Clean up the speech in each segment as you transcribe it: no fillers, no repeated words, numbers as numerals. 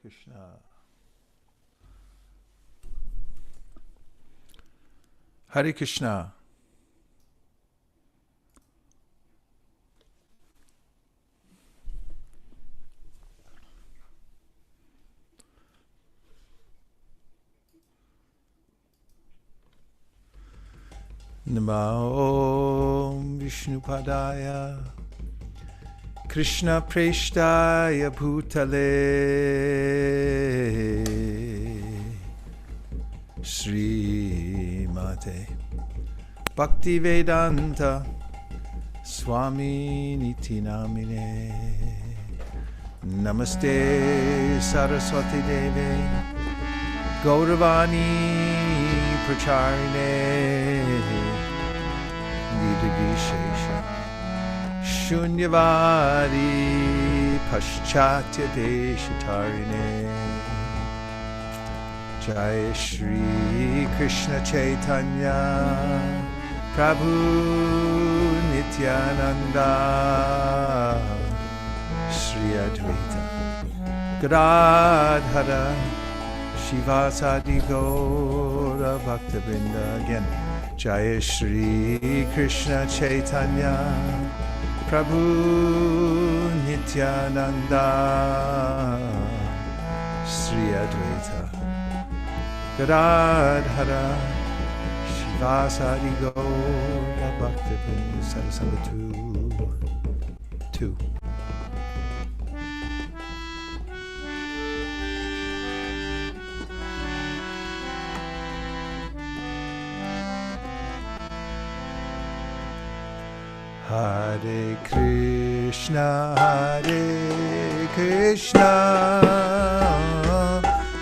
Krishna. Hare Krishna. Namo Vishnupadaya Krishna Preshtaya Bhutale Sri Mate Bhaktivedanta Swami Niti Namine Namaste Saraswati Devi Gauravani Pracharine Nidagishesha Shunyavadi Paschatya Deshatarine Jai Shri Krishna Chaitanya Prabhu Nityananda Sri Advaita Gadadhara Shivasadi Gaura Bhaktivinoda again. Jai Shri Krishna Chaitanya Prabhu Nityananda Sri Advaita Gadadhara Shivasadi Gaura Bhaktivinoda Sarasanga 2. Hare Krishna,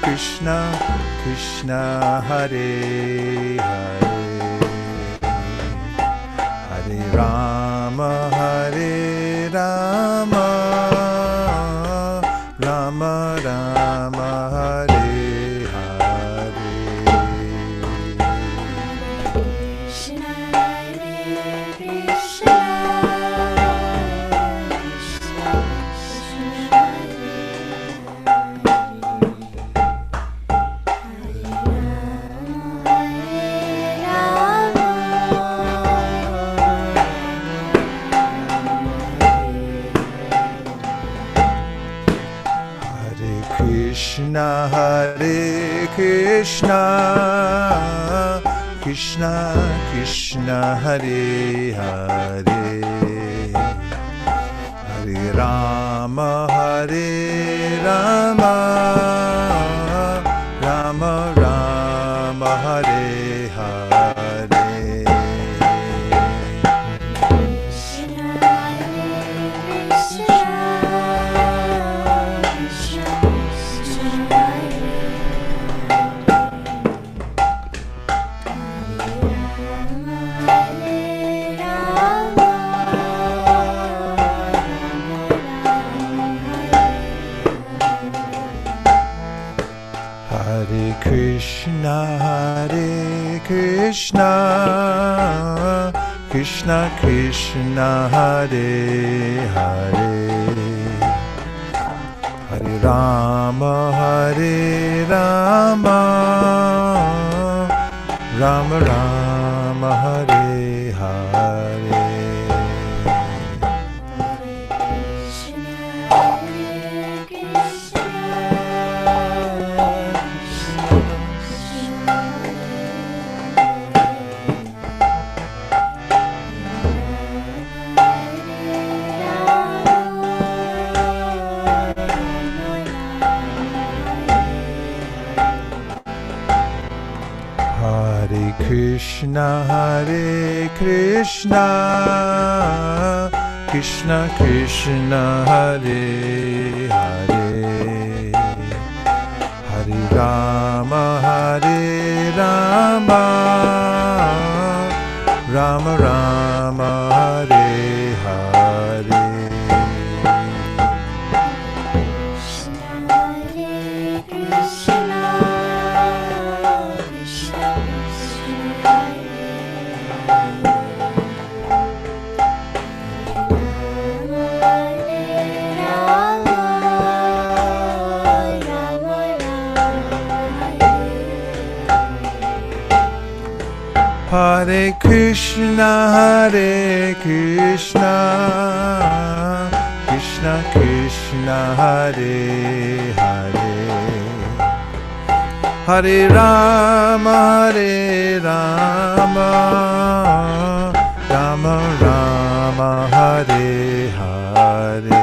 Krishna Krishna, Hare Hare, Hare Rama, Rama Rama, Hare Hare. Hare Krishna, Krishna Krishna, Hare Hare, Hare Rama, Rama Rama, Hare Hare. Krishna, Krishna Krishna, Hare Hare, Hare Rama, Rama Rama, Hare Hare. Krishna, Krishna Krishna, Hare Hare, Hare Rama, Rama Rama, Hare Hare. Rama Hare Krishna, Hare Krishna, Krishna Krishna, Hare Hare, Hare Rama, Hare Rama, Rama Rama, Hare Hare.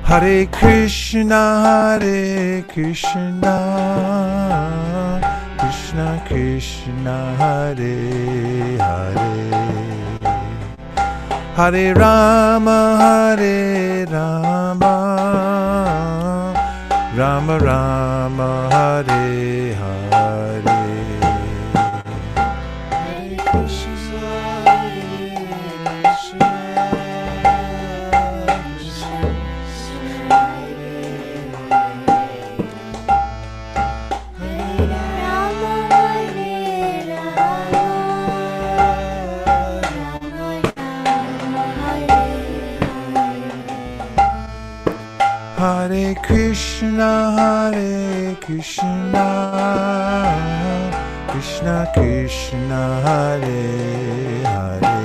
Hare Krishna, Hare Krishna, Krishna Krishna, Hare Rama, Hare Rama, Rama Rama, Hare Krishna, Hare Krishna, Krishna Krishna, Hare Hare,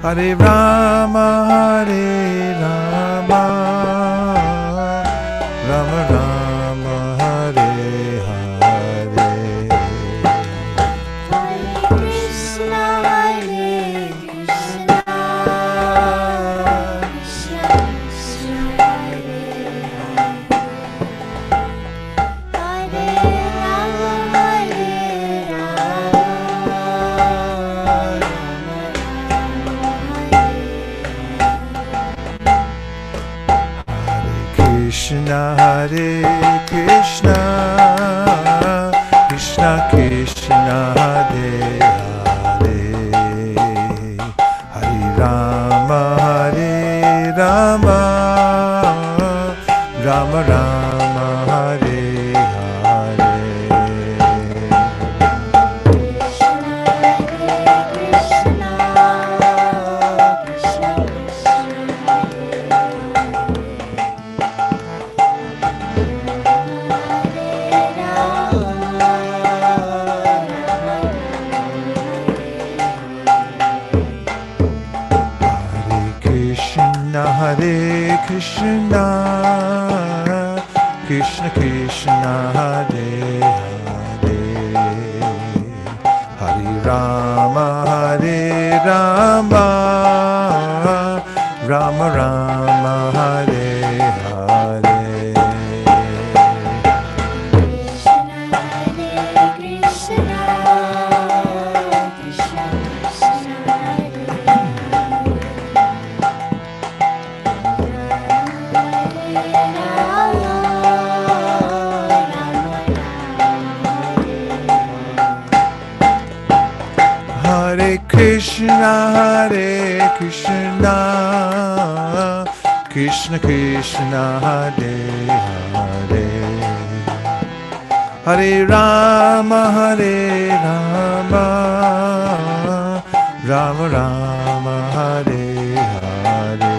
Hare Rama, Hare Rama, Rama Rama, Hare Hare. Hare Krishna, Hare Krishna, Hare Krishna, Krishna Krishna, Hare Hare, Hare Rama, Hare Rama, Rama Rama, Hare Hare. Hare Krishna, Hare Krishna, Krishna, Hare Krishna, Krishna Krishna, Hare Hare, Hare Rama, Hare Rama, Rama Rama, Hare Hare. Hare Krishna, Krishna Krishna, Hare Hare, Hare Rama, Hare Rama, Rama Rama, Hare Hare. Hare Krishna, Hare Krishna, Krishna Krishna, Hare Hare, Hare Rama, Hare Rama, Rama Rama, Hare Hare.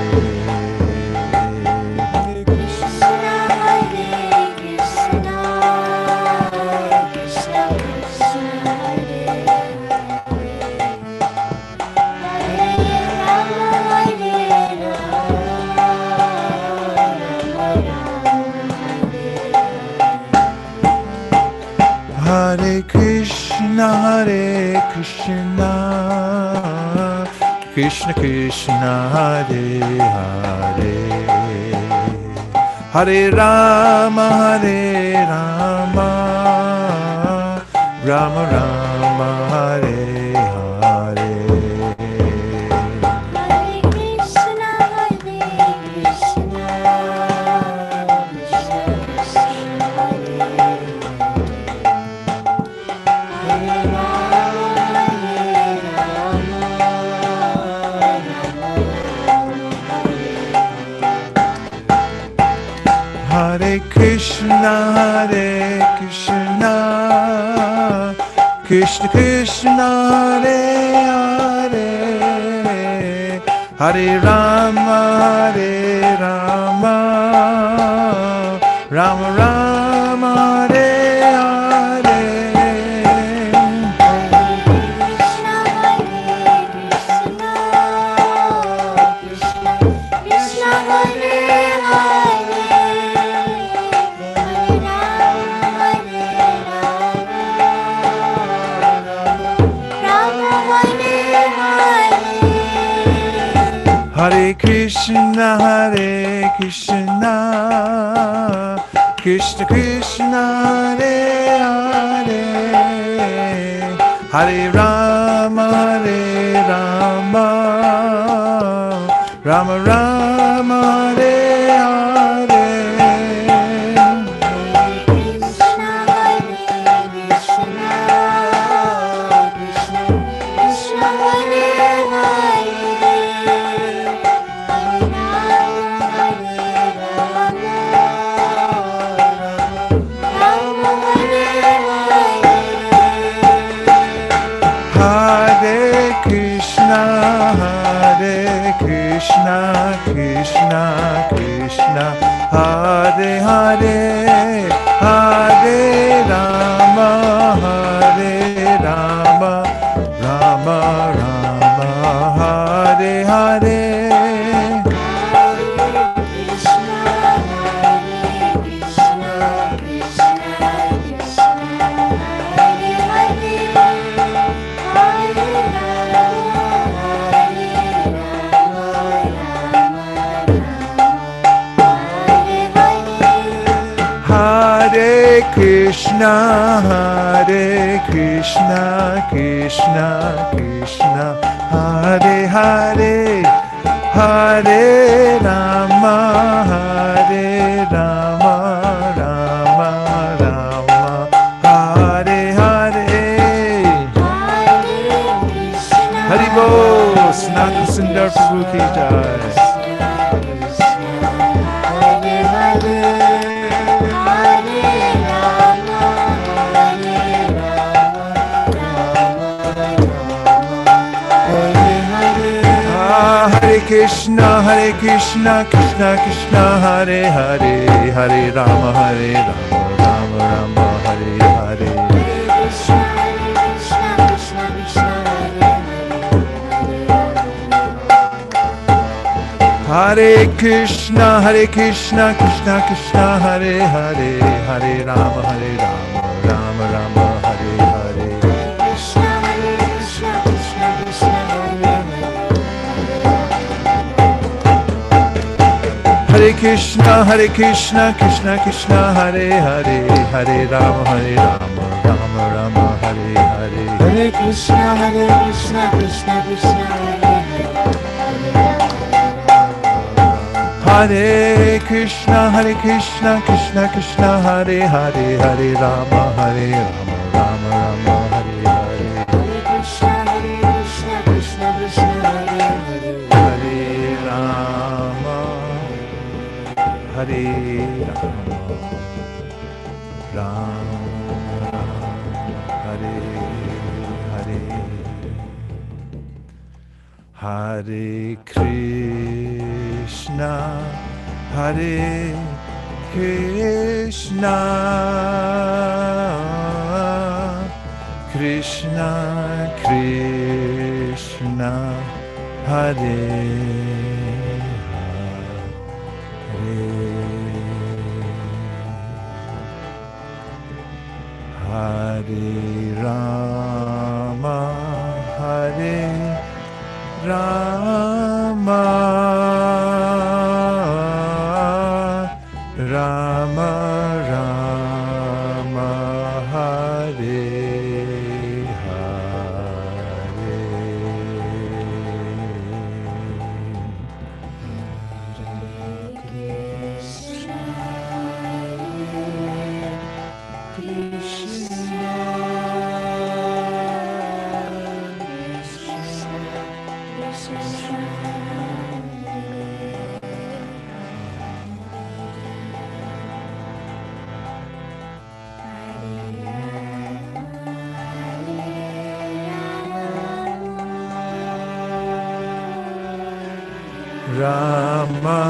Hare Krishna, Hare Krishna, Krishna Krishna, Hare Hare, Hare Rama, Hare Rama, Rama Rama, Hare Hare. Krishna Krishna Hare Hare, Hare Rama Hare Rama, Rama Rama Hare Hare. Hare Krishna, Hare Krishna, Krishna Krishna, Hare Hare, Hare Rama, Hare Rama, Rama Rama, Hare Hare. Krishna Krishna Hare Hare, Hare Rama, Hare Rama, Rama Rama, Hare Hare. Krishna, Hare Krishna, Krishna Krishna, Hare Hare, Hare Rama, Hare Rama, Rama Rama, Hare Hare. Hari Bol, Sanatana Sundar Prabhu ki jai. Krishna, Hare Krishna, Krishna Krishna, Hare Hare, Hare Rama, Rama Rama, Hare Hare. Hare Krishna, Hare Krishna, Krishna Krishna, Hare Hare, Hare Rama, Rama Rama, Hare Hare. Hare Krishna, Hare Krishna, Krishna Krishna, Hare Hare, Hare Rama, Rama Rama, Hare Hare. Hare Krishna, Krishna Krishna, Hare Krishna, Krishna Krishna, Hare Hare, Hare Rama, Rama Rama, Hare Hare. Hare Krishna, Krishna Krishna, Hare Hare, Hare Rama, Hare Rama, Rama Hare Hare, Hare Krishna, Hare Krishna, Krishna Krishna, Hare Hare Rama, Hare Rama, Rama Rama, Hare Krishna Rama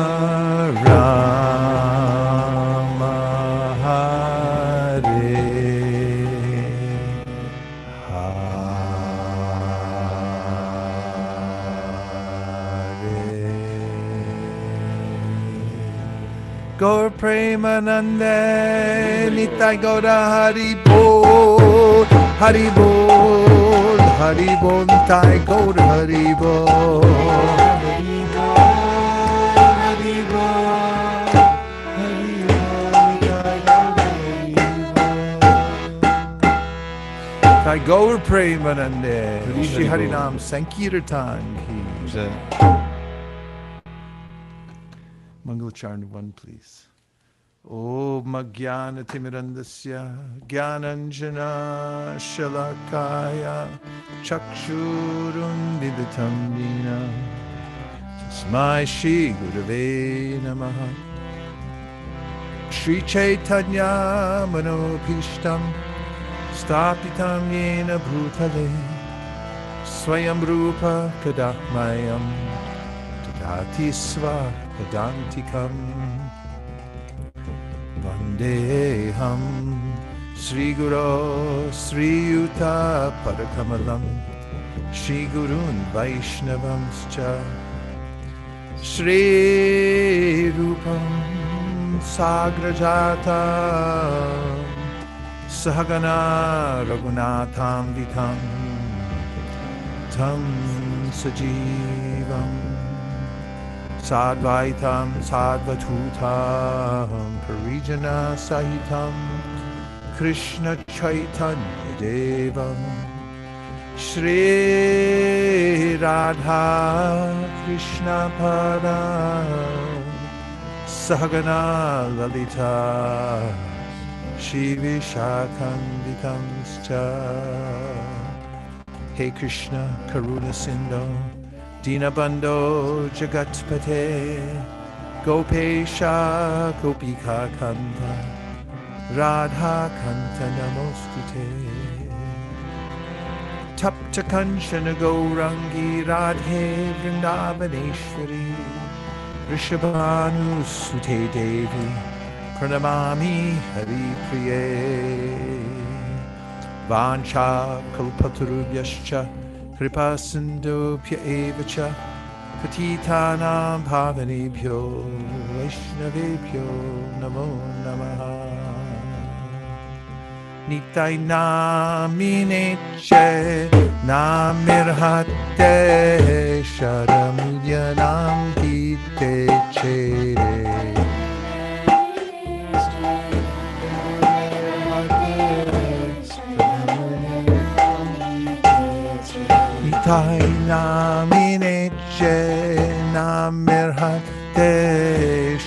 Rama Hare Hare. Gaur Premanande Nitai Gaura Hari Bol Hari Bol Hari Bol Nitai Gaura Hari Bol Nitai Gaur Premanande Shri Harinam Sankirtan Ki Mangal Charn 1 please. Om Jnana Timirandasya Jnananjana Shalakaya Chakshurundidatam Nina Tasmai Shri Gurave Namaha Shri Chaitanya Manopishtam Stapitam Yena Bhutale Swayam Rupa Kadakmayam Tadati Sva Padantikam Vandeham Sri Guru Sri Yuta Padakamalam Shri Gurun Vaishnavamscha Shri Rupam Sagrajata Sahagana Raghunatham Vitam Tam Sajivam Sadvaitam Sadvatutam Parijana Sahitam Krishna Chaitanya Devam Shri Radha Krishna Padam Sahagana Lalita Shri Vishakhandikamscha. Hey Krishna Karuna Sindhu Dinabandho Jagatpate Gopesha Gopika Kanta Radha Kanta Namostute Tapta Kanchana Gourangi Radhe Vrindavaneshwari Rishabhanu Sute Devi Pranamami Hari Priye Vancha Kalpatarubhyascha Kripa Sindhupya Evacha Patitanam Bhavanebhyo Vaishnavebhyo Namo Namaha Nitai Namineche Namirhate Sharamudyanam Kite Chere Nitai Namineche Namirhate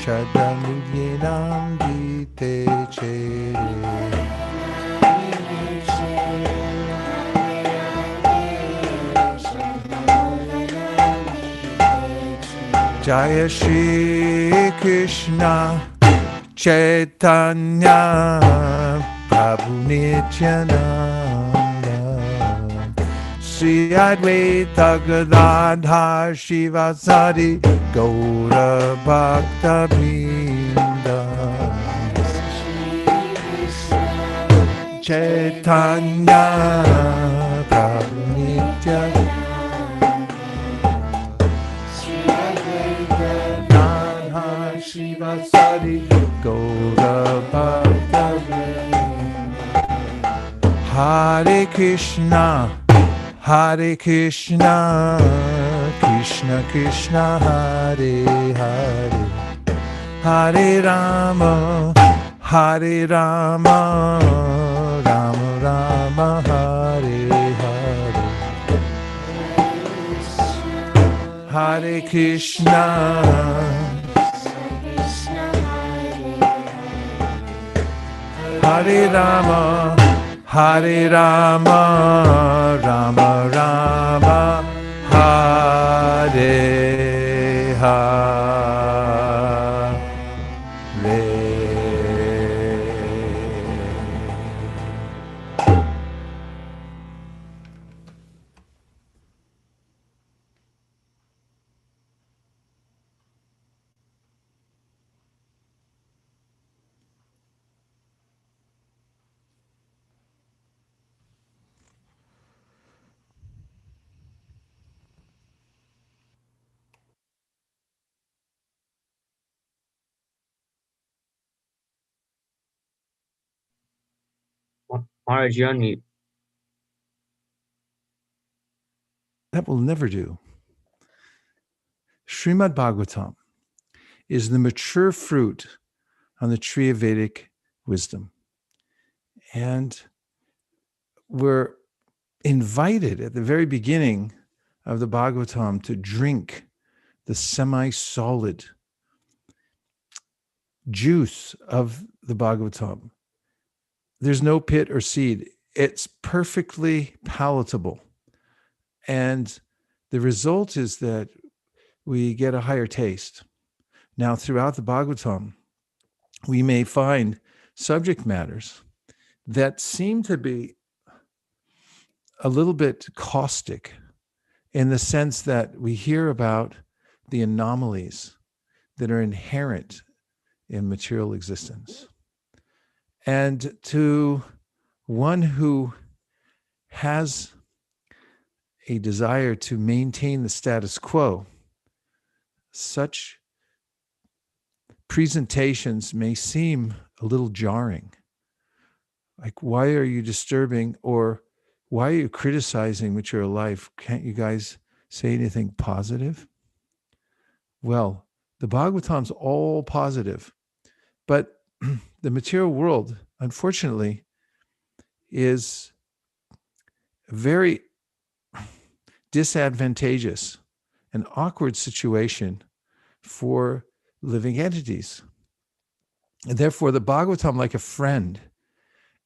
Sharamudyanam Kite Chere Jaya Shri Krishna Chaitanya Prabhu Nityananda Sri Advaita Gadadhar Shivasari Gaura Bhakta Vrinda Chaitanya Prabhu Nityananda Shivasari Gaura Bhakta Hare Krishna Hare Krishna Krishna Krishna Hare Hare Hare Rama Hare Rama Rama Rama Hare Hare Hare Krishna Hare Rama, Hare Rama, Rama Rama, Hare Hare. or a journey. That will never do. Srimad Bhagavatam is the mature fruit on the tree of Vedic wisdom. And we're invited at the very beginning of the Bhagavatam to drink the semi-solid juice of the Bhagavatam. There's no pit or seed. It's perfectly palatable. And the result is that we get a higher taste. Now, throughout the Bhagavatam, we may find subject matters that seem to be a little bit caustic in the sense that we hear about the anomalies that are inherent in material existence. And to one who has a desire to maintain the status quo, such presentations may seem a little jarring. Like, why are you disturbing, or why are you criticizing material life? Can't you guys say anything positive? Well, the Bhagavatam's all positive, but the material world, unfortunately, is a very disadvantageous and awkward situation for living entities. And therefore, the Bhagavatam, like a friend,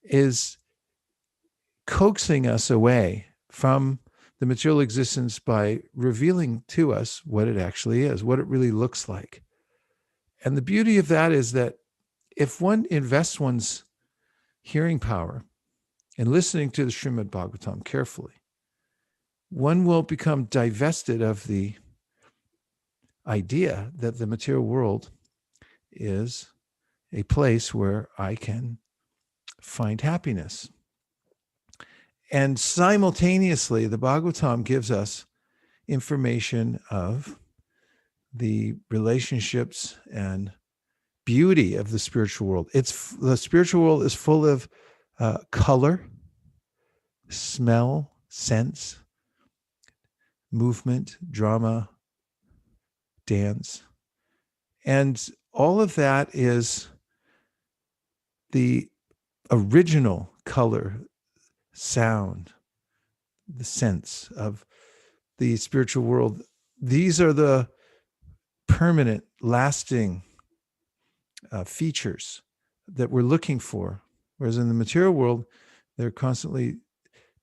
is coaxing us away from the material existence by revealing to us what it actually is, what it really looks like. And the beauty of that is that if one invests one's hearing power in listening to the Srimad Bhagavatam carefully, one will become divested of the idea that the material world is a place where I can find happiness. And simultaneously, the Bhagavatam gives us information of the relationships and beauty of the spiritual world. The spiritual world is full of color, smell, sense, movement, drama, dance. And all of that is the original color, sound, the sense of the spiritual world. These are the permanent, lasting features that we're looking for. Whereas in the material world, they're constantly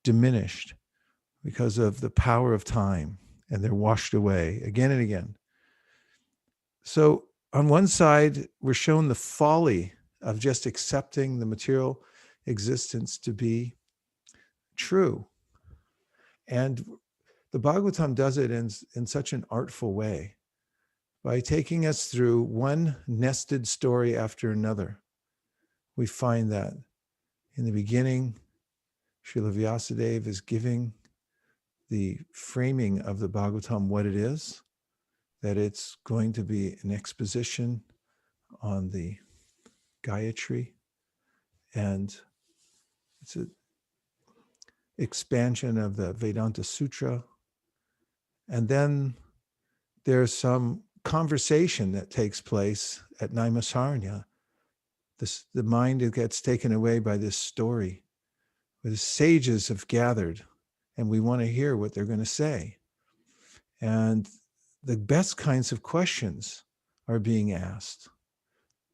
diminished because of the power of time, and they're washed away again and again. So on one side, we're shown the folly of just accepting the material existence to be true. And the Bhagavatam does it in such an artful way by taking us through one nested story after another. We find that in the beginning, Srila Vyasadeva is giving the framing of the Bhagavatam what it is, that it's going to be an exposition on the Gayatri, and it's an expansion of the Vedanta Sutra. And then there's some conversation that takes place at Naimisaranya. The mind gets taken away by this story where the sages have gathered, and we want to hear what they're going to say. And the best kinds of questions are being asked.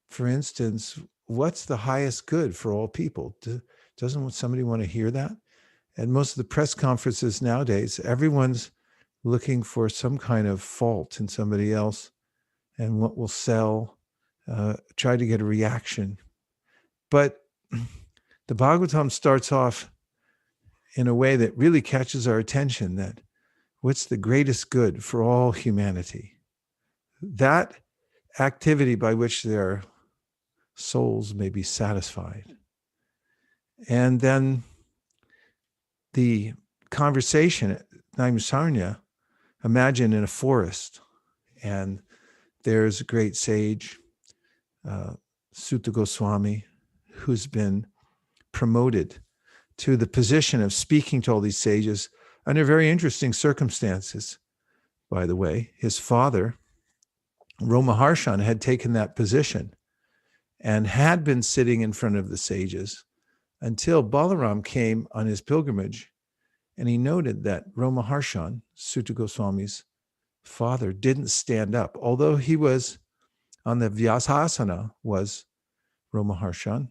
For instance, what's the highest good for all people? Doesn't somebody want to hear that? At most of the press conferences nowadays, everyone's looking for some kind of fault in somebody else and what will sell, try to get a reaction. But the Bhagavatam starts off in a way that really catches our attention, that what's the greatest good for all humanity? That activity by which their souls may be satisfied. And then the conversation at Naimisaranya, imagine in a forest, and there's a great sage, Sutta Goswami, who's been promoted to the position of speaking to all these sages under very interesting circumstances. By the way, his father, Romaharshan, had taken that position and had been sitting in front of the sages until Balaram came on his pilgrimage, and he noted that Romaharshan, Sutta Goswami's father, didn't stand up. Although he was on the Vyasasana, was Romaharshan,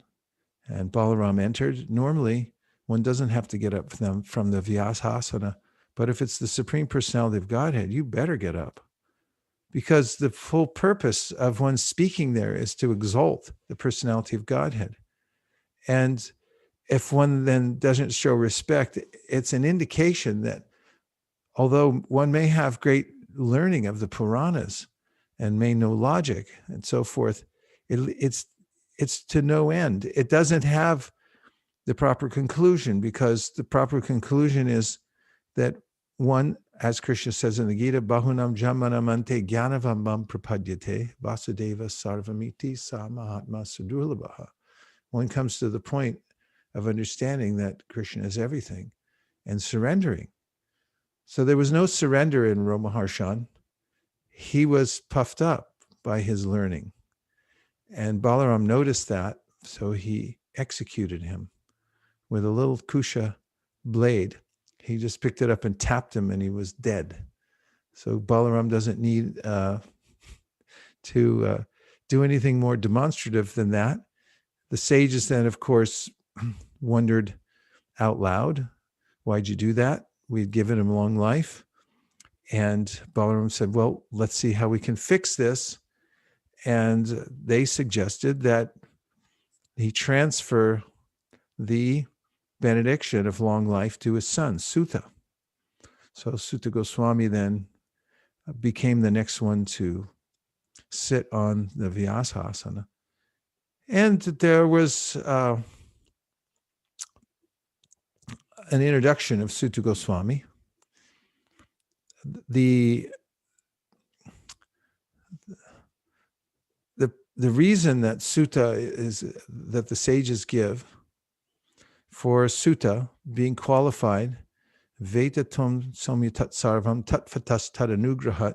and Balaram entered. Normally, one doesn't have to get up from the Vyasasana, but if it's the Supreme Personality of Godhead, you better get up. Because the full purpose of one speaking there is to exalt the personality of Godhead. And if one then doesn't show respect, it's an indication that although one may have great learning of the Puranas and may know logic and so forth, it's to no end. It doesn't have the proper conclusion, because the proper conclusion is that one, as Krishna says in the Gita, Bahunam Jamanamante Jnanavambam Prapadyate Vasudeva Sarvamiti Sa Mahatma Sudurlabhaha. One comes to the point of understanding that Krishna is everything and surrendering. So there was no surrender in Romaharshan. He was puffed up by his learning. And Balaram noticed that, so he executed him with a little kusha blade. He just picked it up and tapped him, and he was dead. So Balaram doesn't need to do anything more demonstrative than that. The sages then, of course, wondered out loud, why'd you do that? We'd given him long life. And Balaram said, well, let's see how we can fix this. And they suggested that he transfer the benediction of long life to his son, Sutta. So Sutta Goswami then became the next one to sit on the Vyasasana. And there was an introduction of Sutta Goswami. The reason that sutta is that the sages give for sutta being qualified, Vetatum somyatat sarvam tatfatas tadanugrahat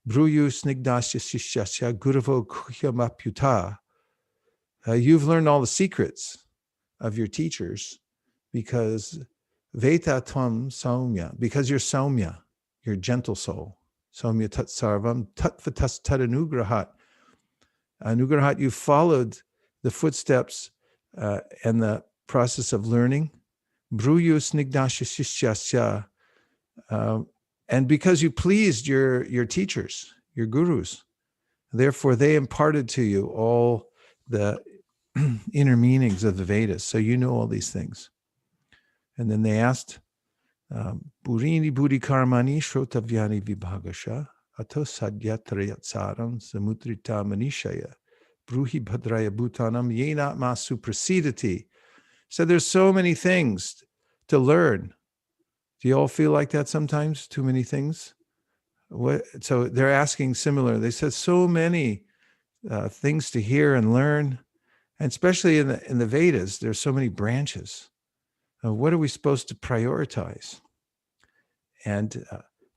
bruyu snigdasya shishyasya guravo kuhyamapyuta. You've learned all the secrets of your teachers because Vetatum Saumya, because you're Saumya, your gentle soul. Saumya tat sarvam tatvatas tadanugrahat. Anugrahat, you followed the footsteps and the process of learning. Bruyu snigdasya shishyasya. And because you pleased your teachers, your gurus, therefore they imparted to you all the inner meanings of the Vedas. So you know all these things. And then they asked, Burini Buddhi Karmani Shrotavyani Vibhagasha Ato Sadyatrayatsaram Samutrita Manishaya Bruhi Bhadraya Bhutanam Yenatma Suprasidati. So there's so many things to learn. Do you all feel like that sometimes? Too many things? So they're asking similar. They said so many things to hear and learn, and especially in the Vedas, there's so many branches. What are we supposed to prioritize? And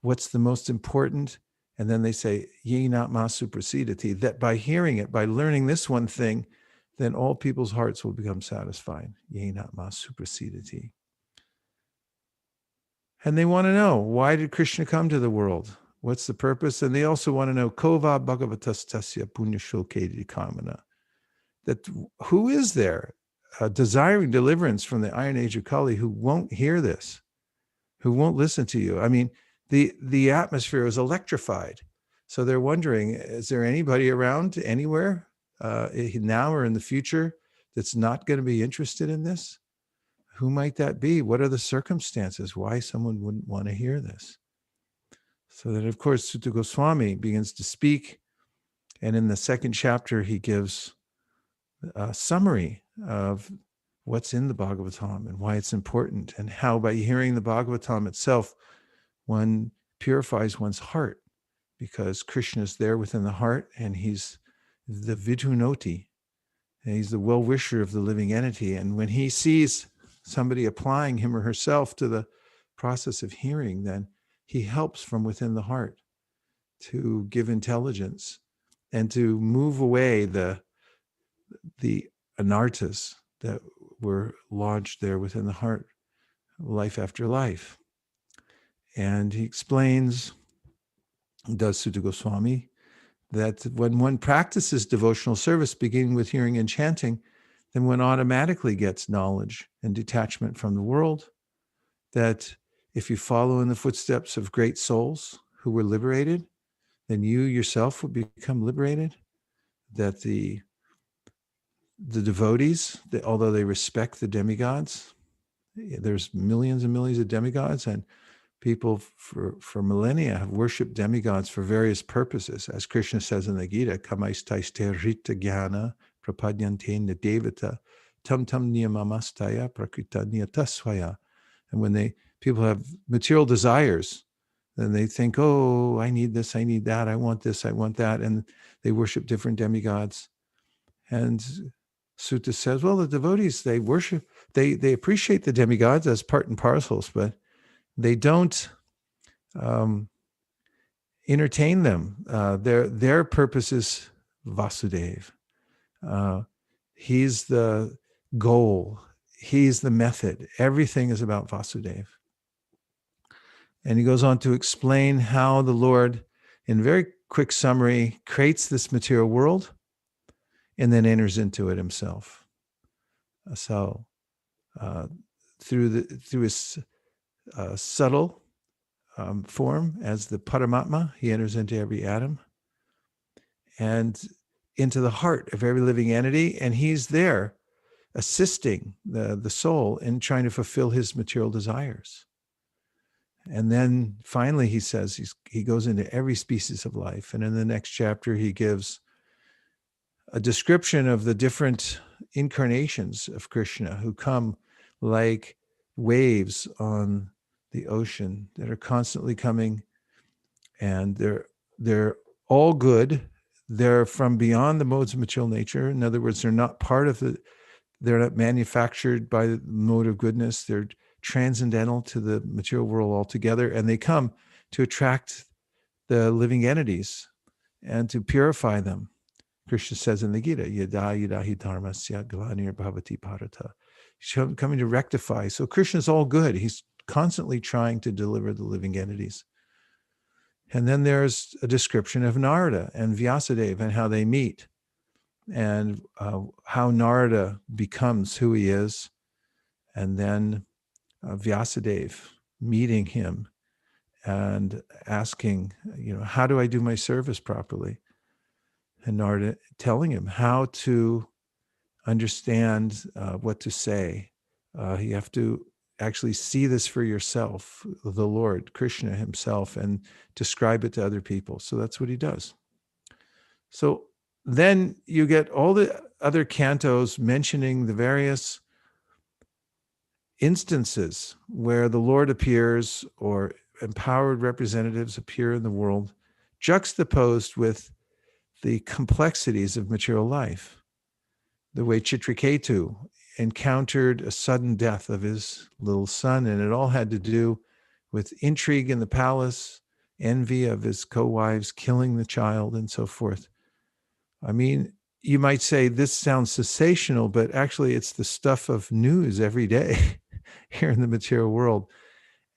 what's the most important? And then they say, ye not ma suprasidati, that by hearing it, by learning this one thing, then all people's hearts will become satisfied. Ye not ma suprasidati. And they want to know, why did Krishna come to the world? What's the purpose? And they also want to know, kova bhagavatastasya punyashokedi kamana, that who is there desiring deliverance from the Iron Age of Kali who won't hear this, who won't listen to you? I mean, the atmosphere is electrified. So they're wondering, is there anybody around anywhere now or in the future that's not going to be interested in this? Who might that be? What are the circumstances? Why someone wouldn't want to hear this? So then, of course, Sutta Goswami begins to speak. And in the second chapter, he gives a summary of what's in the Bhagavatam and why it's important, and how by hearing the Bhagavatam itself, one purifies one's heart, because Krishna is there within the heart, and he's the Vidhunoti, and he's the well-wisher of the living entity. And when he sees somebody applying him or herself to the process of hearing, then he helps from within the heart to give intelligence and to move away the anarthas that were lodged there within the heart, life after life. And he explains, does Sutta Goswami, that when one practices devotional service, beginning with hearing and chanting, then one automatically gets knowledge and detachment from the world. That if you follow in the footsteps of great souls who were liberated, then you yourself will become liberated. That the devotees, although they respect the demigods, there's millions and millions of demigods, and people for millennia have worshipped demigods for various purposes. As Krishna says in the Gita, kamaistaiste rita jnana prapadyante devata tam tam niyamamastaya prakrita niyatasvaya. And when people have material desires, then they think, oh, I need this, I need that, I want this, I want that, and they worship different demigods. And Sutta says, well, the devotees, they worship, they appreciate the demigods as part and parcels, but they don't entertain them. Their purpose is Vasudeva. He's the goal. He's the method. Everything is about Vasudeva. And he goes on to explain how the Lord, in very quick summary, creates this material world and then enters into it himself. So through his subtle form as the Paramatma, he enters into every atom and into the heart of every living entity, and he's there assisting the soul in trying to fulfill his material desires. And then finally he says he goes into every species of life, and in the next chapter he gives a description of the different incarnations of Krishna who come like waves on the ocean that are constantly coming, and they're all good. They're from beyond the modes of material nature. In other words, they're not they're not manufactured by the mode of goodness. They're transcendental to the material world altogether, and they come to attract the living entities and to purify them. Krishna says in the Gita, yada yada hi dharmasya glanir bhavati bharata. He's coming to rectify. So Krishna's all good. He's constantly trying to deliver the living entities. And then there's a description of Narada and Vyasadeva and how they meet, and how Narada becomes who he is, and then Vyasadeva meeting him and asking, how do I do my service properly? And Narada telling him how to understand what to say. You have to actually see this for yourself, the Lord, Krishna himself, and describe it to other people. So that's what he does. So then you get all the other cantos mentioning the various instances where the Lord appears or empowered representatives appear in the world, juxtaposed with the complexities of material life. The way Chitraketu encountered a sudden death of his little son, and it all had to do with intrigue in the palace, envy of his co-wives, killing the child, and so forth. I mean, you might say this sounds sensational, but actually it's the stuff of news every day here in the material world.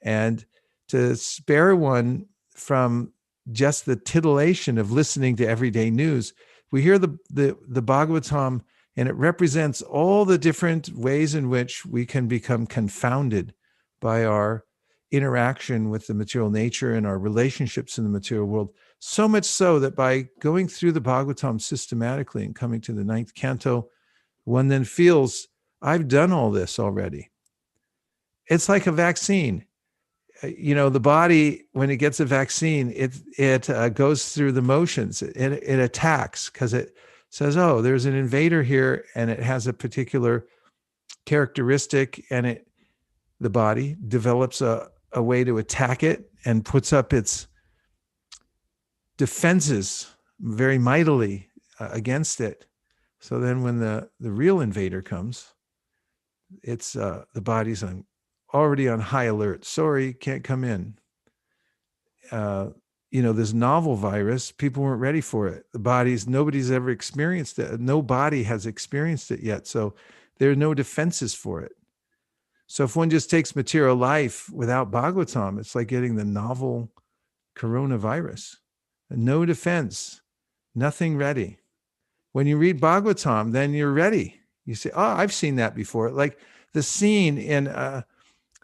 And to spare one from just the titillation of listening to everyday news, we hear the Bhagavatam, and it represents all the different ways in which we can become confounded by our interaction with the material nature and our relationships in the material world. So much so that by going through the Bhagavatam systematically and coming to the 9th canto, one then feels, I've done all this already. It's like a vaccine. The body, when it gets a vaccine, it goes through the motions. It attacks because it says, oh, there's an invader here, and it has a particular characteristic, and the body develops a way to attack it and puts up its defenses very mightily against it. So then when the real invader comes, It's the body's already on high alert. Sorry, can't come in. This novel virus, people weren't ready for it. Nobody's ever experienced it. No body has experienced it yet. So there are no defenses for it. So if one just takes material life without Bhagavatam, it's like getting the novel coronavirus. No defense, nothing ready. When you read Bhagavatam, then you're ready. You say, "Oh, I've seen that before." Like the scene in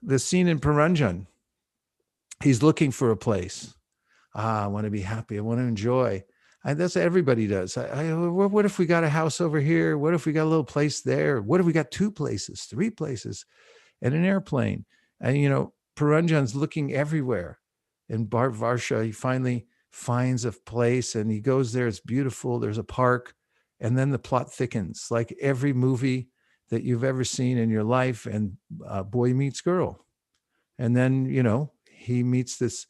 Puranjan. He's looking for a place. I want to be happy. I want to enjoy. And that's what everybody does. What if we got a house over here? What if we got a little place there? What if we got 2 places, 3 places, and an airplane? And, Puranjan's looking everywhere. In Varsha, he finally finds a place and he goes there. It's beautiful. There's a park. And then the plot thickens, like every movie that you've ever seen in your life. And boy meets girl. And then, he meets this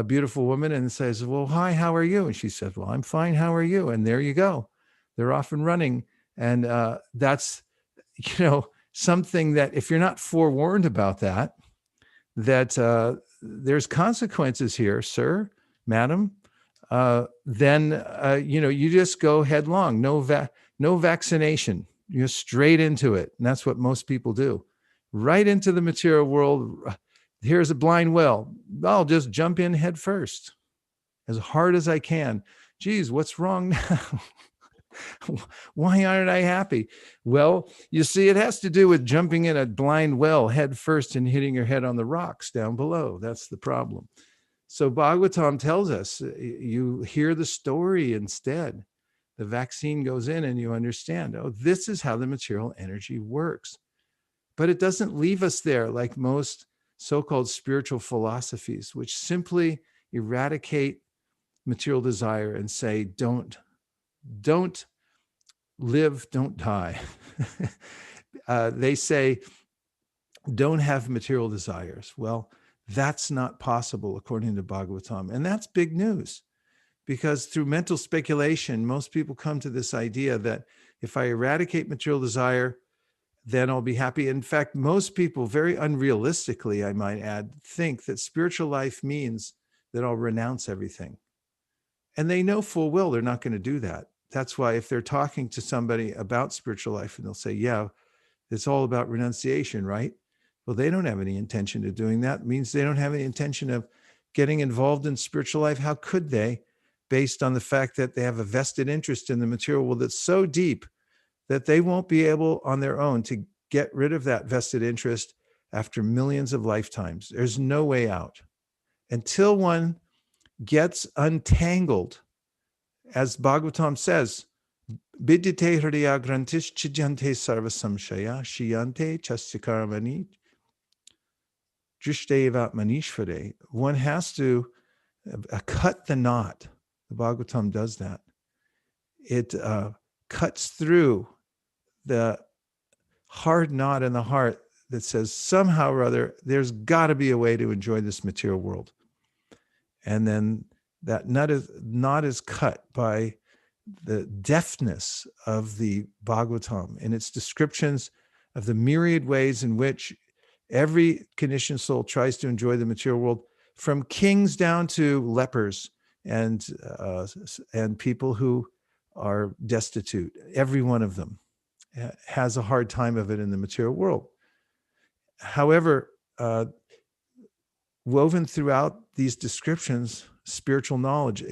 beautiful woman and says, "Well, hi, how are you?" And she says, "Well, I'm fine. How are you?" And there you go. They're off and running. And that's, something that if you're not forewarned about that there's consequences here, sir, madam, then, you just go headlong. No vaccination. You're straight into it. And that's what most people do. Right into the material world. Here's a blind well. I'll just jump in head first as hard as I can. Geez, what's wrong now? Why aren't I happy? Well, you see, it has to do with jumping in a blind well head first and hitting your head on the rocks down below. That's the problem. So Bhagavatam tells us you hear the story instead. The vaccine goes in and you understand, oh, this is how the material energy works. But it doesn't leave us there like most so-called spiritual philosophies, which simply eradicate material desire and say, don't live, don't die. They say, don't have material desires. Well, that's not possible according to Bhagavatam. And that's big news, because through mental speculation, most people come to this idea that if I eradicate material desire, then I'll be happy. In fact, most people, very unrealistically, I might add, think that spiritual life means that I'll renounce everything. And they know full well they're not going to do that. That's why if they're talking to somebody about spiritual life and they'll say, yeah, it's all about renunciation, right? Well, they don't have any intention of doing that. It means they don't have any intention of getting involved in spiritual life. How could they, based on the fact that they have a vested interest in the material world that's so deep that they won't be able on their own to get rid of that vested interest after millions of lifetimes. There's no way out. Until one gets untangled, as Bhagavatam says, Vidyate hriya grantish chijante sarva samshaya shiyante chastikaramani drishdevat manishvare. One has to cut the knot. The Bhagavatam does that. It cuts through the hard knot in the heart that says somehow or other, there's got to be a way to enjoy this material world. And then that knot is cut by the deftness of the Bhagavatam and its descriptions of the myriad ways in which every conditioned soul tries to enjoy the material world, from kings down to lepers and people who are destitute. Every one of them has a hard time of it in the material world. However, woven throughout these descriptions, spiritual knowledge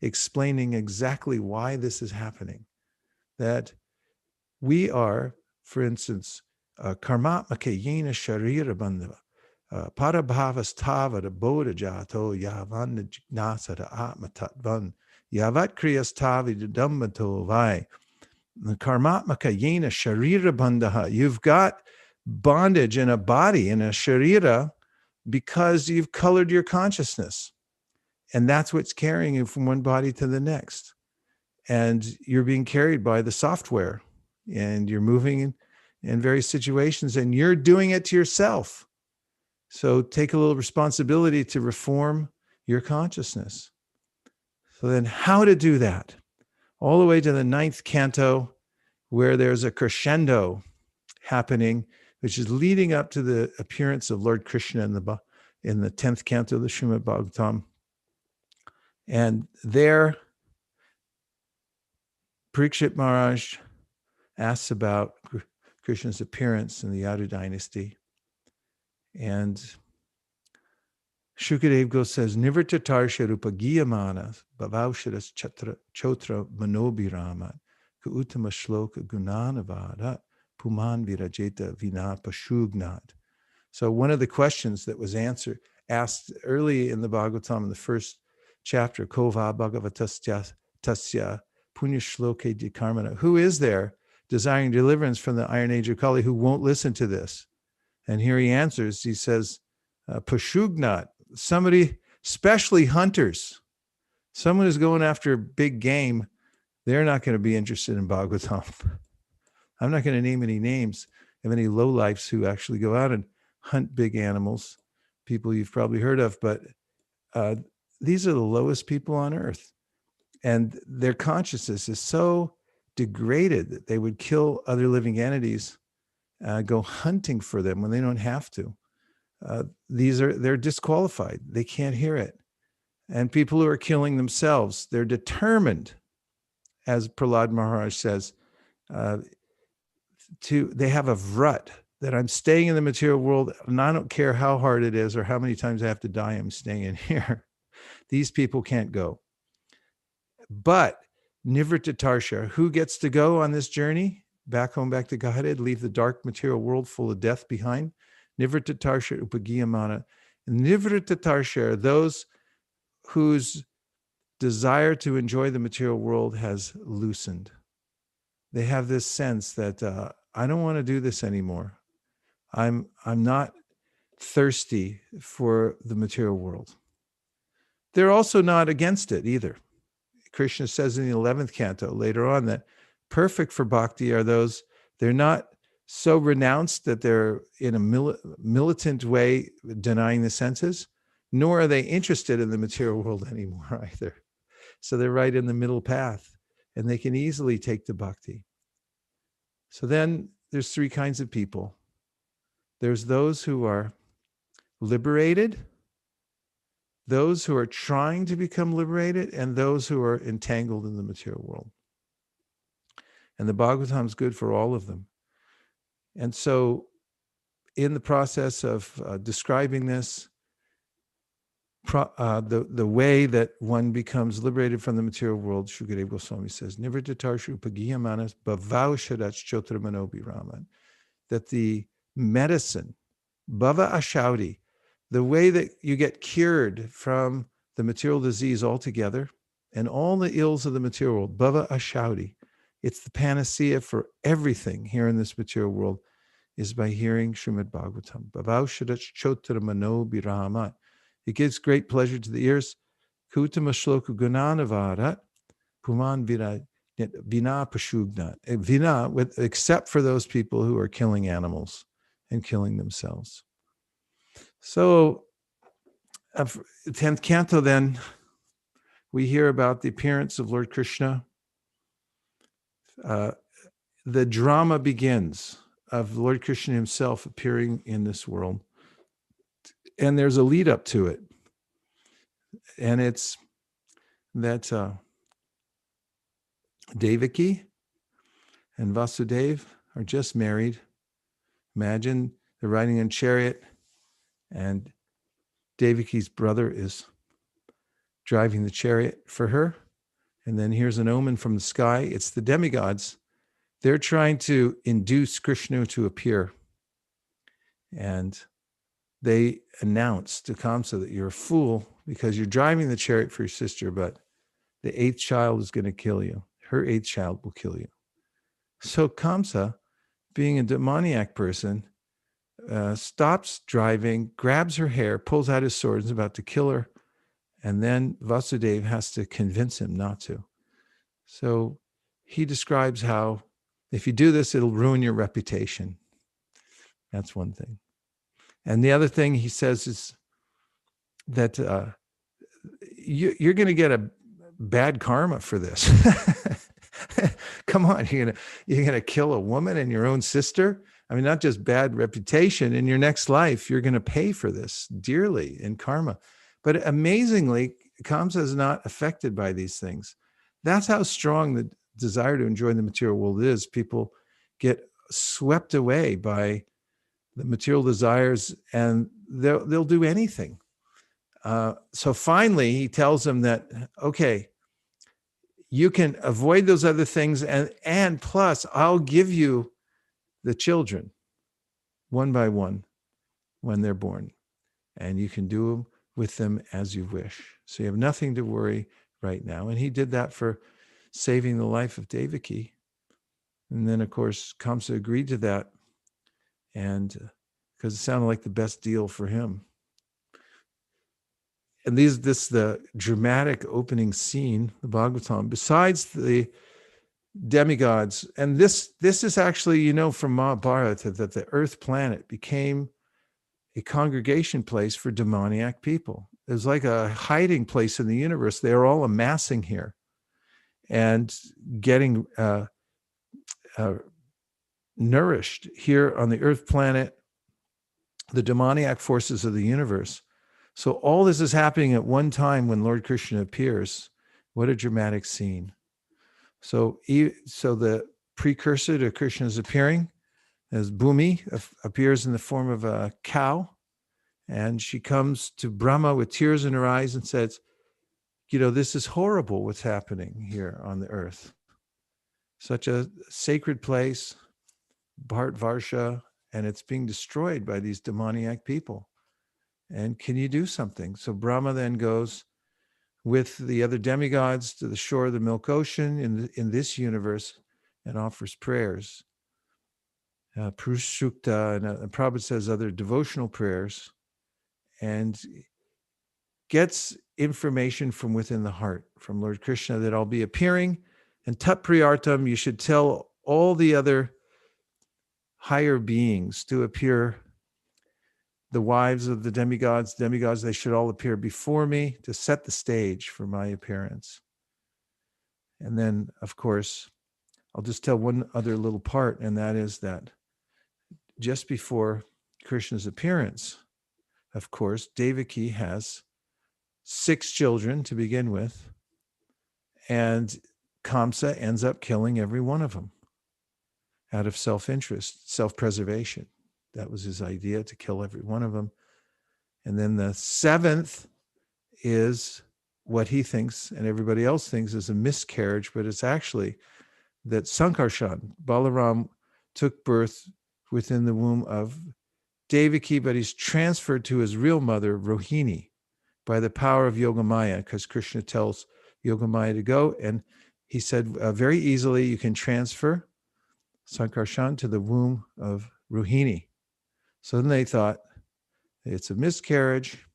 explaining exactly why this is happening. That we are, for instance, karmatmaka yena sharira bandhava, parabhavas tavada bodha jato yavan jignasata atma tatvan, yavat kriyas tavi dhammato vai. The karmatmaka yena sharira bandha. You've got bondage in a body, in a sharira, because you've colored your consciousness. And that's what's carrying you from one body to the next. And you're being carried by the software, and you're moving in various situations, and you're doing it to yourself. So take a little responsibility to reform your consciousness. So then how to do that? All the way to the 9th canto, where there's a crescendo happening which is leading up to the appearance of Lord Krishna in the 10th canto of the Srimad Bhagavatam. And there, Parikshit Maharaj asks about Krishna's appearance in the Yadu dynasty. And Shukadev Goswami says, Nivrittatar Sharupa Giyamana Bhavavsharas Chotra Manobhiramat Ka Uttama Shloka Gunanavada Puman Virajeta Vina Pashugnat. So one of the questions that was asked early in the Bhagavatam in the first chapter, Kova Bhagavatasya Tasya Punya Shloke Dikarmana. Who is there desiring deliverance from the Iron Age of Kali who won't listen to this? And here he answers, he says, Pashugnat, somebody, especially hunters, someone who's going after big game, they're not going to be interested in Bhagavatam. I'm not going to name any names of any lowlifes who actually go out and hunt big animals, people you've probably heard of, but these are the lowest people on earth. And their consciousness is so degraded that they would kill other living entities, go hunting for them when they don't have to. They're disqualified. They can't hear it. And people who are killing themselves, they're determined, as Prahlad Maharaj says, they have a vrut that I'm staying in the material world and I don't care how hard it is or how many times I have to die, I'm staying in here. These people can't go. But Nivritta Tarsha, who gets to go on this journey back home, back to Godhead, leave the dark material world full of death behind? Nivritta Tarsha Upagiyamana. Nivritta Tarsha are those whose desire to enjoy the material world has loosened. They have this sense that I don't want to do this anymore. I'm not thirsty for the material world. They're also not against it either. Krishna says in the 11th canto later on that perfect for bhakti are those, they're not so renounced that they're in a militant way denying the senses, nor are they interested in the material world anymore either. So they're right in the middle path and they can easily take to bhakti. So then there's three kinds of people. There's those who are liberated, those who are trying to become liberated, and those who are entangled in the material world. And the Bhagavatam is good for all of them. And so in the process of describing this, the way that one becomes liberated from the material world, Shukadeva Goswami says, Nivrittarshu Pagiyamanas Bhavau Shadach Chotramanobi Raman, that the medicine, Bhava Ashauti, the way that you get cured from the material disease altogether and all the ills of the material world, Bhava Ashauti, it's the panacea for everything here in this material world, is by hearing Srimad Bhagavatam. Bhavau Shadach Chotramanobi Raman. It gives great pleasure to the ears. Kutama shloku gunanavarat puman vina pashugnat. Vina, except for those people who are killing animals and killing themselves. So, 10th canto then, we hear about the appearance of Lord Krishna. The drama begins of Lord Krishna himself appearing in this world. And there's a lead up to it. And it's that Devaki and Vasudeva are just married. Imagine they're riding in a chariot and Devaki's brother is driving the chariot for her. And then here's an omen from the sky. It's the demigods. They're trying to induce Krishna to appear. And they announce to Kamsa that you're a fool because you're driving the chariot for your sister, but the 8th child is going to kill you. Her 8th child will kill you. So Kamsa, being a demoniac person, stops driving, grabs her hair, pulls out his sword, and is about to kill her. And then Vasudeva has to convince him not to. So he describes how if you do this, it'll ruin your reputation. That's one thing. And the other thing he says is that you're going to get a bad karma for this. Come on, you're gonna kill a woman and your own sister? I mean, not just bad reputation. In your next life, you're going to pay for this dearly in karma. But amazingly, Kamsa is not affected by these things. That's how strong the desire to enjoy the material world is. People get swept away by the material desires, and they'll do anything. So finally, he tells them that, okay, you can avoid those other things, and plus, I'll give you the children one by one when they're born, and you can do with them as you wish. So you have nothing to worry right now. And he did that for saving the life of Devaki. And then, of course, Kamsa agreed to that, and because it sounded like the best deal for him. And the dramatic opening scene, the Bhagavatam, besides the demigods, and this is actually, from Mahabharata, that the earth planet became a congregation place for demoniac people. It was like a hiding place in the universe. They are all amassing here and getting nourished here on the earth planet, the demoniac forces of the universe. So all this is happening at one time when Lord Krishna appears. What a dramatic scene. So the precursor to Krishna's appearing, as Bhumi appears in the form of a cow, and she comes to Brahma with tears in her eyes and says, this is horrible what's happening here on the earth. Such a sacred place, Bharat-varsha, and it's being destroyed by these demoniac people. And can you do something? So Brahma then goes with the other demigods to the shore of the Milk Ocean in this universe and offers prayers. Purushukta, and Prabhupada says other devotional prayers, and gets information from within the heart, from Lord Krishna, that I'll be appearing. And tat priyartam, you should tell all the other higher beings to appear. The wives of the demigods, they should all appear before me to set the stage for my appearance. And then, of course, I'll just tell one other little part, and that is that just before Krishna's appearance, of course, Devaki has 6 children to begin with, and Kamsa ends up killing every one of them out of self-interest, self-preservation. That was his idea, to kill every one of them. And then the 7th is what he thinks and everybody else thinks is a miscarriage, but it's actually that Sankarshan, Balaram, took birth within the womb of Devaki, but he's transferred to his real mother, Rohini, by the power of Yogamaya, because Krishna tells Yogamaya to go. And he said very easily, you can transfer Sankarshan to the womb of Rohini. So then they thought, it's a miscarriage.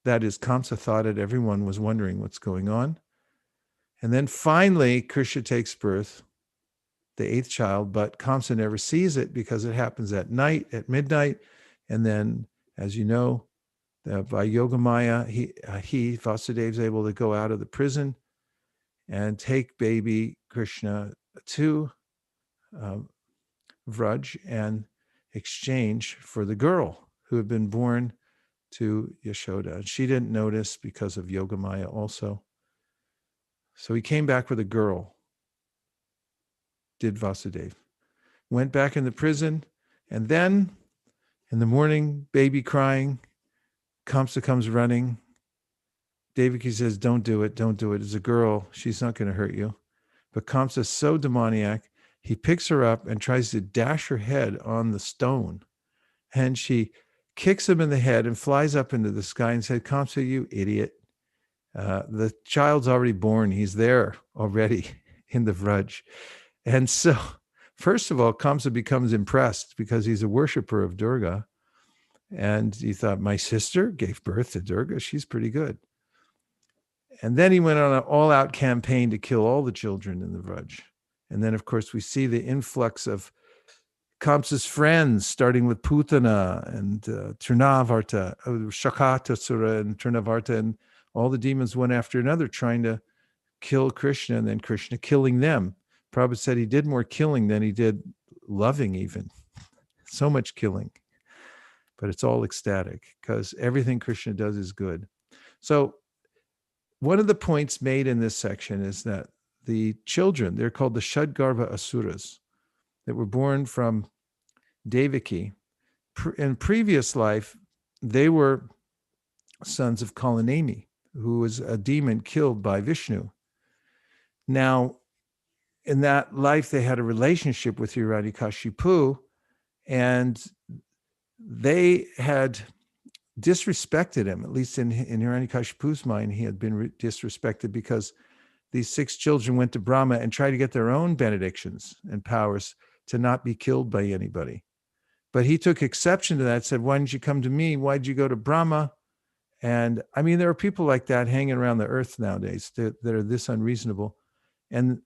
That is, Kamsa thought it. Everyone was wondering what's going on. And then finally, Krishna takes birth, the 8th child, but Kamsa never sees it because it happens at night, at midnight. And then, as you know, by Yogamaya, Vasudeva, is able to go out of the prison and take baby Krishna to Vraj and exchange for the girl who had been born to Yashoda. She didn't notice because of Yogamaya also. So he came back with a girl, did Vasudeva. Went back in the prison, and then in the morning, baby crying, Kamsa comes running. Devaki says, don't do it. It's a girl. She's not going to hurt you. But Kamsa's so demoniac, he picks her up and tries to dash her head on the stone. And she kicks him in the head and flies up into the sky and said, Kamsa, you idiot. The child's already born. He's there already in the Vraj. And so, first of all, Kamsa becomes impressed because he's a worshiper of Durga. And he thought, my sister gave birth to Durga. She's pretty good. And then he went on an all-out campaign to kill all the children in the Vraj. And then, of course, we see the influx of Kamsa's friends, starting with Putana and Trinavarta, Shakatasura and Trinavarta, and all the demons one after another trying to kill Krishna, and then Krishna killing them. Prabhupada said he did more killing than he did loving even. so much killing, but it's all ecstatic because everything Krishna does is good. So one of the points made in this section is that the children, they're called the Shadgarbha Asuras, that were born from Devaki. In previous life, they were sons of Kalanemi, who was a demon killed by Vishnu. Now, in that life, they had a relationship with Hiranyakashipu, and they had disrespected him. At least in Hiranyakashipu's mind, he had been disrespected because these 6 children went to Brahma and tried to get their own benedictions and powers to not be killed by anybody. But he took exception to that, said, why didn't you come to me? Why'd you go to Brahma? And I mean, there are people like that hanging around the earth nowadays that are this unreasonable. And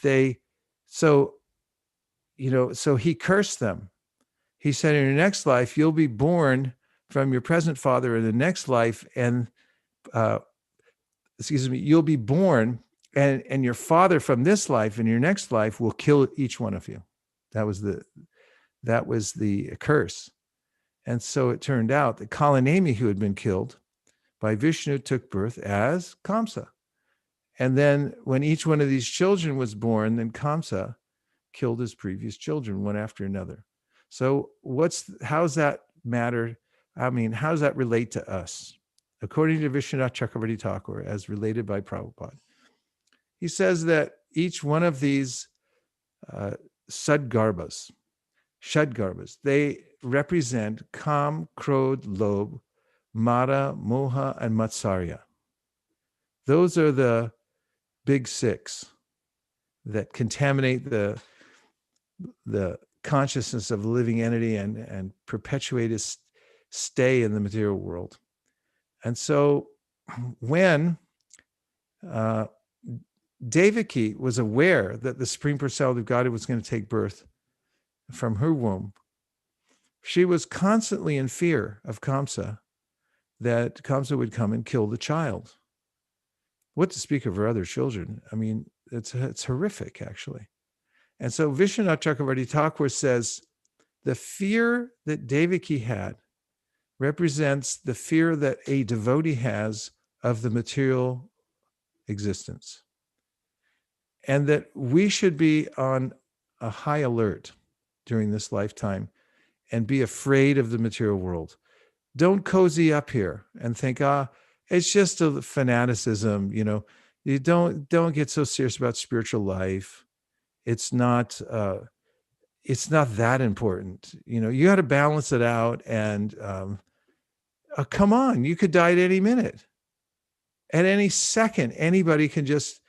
they, so he cursed them. He said, in your next life, you'll be born from your present father in the next life. And, you'll be born and your father from this life in your next life will kill each one of you. That was the curse. And so it turned out that Kalanemi, who had been killed by Vishnu, took birth as Kamsa. And then when each one of these children was born, then Kamsa killed his previous children one after another. So how's that matter? I mean, how does that relate to us? According to Vishwanath Chakravarti Thakur, as related by Prabhupada, he says that each one of these Shadgarbhas, they represent Kam, Krodh, Lobh, Mada, Moha, and Matsarya. Those are the big 6 that contaminate the consciousness of the living entity and perpetuate its stay in the material world. And so when Devaki was aware that the Supreme Personality of Godhead was going to take birth from her womb, she was constantly in fear of Kamsa, that Kamsa would come and kill the child. What to speak of her other children? I mean, it's horrific, actually. And so Vishwanath Chakravarti Thakur says, the fear that Devaki had represents the fear that a devotee has of the material existence. And that we should be on a high alert during this lifetime and be afraid of the material world. Don't cozy up here and think, it's just a fanaticism, you don't get so serious about spiritual life. It's not that important. You got to balance it out. And come on, you could die at any minute. At any second, anybody can just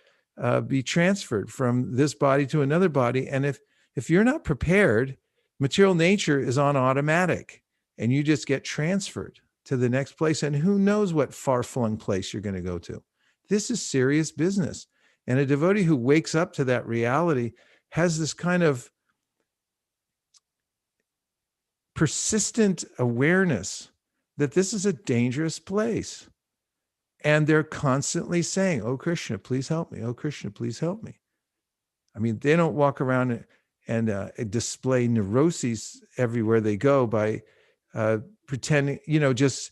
be transferred from this body to another body. And if you're not prepared, material nature is on automatic and you just get transferred to the next place. And who knows what far-flung place you're going to go to. This is serious business. And a devotee who wakes up to that reality has this kind of persistent awareness that this is a dangerous place. And they're constantly saying, oh, Krishna, please help me. Oh, Krishna, please help me. I mean, they don't walk around and display neuroses everywhere they go by pretending, just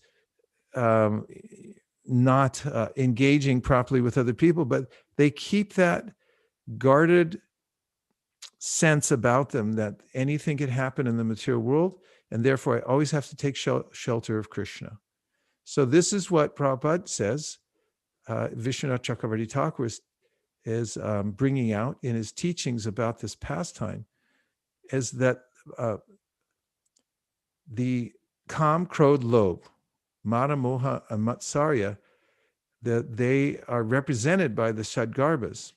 not engaging properly with other people, but they keep that guarded sense about them that anything can happen in the material world, and therefore I always have to take shelter of Krishna. So this is what Prabhupada says, Vishwanath Chakravarti Thakur is bringing out in his teachings about this pastime, is that the Kam, Krodh, Lobh, Mada, Moha, and Matsarya, that they are represented by the Shadgarbhas.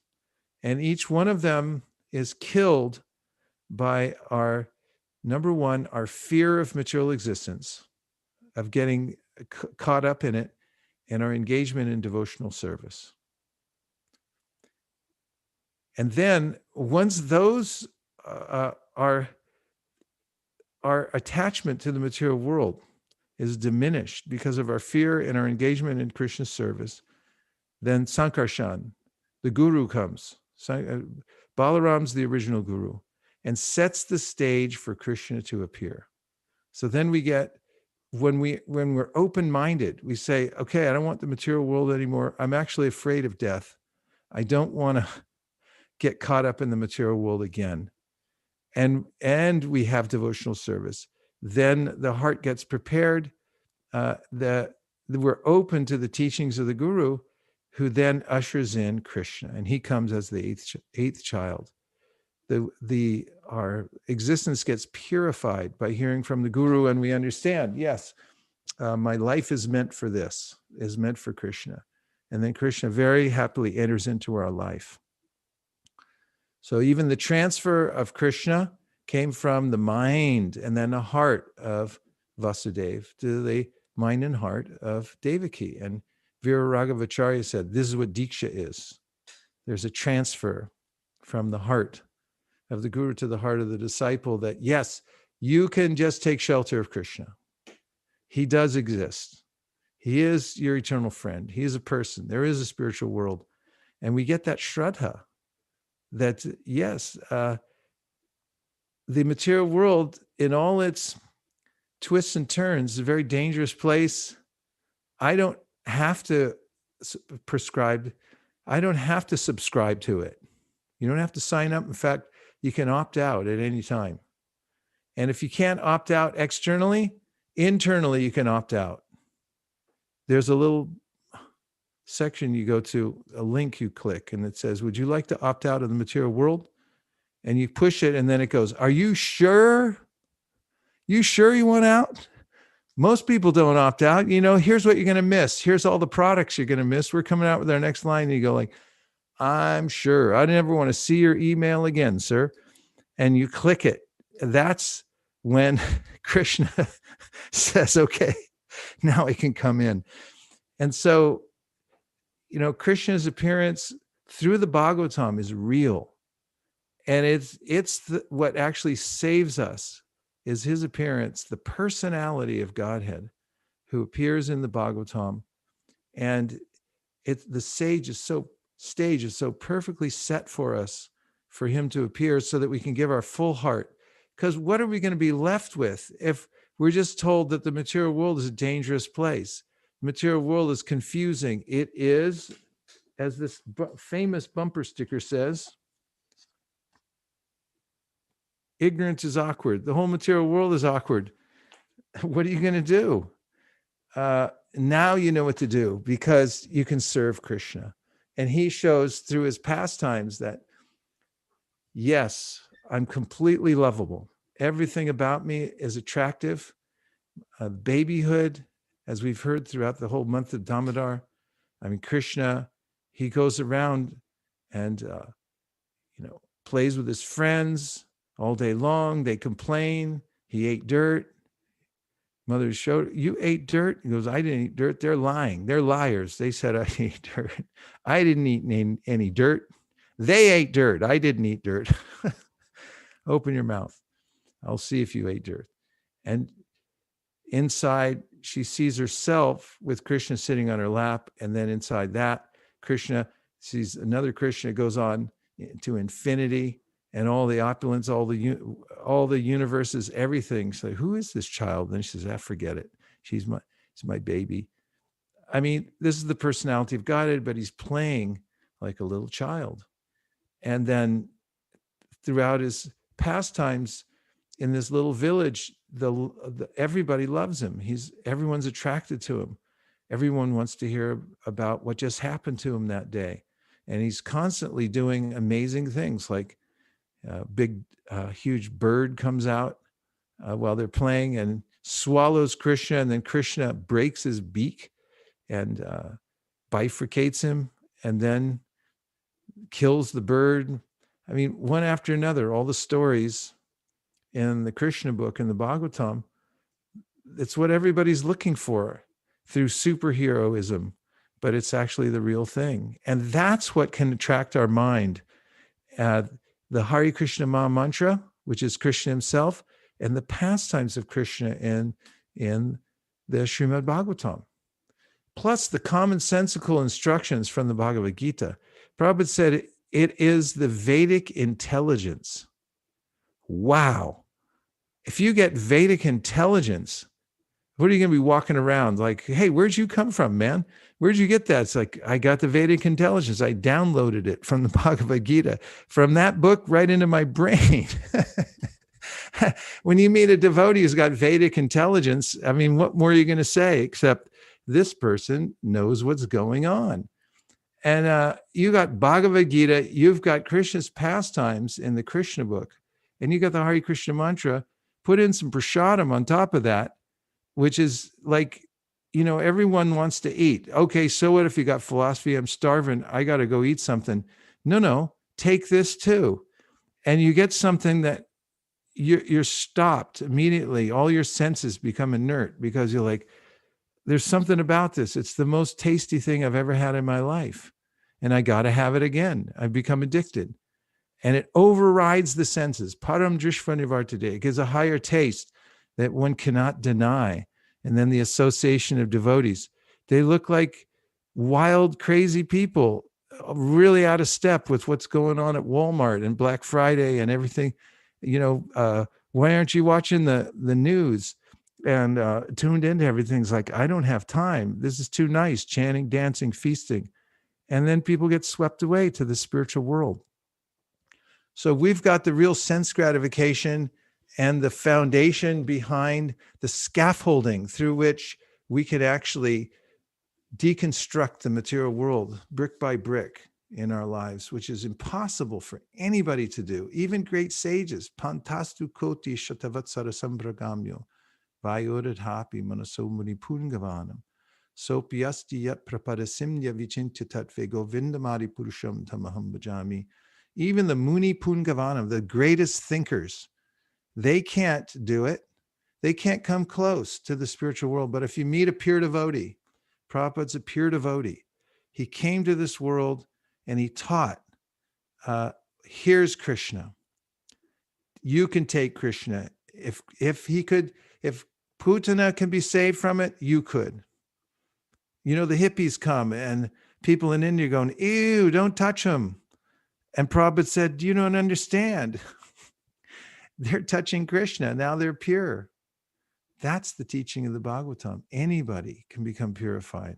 And each one of them is killed by our, number one, our fear of material existence, of getting caught up in it, and our engagement in devotional service. And then once those our attachment to the material world is diminished because of our fear and our engagement in Krishna's service, then Sankarshan, the guru, comes. Balaram's the original guru. and sets the stage for Krishna to appear. So then we get, when we're open-minded, we say, okay, I don't want the material world anymore. I'm actually afraid of death. I don't want to get caught up in the material world again. And we have devotional service. Then the heart gets prepared. We're open to the teachings of the Guru, who then ushers in Krishna, and he comes as the eighth child. Our existence gets purified by hearing from the Guru, and we understand, yes, my life is meant for this, is meant for Krishna. And then Krishna very happily enters into our life. So even the transfer of Krishna came from the mind and then the heart of Vasudeva to the mind and heart of Devaki. And Viraragavacharya said, this is what Diksha is. There's a transfer from the heart of the Guru to the heart of the disciple, that yes, you can just take shelter of Krishna. He does exist. He is your eternal friend. He is a person. There is a spiritual world. And we get that shraddha, that yes, the material world in all its twists and turns is a very dangerous place. I don't have to I don't have to subscribe to it. You don't have to sign up. In fact, you can opt out at any time. And if you can't opt out externally, internally you can opt out. There's a little section you go to, a link you click, and it says, would you like to opt out of the material world? And you push it, and then it goes, are you sure? You sure you want out? Most people don't opt out. You know, here's what you're going to miss. Here's all the products you're going to miss. We're coming out with our next line. And you go like, I'm sure. I never want to see your email again, sir. And you click it. That's when Krishna says, okay, now I can come in. And so, you know, Krishna's appearance through the Bhagavatam is real. And it's what actually saves us is his appearance, the personality of Godhead who appears in the Bhagavatam. And the stage is so perfectly set for us, for him to appear so that we can give our full heart. Because what are we going to be left with if we're just told that the material world is a dangerous place? The material world is confusing. It is, as this famous bumper sticker says, ignorance is awkward. The whole material world is awkward. What are you going to do? Now you know what to do, because you can serve Krishna. And he shows through his pastimes that, yes, I'm completely lovable. Everything about me is attractive. Babyhood, as we've heard throughout the whole month of Damodar. I mean, Krishna, he goes around and, plays with his friends all day long. They complain. He ate dirt. Mother showed, you ate dirt? He goes, I didn't eat dirt. They're lying. They're liars. They said I ate dirt. I didn't eat any dirt. They ate dirt. I didn't eat dirt. Open your mouth. I'll see if you ate dirt. And inside, she sees herself with Krishna sitting on her lap. And then inside that, Krishna sees another Krishna, goes on to infinity and all the opulence, all the universes, everything. So who is this child? And she says, forget it. She's my baby. I mean, this is the personality of Godhead, but he's playing like a little child. And then throughout his pastimes in this little village, everybody loves him. Everyone's attracted to him. Everyone wants to hear about what just happened to him that day. And he's constantly doing amazing things, like huge bird comes out while they're playing and swallows Krishna, and then Krishna breaks his beak and bifurcates him and then kills the bird. I mean, one after another, all the stories in the Krishna book and the Bhagavatam, it's what everybody's looking for through superheroism, but it's actually the real thing. And that's what can attract our mind. The Hare Krishna Maha Mantra, which is Krishna himself, and the pastimes of Krishna in the Srimad Bhagavatam. Plus the commonsensical instructions from the Bhagavad Gita. Prabhupada said it is the Vedic intelligence wow. If you get Vedic intelligence, what are you going to be walking around like, hey, where'd you come from, man? Where'd you get that? It's like, I got the Vedic intelligence. I downloaded it from the Bhagavad Gita, from that book right into my brain. When you meet a devotee who's got Vedic intelligence, I mean, what more are you going to say except this person knows what's going on? And you got Bhagavad Gita, you've got Krishna's pastimes in the Krishna book, and you got the Hare Krishna mantra. Put in some prasadam on top of that, which is like, everyone wants to eat. Okay, so what if you got philosophy? I'm starving. I got to go eat something. No, take this too. And you get something that you're stopped immediately. All your senses become inert because you're like, there's something about this. It's the most tasty thing I've ever had in my life. And I got to have it again. I've become addicted. And it overrides the senses. Param drishva nivartade. It gives a higher taste that one cannot deny. And then the association of devotees. They look like wild, crazy people, really out of step with what's going on at Walmart and Black Friday and everything. Why aren't you watching the news and tuned into everything? It's like, I don't have time. This is too nice, chanting, dancing, feasting. And then people get swept away to the spiritual world. So we've got the real sense gratification and the foundation behind the scaffolding through which we could actually deconstruct the material world brick by brick in our lives, which is impossible for anybody to do. Even great sages, pantastu koti shatavatsara sambragamyo, vayoradhapi manasomuni pungavanam, sopyasti yat prapadasimya vichintitatve govindamari purusham tamaham bhajami. Even the Muni Pungavanam, the greatest thinkers, they can't do it. They can't come close to the spiritual world. But if you meet a pure devotee, Prabhupada's a pure devotee. He came to this world and he taught, here's Krishna. You can take Krishna. If Putana can be saved from it, you could. The hippies come and people in India going, ew, don't touch them. And Prabhupada said, you don't understand. They're touching Krishna. Now they're pure. That's the teaching of the Bhagavatam. Anybody can become purified.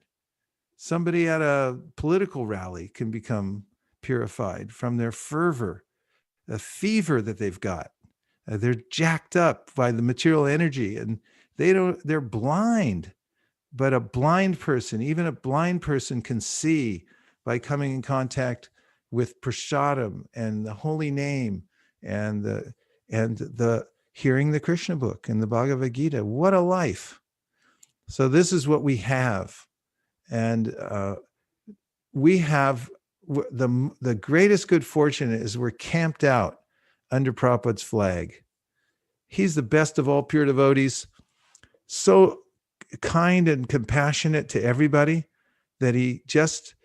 Somebody at a political rally can become purified from their fervor, the fever that they've got. They're jacked up by the material energy and they're blind. But a blind person, even a blind person can see by coming in contact with prasadam and the holy name and the hearing the Krishna book and the Bhagavad Gita. What a life. So this is what we have. And we have the greatest good fortune is we're camped out under Prabhupada's flag. He's the best of all pure devotees. So kind and compassionate to everybody that he just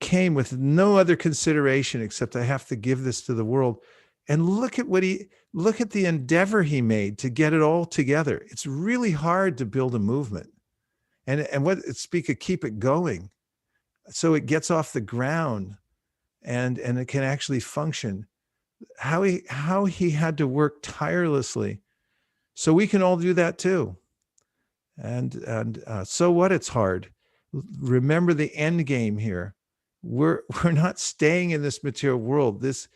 came with no other consideration except I have to give this to the world. And look at the endeavor he made to get it all together. It's really hard to build a movement. And what speak of keep it going. So it gets off the ground and it can actually function. How he had to work tirelessly. So we can all do that too. And so what? It's hard. Remember the end game here. We're not staying in this material world. This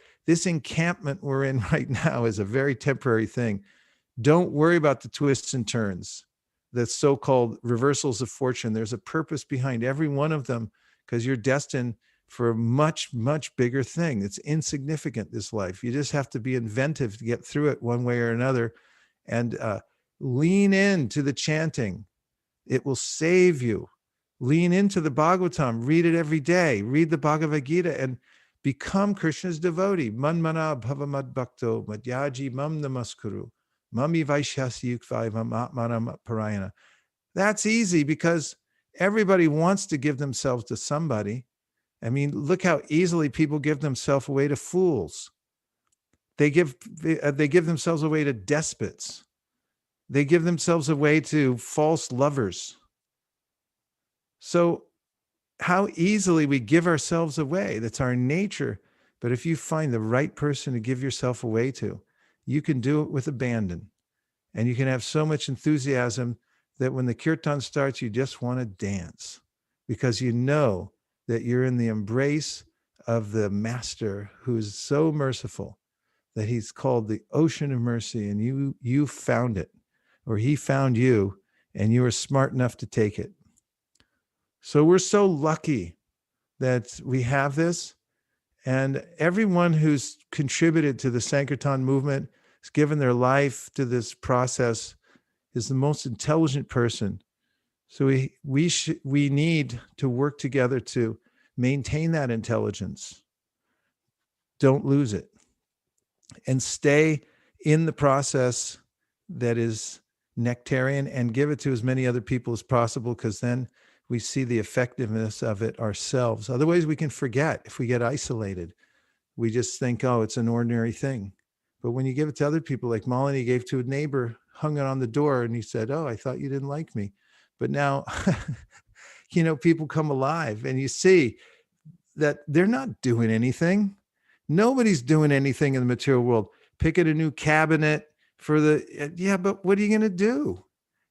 encampment we're in right now is a very temporary thing. Don't worry about the twists and turns, the so-called reversals of fortune. There's a purpose behind every one of them because you're destined for a much, much bigger thing. It's insignificant, this life. You just have to be inventive to get through it one way or another and lean into the chanting. It will save you. Lean into the Bhagavatam, read it every day, read the Bhagavad Gita and become Krishna's devotee. Manmana bhavamad bhakto madhyaji mam namaskuru. Mami vaishyasi yukvai mam atmanam parayana. That's easy because everybody wants to give themselves to somebody. I mean, look how easily people give themselves away to fools. They give themselves away to despots. They give themselves away to false lovers. So how easily we give ourselves away. That's our nature. But if you find the right person to give yourself away to, you can do it with abandon. And you can have so much enthusiasm that when the kirtan starts, you just want to dance because you know that you're in the embrace of the master who's so merciful that he's called the ocean of mercy, and you found it, or he found you, and you were smart enough to take it. So we're so lucky that we have this. And everyone who's contributed to the Sankirtan movement, has given their life to this process, is the most intelligent person. So we need to work together to maintain that intelligence. Don't lose it. And stay in the process that is nectarian and give it to as many other people as possible, because then we see the effectiveness of it ourselves. Otherwise, we can forget if we get isolated. We just think, oh, it's an ordinary thing. But when you give it to other people, like Malini gave to a neighbor, hung it on the door, and he said, oh, I thought you didn't like me. But now, people come alive, and you see that they're not doing anything. Nobody's doing anything in the material world. Picking a new cabinet for but what are you going to do?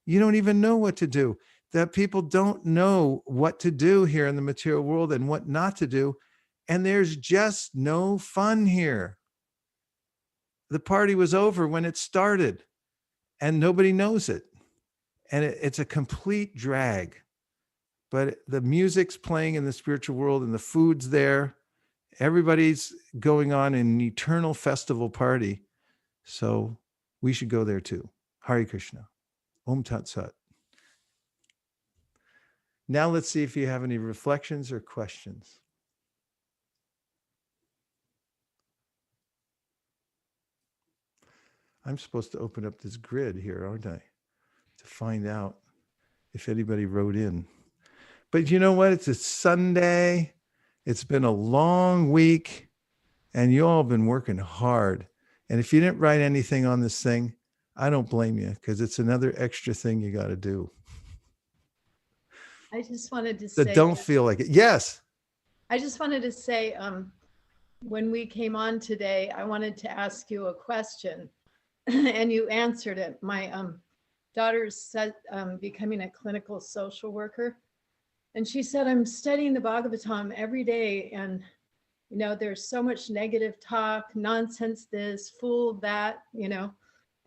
You don't even know what to do. That people don't know what to do here in the material world and what not to do. And there's just no fun here. The party was over when it started, and nobody knows it. And it's a complete drag. But the music's playing in the spiritual world, and the food's there. Everybody's going on an eternal festival party. So we should go there too. Hare Krishna. Om Tat Sat. Now let's see if you have any reflections or questions. I'm supposed to open up this grid here, aren't I? To find out if anybody wrote in. But you know what? It's a Sunday. It's been a long week, and you all have been working hard. And if you didn't write anything on this thing, I don't blame you, because it's another extra thing you got to do. I just wanted to So say. don't feel like it. Yes. I just wanted to say, when we came on today, I wanted to ask you a question, and you answered it. My daughter's becoming a clinical social worker, and she said, I'm studying the Bhagavatam every day, and there's so much negative talk, nonsense this, fool that,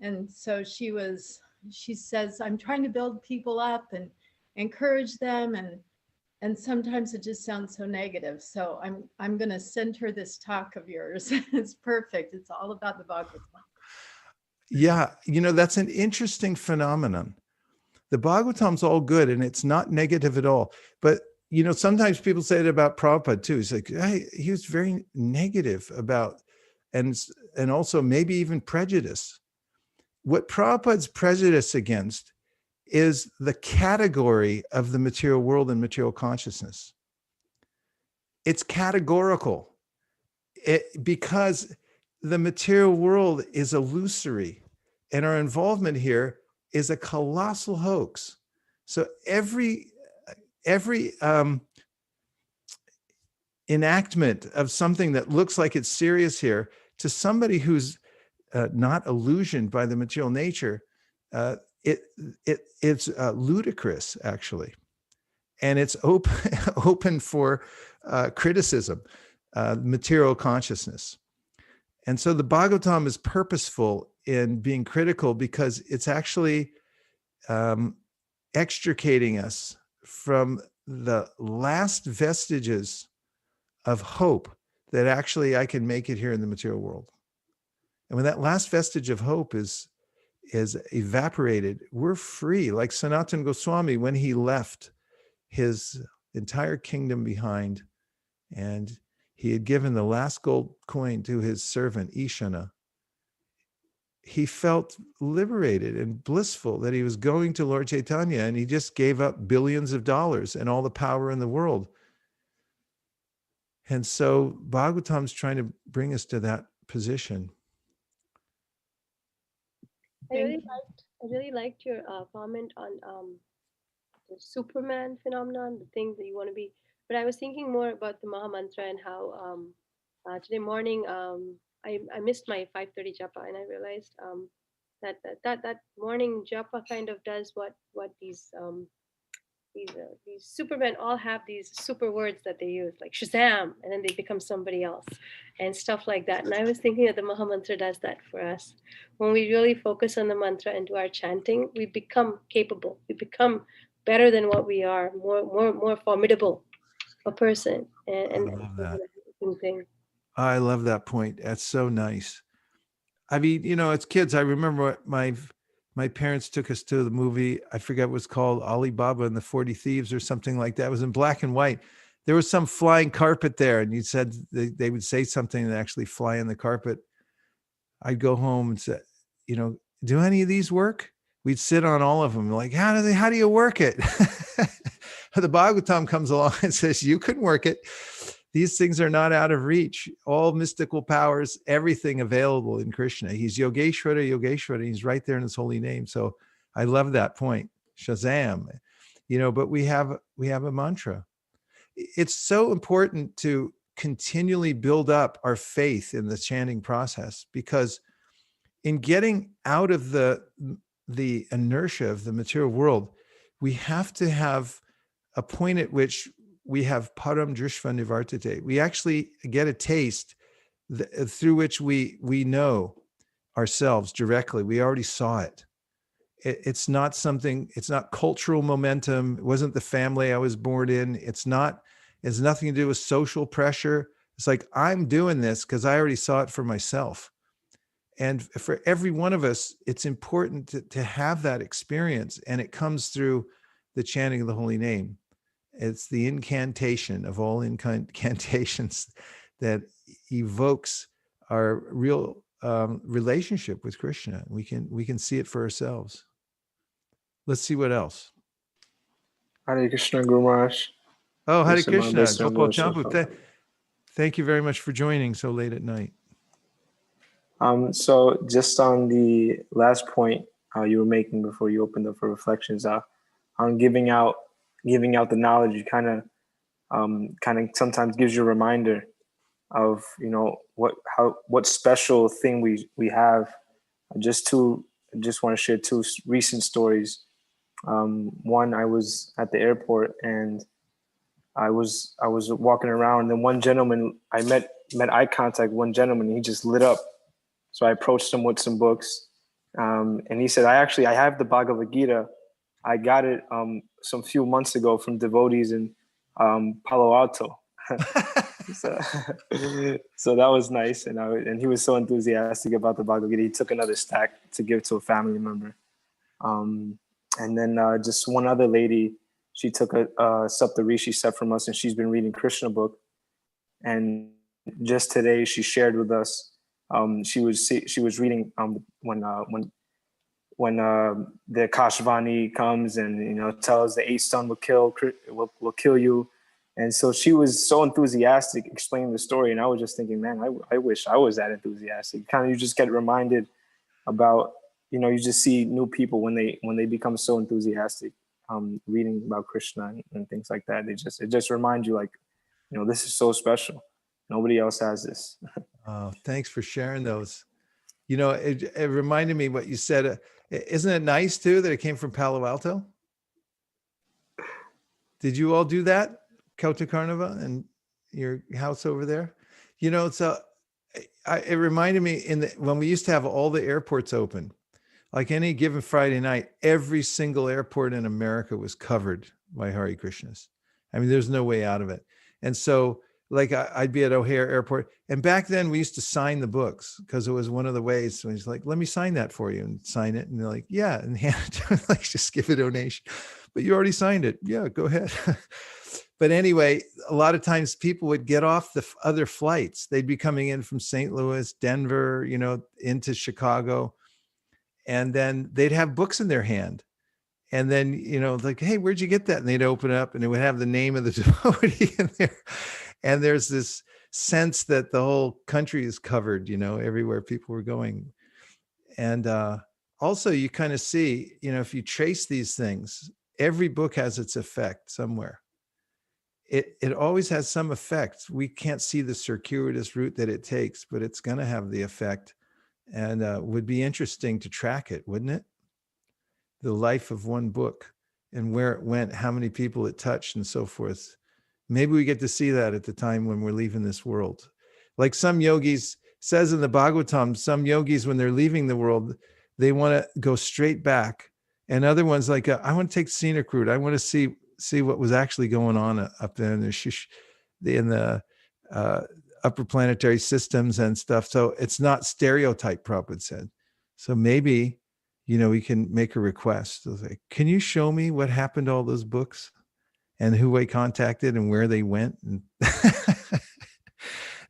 and so she says, I'm trying to build people up and encourage them, and sometimes it just sounds so negative. So I'm going to send her this talk of yours. It's perfect. It's all about the Bhagavatam. Yeah, that's an interesting phenomenon. The Bhagavatam's all good, and it's not negative at all. But sometimes people say it about Prabhupada too. He's like, hey, he was very negative about, and also maybe even prejudice. What Prabhupada's prejudice against is the category of the material world and material consciousness. It's categorical, because the material world is illusory, and our involvement here is a colossal hoax. So every enactment of something that looks like it's serious here, to somebody who's not illusioned by the material nature, it's ludicrous, actually, and it's open for criticism, material consciousness. And so the Bhagavatam is purposeful in being critical, because it's actually extricating us from the last vestiges of hope that actually I can make it here in the material world. And when that last vestige of hope is evaporated, we're free. Like Sanatana Goswami, when he left his entire kingdom behind, and he had given the last gold coin to his servant, Ishana, he felt liberated and blissful that he was going to Lord Chaitanya, and he just gave up billions of dollars and all the power in the world. And so Bhagavatam's trying to bring us to that position. I really liked your comment on the Superman phenomenon, the things that you want to be. But I was thinking more about the Maha Mantra, and how today morning I missed my 5:30 japa, and I realized that morning japa kind of does what these supermen all have these super words that they use, like Shazam, and then they become somebody else and stuff like that. And I was thinking that the Maha Mantra does that for us. When we really focus on the mantra and do our chanting, we become capable. We become better than what we are, more formidable a person. I And love that. thing. I love that point. That's so nice. I mean, as kids, I remember my parents took us to the movie. I forget what it was called, Alibaba and the 40 Thieves or something like that. It was in black and white. There was some flying carpet there, and you said they would say something and actually fly on the carpet. I'd go home and say, do any of these work? We'd sit on all of them. Like, how do you work it? The Bhagavatam comes along and says, you can work it. These things are not out of reach. All mystical powers, everything available in Krishna. He's Yogeshwara. He's right there in his holy name. So I love that point. Shazam. But we have a mantra. It's so important to continually build up our faith in the chanting process, because in getting out of the inertia of the material world, we have to have a point at which we have param drishva nivartate. We actually get a taste through which we know ourselves directly. We already saw it. It's not cultural momentum. It wasn't the family I was born in. It has nothing to do with social pressure. It's like, I'm doing this because I already saw it for myself. And for every one of us, it's important to have that experience. And it comes through the chanting of the holy name. It's the incantation of all incantations that evokes our real relationship with Krishna. We can see it for ourselves. Let's see what else. Hare Krishna, Guru Maharaj. Oh, Hare Krishna. Gopal Champu. Thank you very much for joining so late at night. So just on the last point you were making before you opened up for reflections, on giving out the knowledge, you kind of sometimes gives you a reminder of what special thing we have. I just want to share two recent stories. One, I was at the airport and I was walking around, and then one gentleman, I met eye contact with one gentleman, and he just lit up. So I approached him with some books, and he said, I have the Bhagavad Gita. I got it some few months ago from devotees in Palo Alto. So that was nice, and he was so enthusiastic about the Bhagavad Gita. He took another stack to give to a family member. And then just one other lady, she took a Saptarishi set from us, and she's been reading Krishna book. And just today, she shared with us. She was reading when the Kashvani comes and tells the 8th son will kill you, and so she was so enthusiastic explaining the story, and I was just thinking, man, I wish I was that enthusiastic. You just get reminded about you just see new people when they become so enthusiastic, reading about Krishna and things like that. It just reminds you, like, this is so special. Nobody else has this. Oh, thanks for sharing those. It reminded me what you said. Isn't it nice too that it came from Palo Alto? Did you all do that, Kautakarnava, and your house over there? So it reminded me when we used to have all the airports open, like any given Friday night, every single airport in America was covered by Hare Krishnas. I mean, there's no way out of it. And so, like, I'd be at O'Hare Airport, and back then we used to sign the books because it was one of the ways. So he's like, "Let me sign that for you," and sign it, and they're like, "Yeah," and hand it to him, like, just give a donation. But you already signed it. Yeah, go ahead. But anyway, a lot of times people would get off the other flights. They'd be coming in from St. Louis, Denver, into Chicago, and then they'd have books in their hand. And then, like, "Hey, where'd you get that?" And they'd open it up, and it would have the name of the devotee in there. And there's this sense that the whole country is covered, everywhere people were going. And also you kind of see, if you trace these things, every book has its effect somewhere. it always has some effect. We can't see the circuitous route that it takes, but it's going to have the effect, and would be interesting to track it, wouldn't it? The life of one book and where it went, how many people it touched, and so forth. Maybe we get to see that at the time when we're leaving this world. Like some yogis, says in the Bhagavatam, some yogis, when they're leaving the world, they want to go straight back. And other ones like, I want to take the scenic route. I want to see what was actually going on up there in the upper planetary systems and stuff. So it's not stereotype, Prabhupada said. So maybe, we can make a request. Like, can you show me what happened to all those books and who I contacted and where they went? And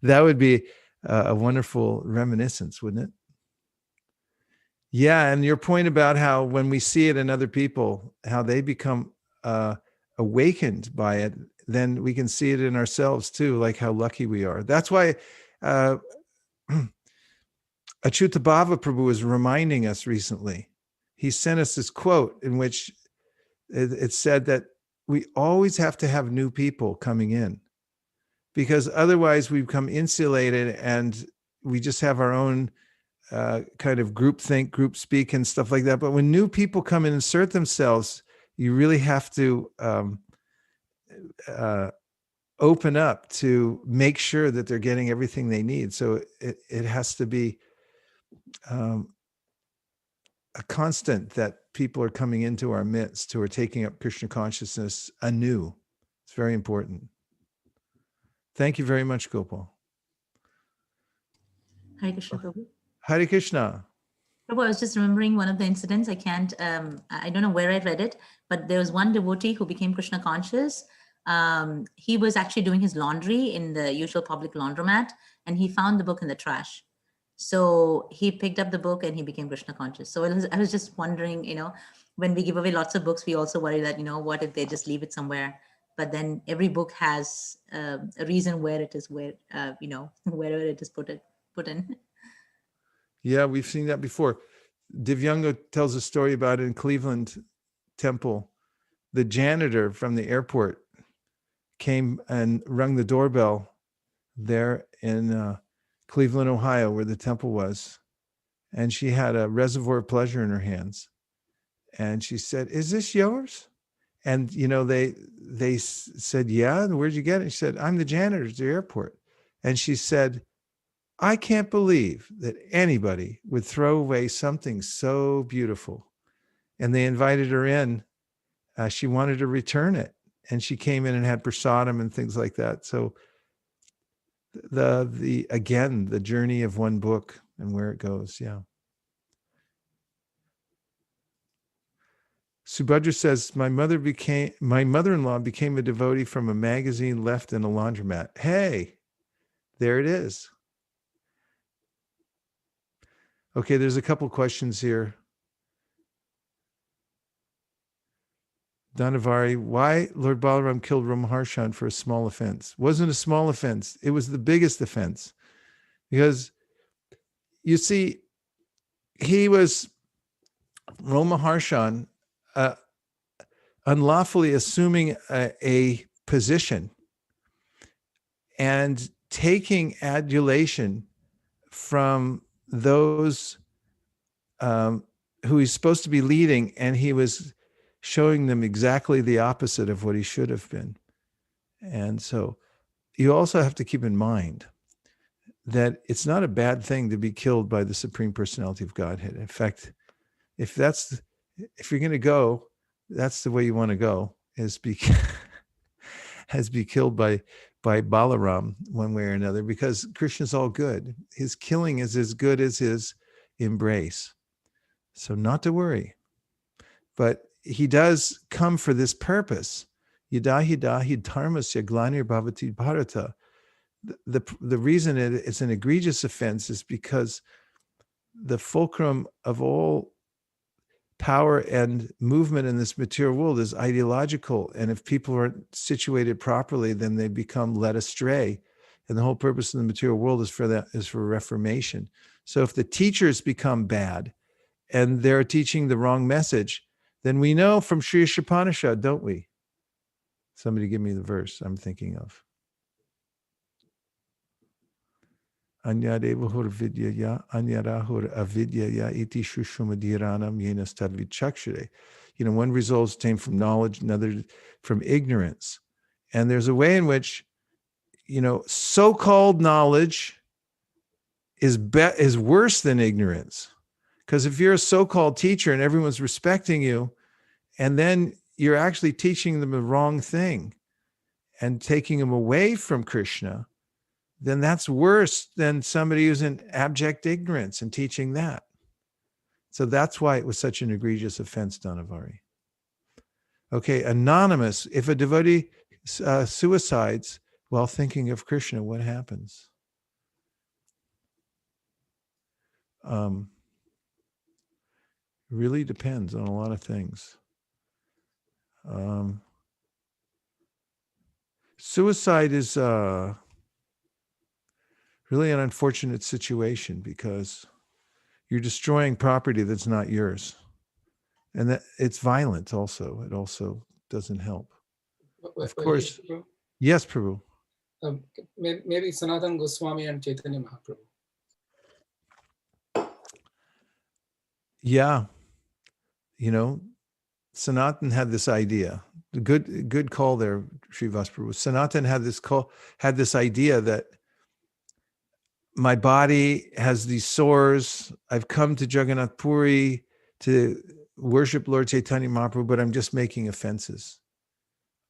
that would be a wonderful reminiscence, wouldn't it? Yeah. And your point about how when we see it in other people, how they become awakened by it, then we can see it in ourselves too, like how lucky we are. That's why Achyutabhava Prabhu was reminding us recently. He sent us this quote in which it said that we always have to have new people coming in, because otherwise we become insulated and we just have our own kind of group think, group speak and stuff like that. But when new people come and insert themselves, you really have to open up to make sure that they're getting everything they need. So it has to be a constant that people are coming into our midst who are taking up Krishna consciousness anew. It's very important. Thank you very much, Gopal. Hare Krishna, Prabhu. Hare Krishna. Prabhu, I was just remembering one of the incidents. I don't know where I read it, but there was one devotee who became Krishna conscious. He was actually doing his laundry in the usual public laundromat, and he found the book in the trash. So he picked up the book and he became Krishna conscious. So I was just wondering, when we give away lots of books, we also worry that, what if they just leave it somewhere? But then every book has a reason where it is, wherever it is put in. Yeah, we've seen that before. Divyanga tells a story about it in Cleveland Temple. The janitor from the airport came and rung the doorbell there in Cleveland, Ohio, where the temple was. And she had a Reservoir of Pleasure in her hands. And she said, "Is this yours?" And, they said, "Yeah." And where'd you get it? She said, "I'm the janitor at the airport." And she said, "I can't believe that anybody would throw away something so beautiful." And they invited her in. She wanted to return it. And she came in and had prasadam and things like that. So the journey of one book and where it goes. Yeah. Subhadra says, my mother-in-law became a devotee from a magazine left in a laundromat. Hey, there it is. Okay, there's a couple questions here. Dhanavari, why Lord Balaram killed Ramaharshan for a small offense? Wasn't a small offense. It was the biggest offense. Because, you see, he was, Ramaharshan, unlawfully assuming a position and taking adulation from those who he's supposed to be leading, and he was showing them exactly the opposite of what he should have been. And so you also have to keep in mind that it's not a bad thing to be killed by the Supreme Personality of Godhead. In fact, if you're going to go, that's the way you want to go, is be killed by Balaram one way or another, because Krishna's all good. His killing is as good as his embrace. So not to worry. But he does come for this purpose. Yadahi dharmasya glanir bhavati bharata. The reason it's an egregious offense is because the fulcrum of all power and movement in this material world is ideological. And if people aren't situated properly, then they become led astray. And the whole purpose of the material world is for reformation. So if the teachers become bad and they're teaching the wrong message, then we know from Sri Upanishad, don't we? Somebody give me the verse I'm thinking of. Anyadevahur vidyaya, anyarahur avidyaya iti shushumadiranam yenas tadvichakshire. One result came from knowledge, another from ignorance. And there's a way in which, so-called knowledge is worse than ignorance. Because if you're a so-called teacher and everyone's respecting you, and then you're actually teaching them the wrong thing and taking them away from Krishna, then that's worse than somebody who's in abject ignorance and teaching that. So that's why it was such an egregious offense, Dhanavari. Okay, anonymous. If a devotee suicides while thinking of Krishna, what happens? Really depends on a lot of things. Suicide is really an unfortunate situation because you're destroying property that's not yours. And that it's violent also. It also doesn't help. Of course. Yes, Prabhu. Maybe Sanatana Goswami and Chaitanya Mahaprabhu. Yeah. Sanatan had this idea. Good call there, Srivas Prabhu. Sanatan had this idea that my body has these sores. I've come to Jagannath Puri to worship Lord Chaitanya Mahaprabhu, but I'm just making offenses.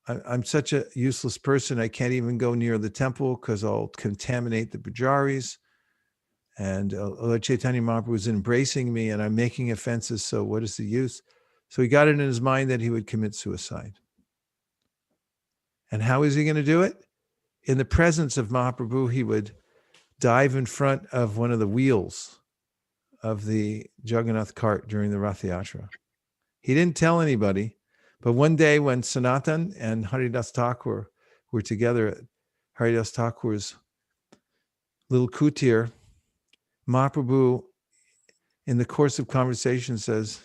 I'm such a useless person. I can't even go near the temple because I'll contaminate the pujaris. And Lord Chaitanya Mahaprabhu is embracing me and I'm making offenses. So what is the use? So he got it in his mind that he would commit suicide. And how is he going to do it? In the presence of Mahaprabhu, he would dive in front of one of the wheels of the Jagannath cart during the Rath Yatra. He didn't tell anybody, but one day when Sanatan and Haridas Thakur were together at Haridas Thakur's little kutir, Mahaprabhu, in the course of conversation, says,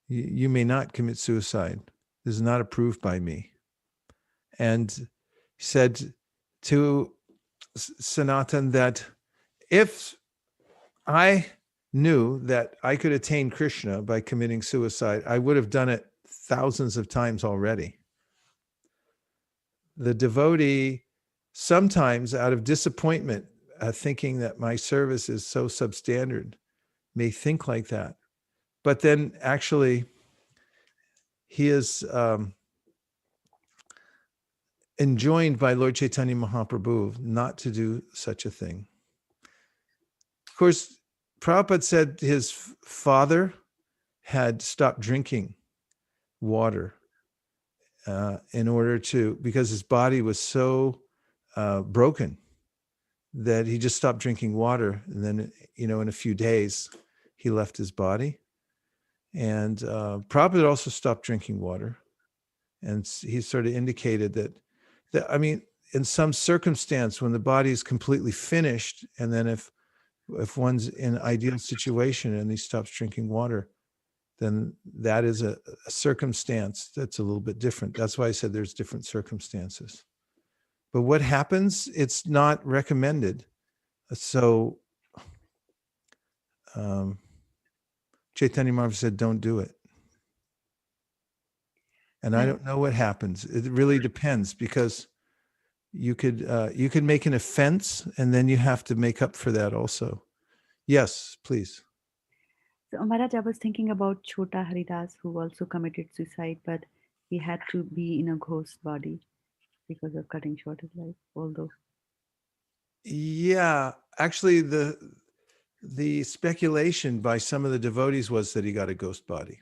you may not commit suicide. This is not approved by me. And he said to Sanatan that if I knew that I could attain Krishna by committing suicide, I would have done it thousands of times already. The devotee, sometimes out of disappointment, thinking that my service is so substandard, may think like that. But then actually, he is enjoined by Lord Chaitanya Mahaprabhu not to do such a thing. Of course, Prabhupada said his father had stopped drinking water in order to, because his body was so broken that he just stopped drinking water. And then, in a few days, he left his body. And Prabhupada also stopped drinking water. And he sort of indicated that, in some circumstance, when the body is completely finished, and then if one's in an ideal situation and he stops drinking water, then that is a circumstance that's a little bit different. That's why I said there's different circumstances. But what happens? It's not recommended. So Chaitanya Mahaprabhu said, don't do it. And I don't know what happens. It really depends, because you could make an offense and then you have to make up for that also. Yes, please. So Maharaj, I was thinking about Chota Haridas, who also committed suicide, but he had to be in a ghost body because of cutting short his life, although. Yeah, actually the speculation by some of the devotees was that he got a ghost body.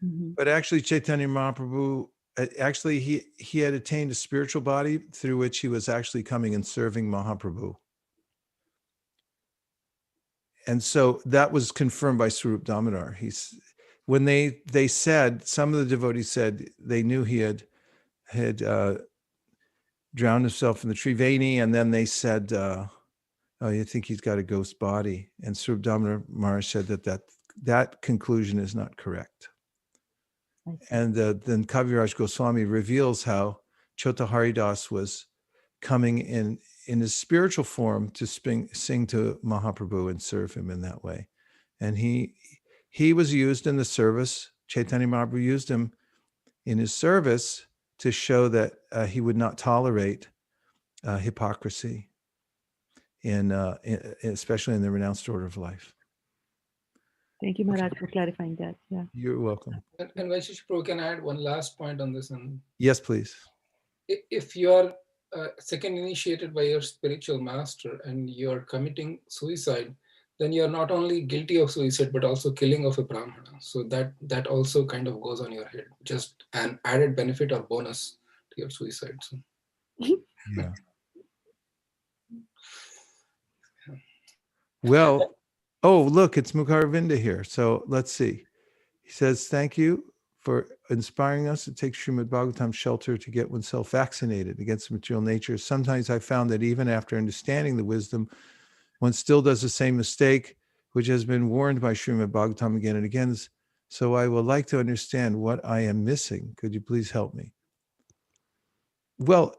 Mm-hmm. But actually Chaitanya Mahaprabhu, he had attained a spiritual body through which he was actually coming and serving Mahaprabhu. And so that was confirmed by Swarup Damodar. When they said, some of the devotees said they knew he had drowned himself in the Triveni, and then they said, oh, you think he's got a ghost body? And Swarup Damodar Maharaj said that conclusion is not correct. And then Kaviraj Goswami reveals how Chota Haridas was coming in his spiritual form to sing to Mahaprabhu and serve him in that way. And he was used in the service. Chaitanya Mahaprabhu used him in his service to show that he would not tolerate hypocrisy, especially in the renounced order of life. Thank you, Maharaj, for clarifying that. Yeah. You're welcome. And Vaisesika Prabhu, can I add one last point on this? And Yes, please. if you are second initiated by your spiritual master and you're committing suicide, then you're not only guilty of suicide, but also killing of a Brahmana. So that also kind of goes on your head, just an added benefit or bonus to your suicide. So. Yeah. Well, oh, look, it's Mukaravinda here. So let's see. He says, thank you for inspiring us to take Srimad Bhagavatam's shelter to get oneself vaccinated against material nature. Sometimes I found that even after understanding the wisdom, one still does the same mistake, which has been warned by Srimad Bhagavatam again and again. So I would like to understand what I am missing. Could you please help me? Well,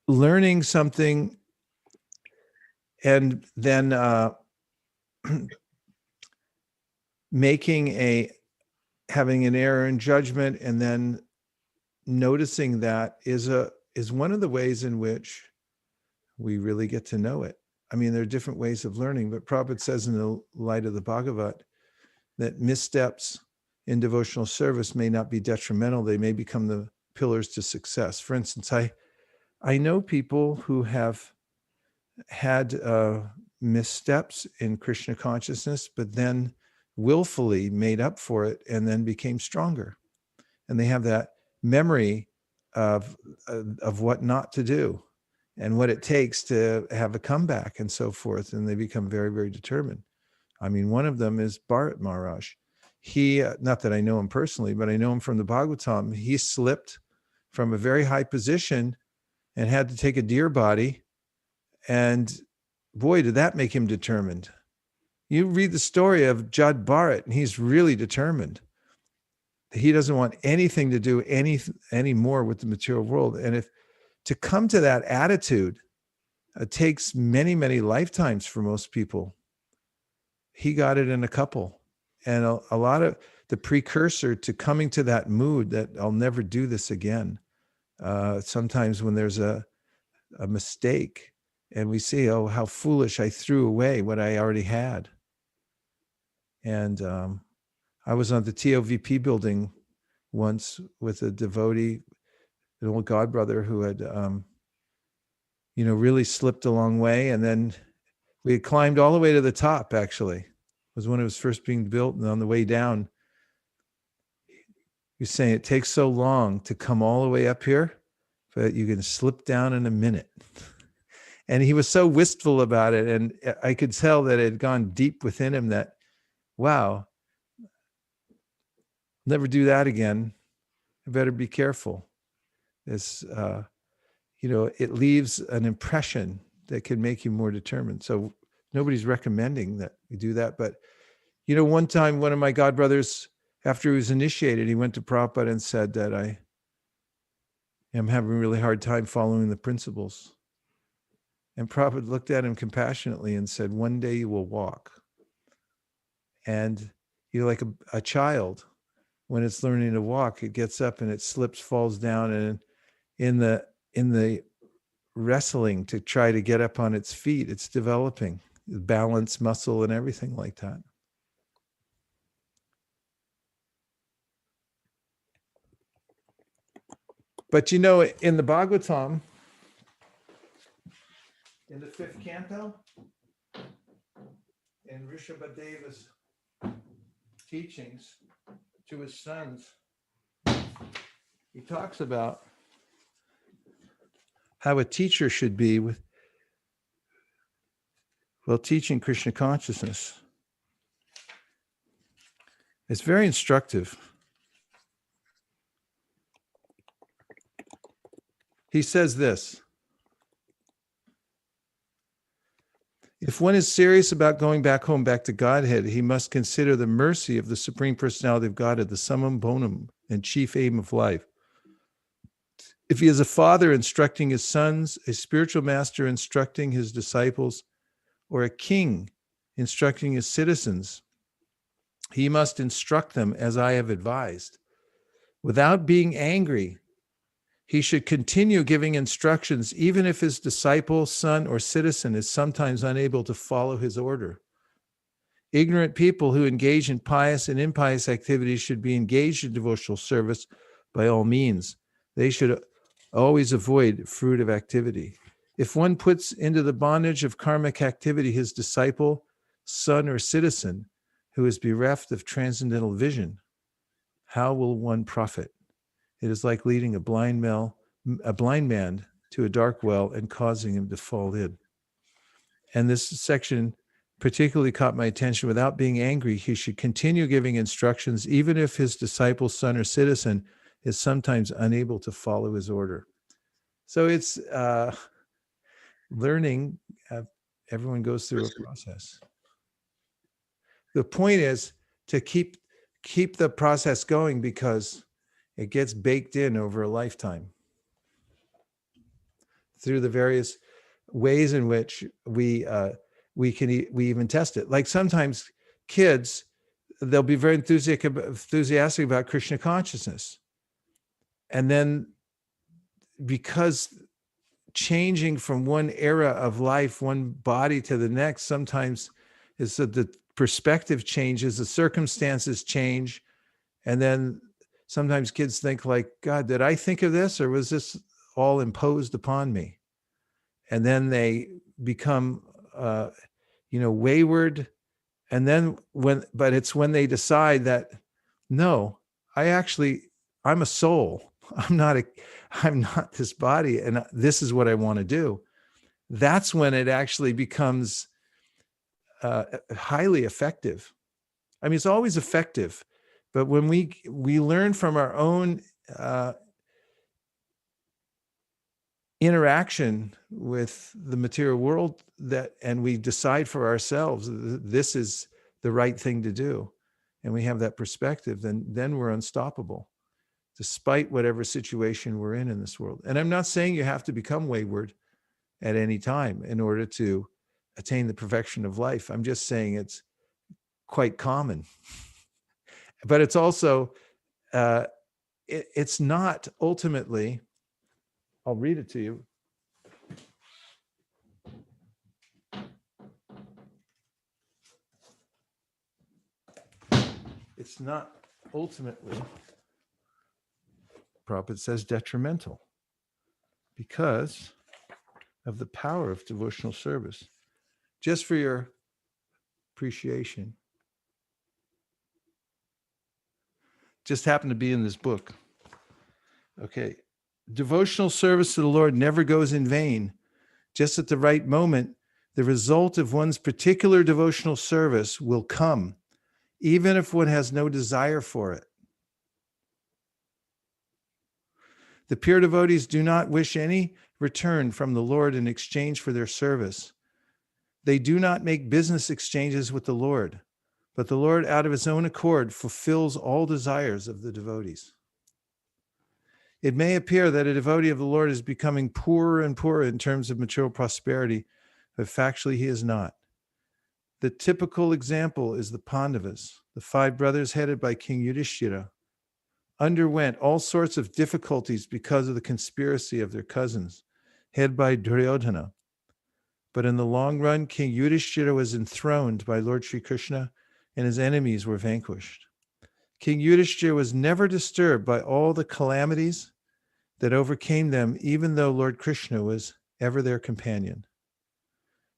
learning something and then having an error in judgment and then noticing that is one of the ways in which we really get to know it. I mean, there are different ways of learning, but Prabhupada says in the light of the Bhagavat that missteps in devotional service may not be detrimental. They may become the pillars to success. For instance, I know people who have had missteps in Krishna consciousness, but then willfully made up for it and then became stronger. And they have that memory of what not to do and what it takes to have a comeback and so forth. And they become very, very determined. I mean, one of them is Bharat Maharaj. He, not that I know him personally, but I know him from the Bhagavatam. He slipped from a very high position and had to take a deer body. And boy, did that make him determined. You read the story of Jad Bharat, and he's really determined. He doesn't want anything to do any more with the material world. And to come to that attitude, it takes many, many lifetimes for most people. He got it in a couple. And a lot of the precursor to coming to that mood that I'll never do this again. Sometimes when there's a mistake and we see, oh, how foolish, I threw away what I already had. And I was on the TOVP building once with a devotee, an old god brother who had, really slipped a long way. And then we had climbed all the way to the top, actually. It was when it was first being built. And on the way down, he was saying it takes so long to come all the way up here, but you can slip down in a minute. And he was so wistful about it. And I could tell that it had gone deep within him that, wow, never do that again. I better be careful. It's, it leaves an impression that can make you more determined. So nobody's recommending that we do that. But, one time, one of my godbrothers, after he was initiated, he went to Prabhupada and said that I am having a really hard time following the principles. And Prabhupada looked at him compassionately and said, one day you will walk. And like a child, when it's learning to walk, it gets up and it slips, falls down, and in the wrestling to try to get up on its feet, it's developing balance, muscle, and everything like that. But in the Bhagavatam, in the 5th canto, in Rishabhadeva's teachings to his sons, he talks about how a teacher should be teaching Krishna consciousness. It's very instructive. He says this: if one is serious about going back home, back to Godhead, he must consider the mercy of the Supreme Personality of Godhead, the summum bonum and chief aim of life. If he is a father instructing his sons, a spiritual master instructing his disciples, or a king instructing his citizens, he must instruct them as I have advised. Without being angry, he should continue giving instructions even if his disciple, son, or citizen is sometimes unable to follow his order. Ignorant people who engage in pious and impious activities should be engaged in devotional service by all means. They should always avoid fruitive activity. If one puts into the bondage of karmic activity his disciple, son, or citizen who is bereft of transcendental vision, how will one profit? It is like leading a blind man to a dark well and causing him to fall in. And this section particularly caught my attention. Without being angry, he should continue giving instructions, even if his disciple, son, or citizen is sometimes unable to follow his order. So it's learning. Everyone goes through a process. The point is to keep the process going, because it gets baked in over a lifetime through the various ways in which we even test it. Like sometimes kids, they'll be very enthusiastic about Krishna consciousness. And then because changing from one era of life, one body to the next, sometimes is that the perspective changes, the circumstances change. And then sometimes kids think like, God, did I think of this, or was this all imposed upon me? And then they become, wayward. And then but it's when they decide that, no, I'm a soul. I'm not this body, and this is what I want to do. That's when it actually becomes highly effective. I mean, it's always effective, but when we learn from our own interaction with the material world, and we decide for ourselves this is the right thing to do, and we have that perspective, then we're unstoppable, despite whatever situation we're in this world. And I'm not saying you have to become wayward at any time in order to attain the perfection of life. I'm just saying it's quite common. But it's also, it's not ultimately, I'll read it to you. It's not ultimately, Prabhupada says, detrimental because of the power of devotional service. Just for your appreciation, just happened to be in this book. Okay. Devotional service to the Lord never goes in vain. Just at the right moment, the result of one's particular devotional service will come, even if one has no desire for it. The pure devotees do not wish any return from the Lord in exchange for their service. They do not make business exchanges with the Lord, but the Lord, out of his own accord, fulfills all desires of the devotees. It may appear that a devotee of the Lord is becoming poorer and poorer in terms of material prosperity, but factually he is not. The typical example is the Pandavas, the 5 brothers headed by King Yudhishthira, underwent all sorts of difficulties because of the conspiracy of their cousins, headed by Duryodhana. But in the long run, King Yudhishthira was enthroned by Lord Sri Krishna, and his enemies were vanquished. King Yudhishthira was never disturbed by all the calamities that overcame them, even though Lord Krishna was ever their companion.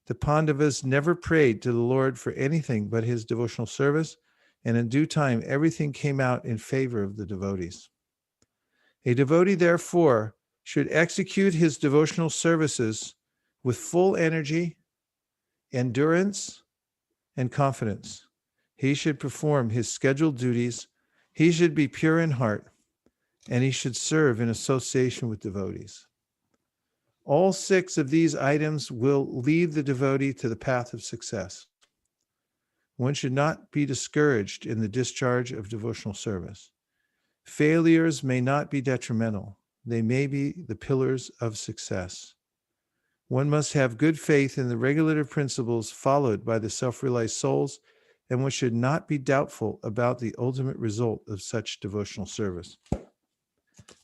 The Pandavas never prayed to the Lord for anything but his devotional service, and in due time, everything came out in favor of the devotees. A devotee, therefore, should execute his devotional services with full energy, endurance, and confidence. He should perform his scheduled duties. He should be pure in heart, and he should serve in association with devotees. All 6 of these items will lead the devotee to the path of success. One should not be discouraged in the discharge of devotional service. Failures may not be detrimental. They may be the pillars of success. One must have good faith in the regulative principles followed by the self-realized souls, and one should not be doubtful about the ultimate result of such devotional service.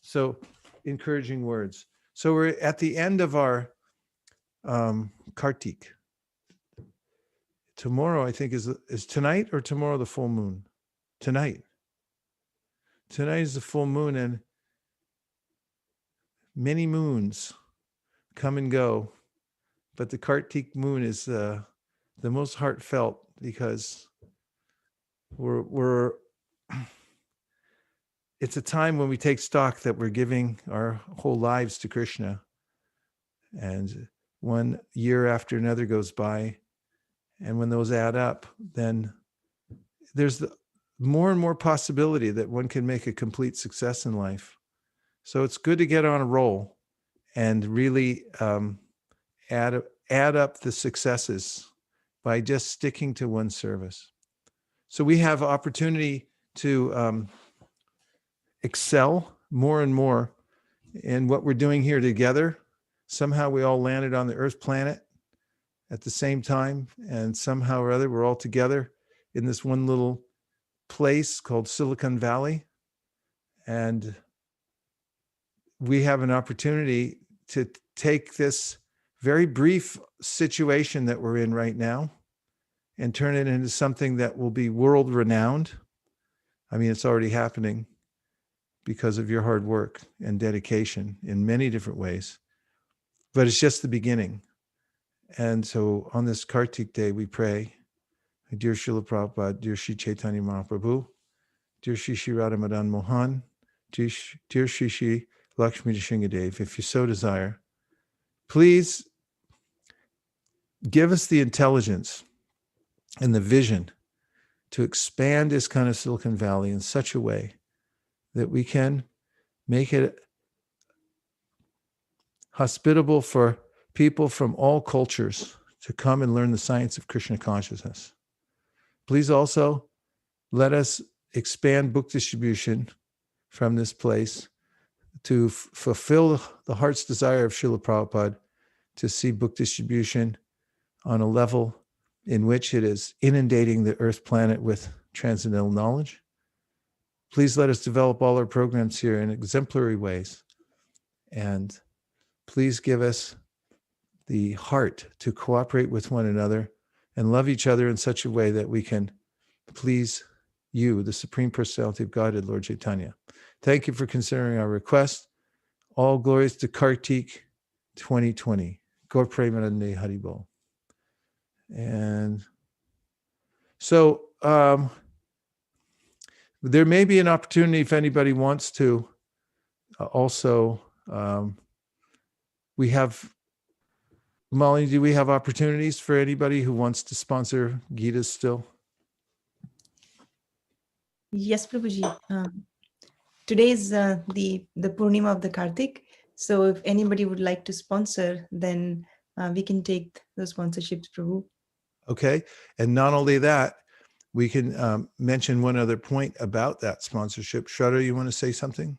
So, encouraging words. So we're at the end of our Kartik. Tomorrow, I think, is tonight or tomorrow the full moon? Tonight. Tonight is the full moon, and many moons come and go, but the Kartik moon is the most heartfelt, because we're it's a time when we take stock that we're giving our whole lives to Krishna, and one year after another goes by, and when those add up, then there's more and more possibility that one can make a complete success in life. So it's good to get on a roll and really add up the successes by just sticking to one service. So we have opportunity to excel more and more in what we're doing here together. Somehow we all landed on the Earth planet at the same time, and somehow or other we're all together in this one little place called Silicon Valley. And we have an opportunity to take this very brief situation that we're in right now and turn it into something that will be world renowned. I mean, it's already happening because of your hard work and dedication in many different ways, but it's just the beginning. And so on this Kartik day, we pray, dear Srila Prabhupada, dear Sri Chaitanya Mahaprabhu, dear Sri Sri Radha Madan Mohan, dear Sri Sri Lakshmi Nrsimhadev, if you so desire, please give us the intelligence and the vision to expand this kind of Silicon Valley in such a way that we can make it hospitable for people from all cultures to come and learn the science of Krishna consciousness. Please also let us expand book distribution from this place to fulfill the heart's desire of Srila Prabhupada to see book distribution on a level in which it is inundating the Earth planet with transcendental knowledge. Please let us develop all our programs here in exemplary ways. And please give us the heart to cooperate with one another and love each other in such a way that we can please you, the Supreme Personality of Godhead, Lord Chaitanya. Thank you for considering our request. All glories to Kartik 2020. Gaur Premanande Haribol. And so there may be an opportunity if anybody wants to also, we have, Molly, do we have opportunities for anybody who wants to sponsor Gitas still? Yes, Prabhuji. Today is the Purnima of the Kartik. So if anybody would like to sponsor, then we can take those sponsorships, Prabhu. Okay. And not only that, we can mention one other point about that sponsorship. Shraddha, you want to say something?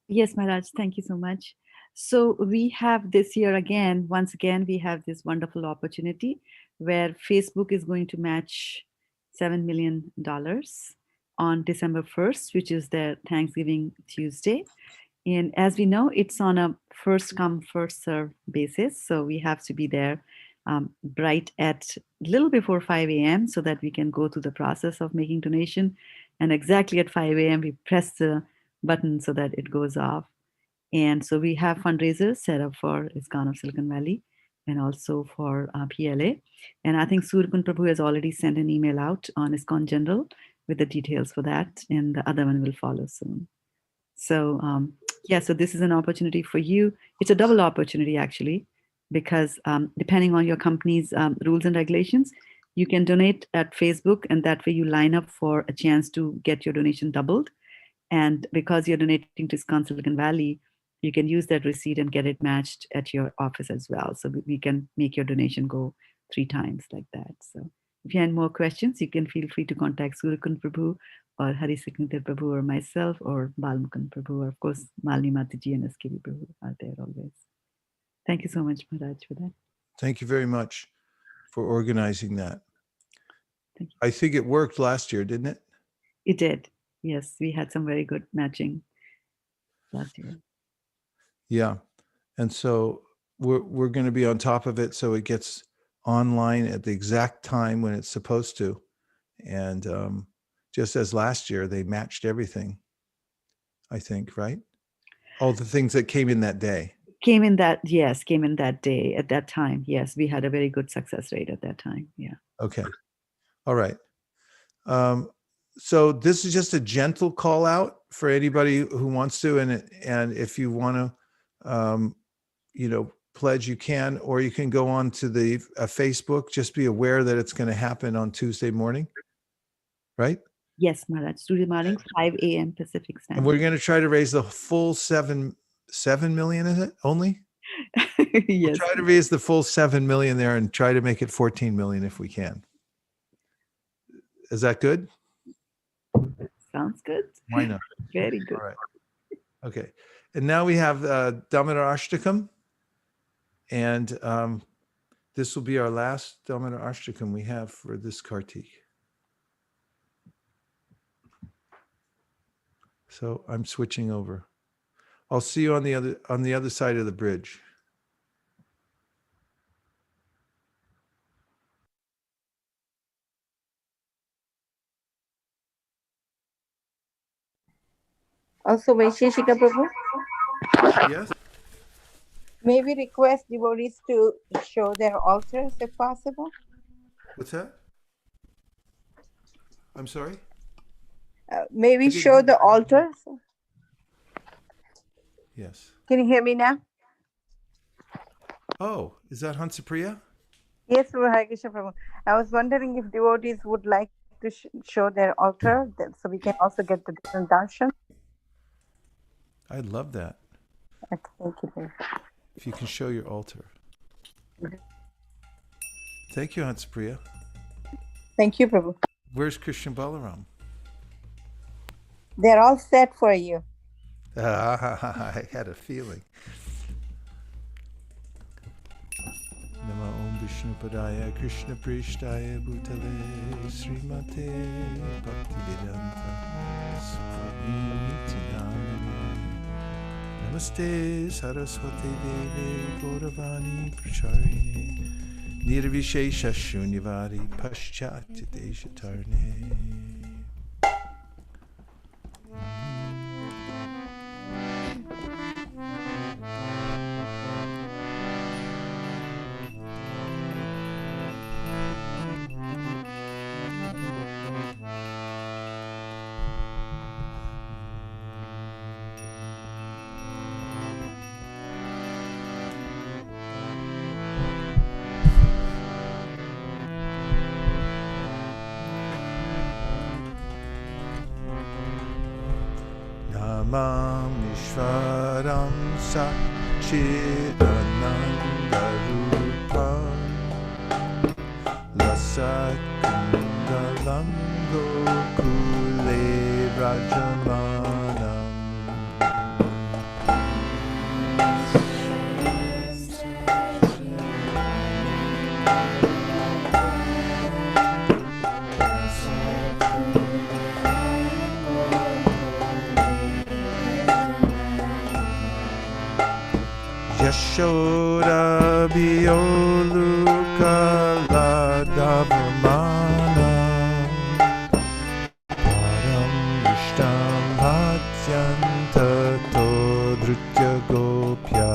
Yes, Maharaj, thank you so much. So we have this year again, once again, we have this wonderful opportunity where Facebook is going to match $7 million on December 1st, which is their Thanksgiving Tuesday. And as we know, it's on a first come, first serve basis. So we have to be there bright at a little before 5 a.m. so that we can go through the process of making donation. And exactly at 5 a.m., we press the button so that it goes off. And so we have fundraisers set up for ISKCON of Silicon Valley and also for PLA. And I think Surkun Prabhu has already sent an email out on ISKCON General with the details for that. And the other one will follow soon. So yeah, so this is an opportunity for you. It's a double opportunity actually, because depending on your company's rules and regulations, you can donate at Facebook, and that way you line up for a chance to get your donation doubled. And because you're donating to ISKCON Silicon Valley, you can use that receipt and get it matched at your office as well. So we can make your donation go 3 times like that. So if you have more questions, you can feel free to contact Surkun Prabhu or Hari Siknathar Prabhu or myself or Balmukan Prabhu, or of course Malini Mataji and SKB Prabhu are there always. Thank you so much, Maharaj, for that. Thank you very much for organizing that. Thank you. I think it worked last year, didn't it? It did. Yes, we had some very good matching last year. Yeah. And so we're going to be on top of it so it gets online at the exact time when it's supposed to. And just as last year, they matched everything, I think, right? All the things that came in that day. Came in that day at that time. Yes, we had a very good success rate at that time. Yeah. Okay. All right. So this is just a gentle call out for anybody who wants to, and if you want to, pledge, you can, or you can go on to the Facebook. Just be aware that it's going to happen on Tuesday morning, right? Yes, Maharaj. Tuesday morning, 5 a.m. Pacific Standard. And we're going to try to raise the full 7 million, is it only? Yes. We'll try to raise the full 7 million there and try to make it 14 million if we can. Is that good? Sounds good. Why not? Very good. All right. Okay. And now we have Damodarastakam. And this will be our last Damodarastakam we have for this Kartik. So I'm switching over. I'll see you on the other side of the bridge. Also, Vaisesika Prabhu, Yes. may we request devotees to show their altars if possible? What's that? I'm sorry? May we show the altars? Yes. Can you hear me now? Oh, is that Hansapriya? Yes, Hare Krishna Prabhu. I was wondering if devotees would like to show their altar so we can also get the different darshan. I'd love that. Okay, thank you, dear. If you can show your altar. Thank you, Hansapriya. Thank you, Prabhu. Where's Krishna Balaram? They're all set for you. I had a feeling. Nama Om Vishnu Padaya Krishna Prishtaya Bhutale Srimate Bhaktivedanta Swami Namine Namaste Saraswati Deve Gauravani Pracharine Nirvishesha Shunyavari Paschatya Deshatarne. Ishvaram Satchidanandarupam Lasakundalam Gokule Rajamanam Yashoda Bioluka Ladavamana Param Vishtam Bhatyanta Todrutya Gopya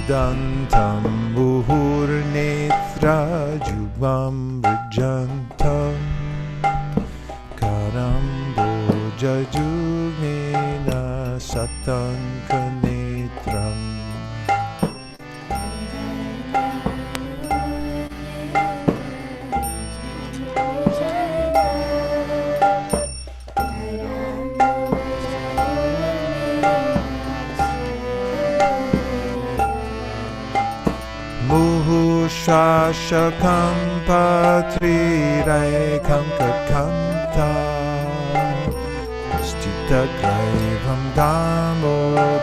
Dantam Buhurnetra Jubam Vrijantam Karam Bojajumena Satankanetram Shashakam Patrirekam Kakanta Stitagraivam Damodaram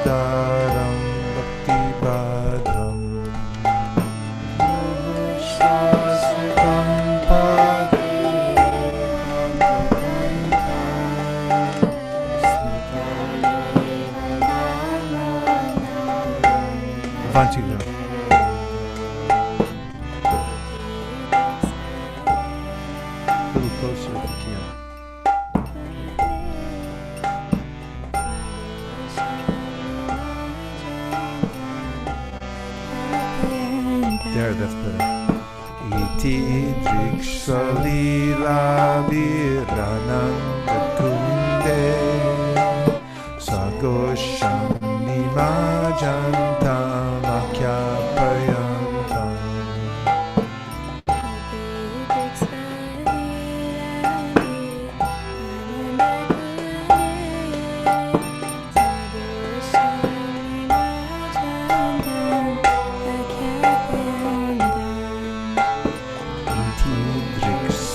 Bhaktibadham Shashakam Avanti. Closer if you can. There, that's better. Iti Driksalila Virananda Kunde Sagosham Nimajantam Akyapayantam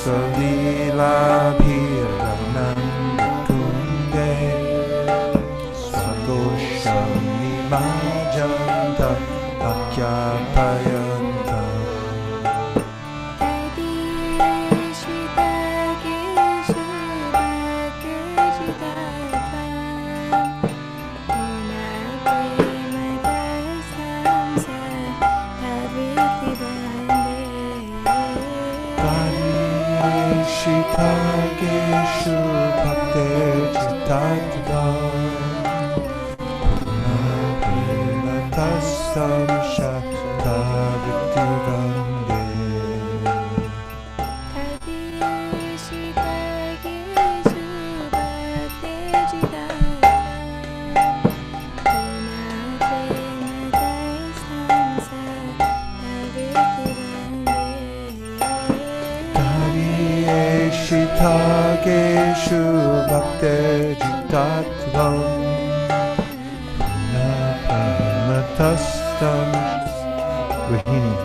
Salila Bhirananda Kunde Swagosham Nimajanta Akyapayanta Shitageshu Bhaktir Chitattvam Purnima Shatavriti Shitageshu Bhaktir Chitattvam Purnima Rohini.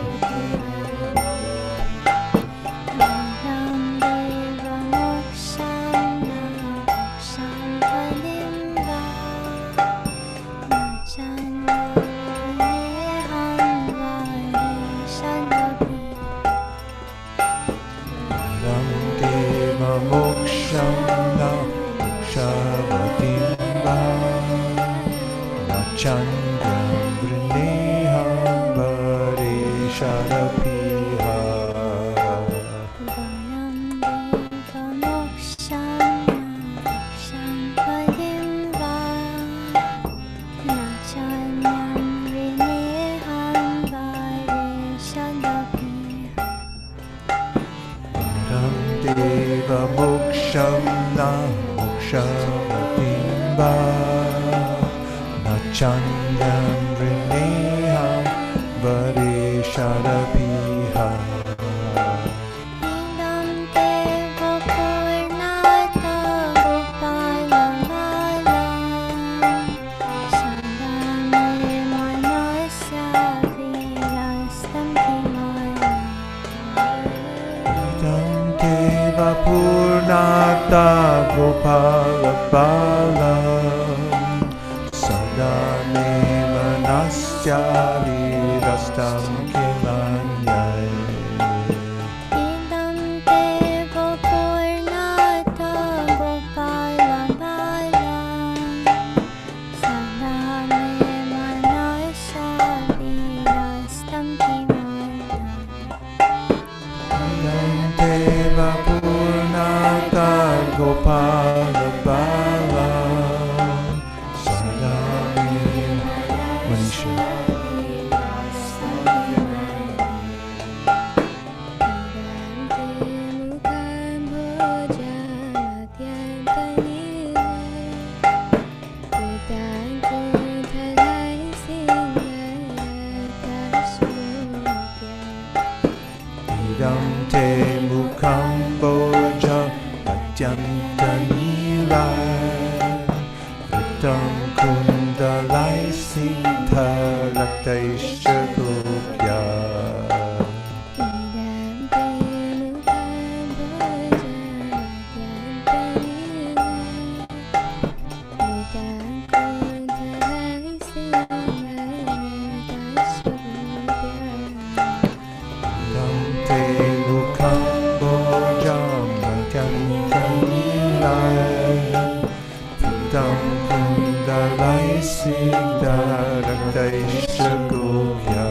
Raktaisha Govya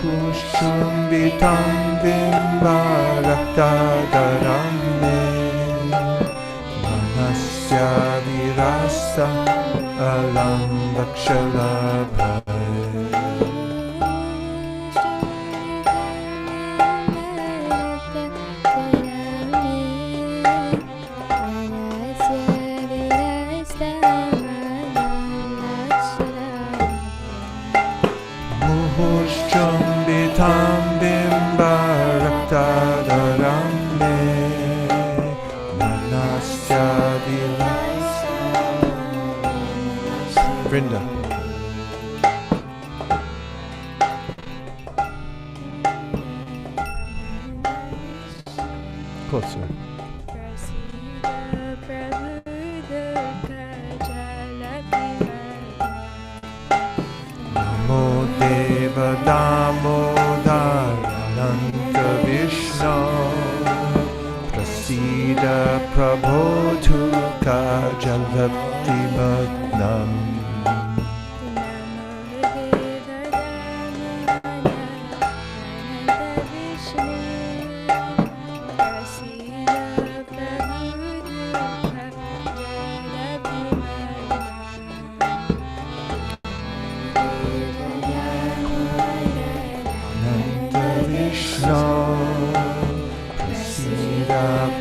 Kushumbitam Bimba Raktadaram Manasya Virasta Alam Dakshalabhai Muhushchumbitam Bimba Raktadaram Manasya Virasta Vrinda. Closer. Namo Deva Damodar Ananta Vishnu Prasida Prabho Tuka Jalapti Magnam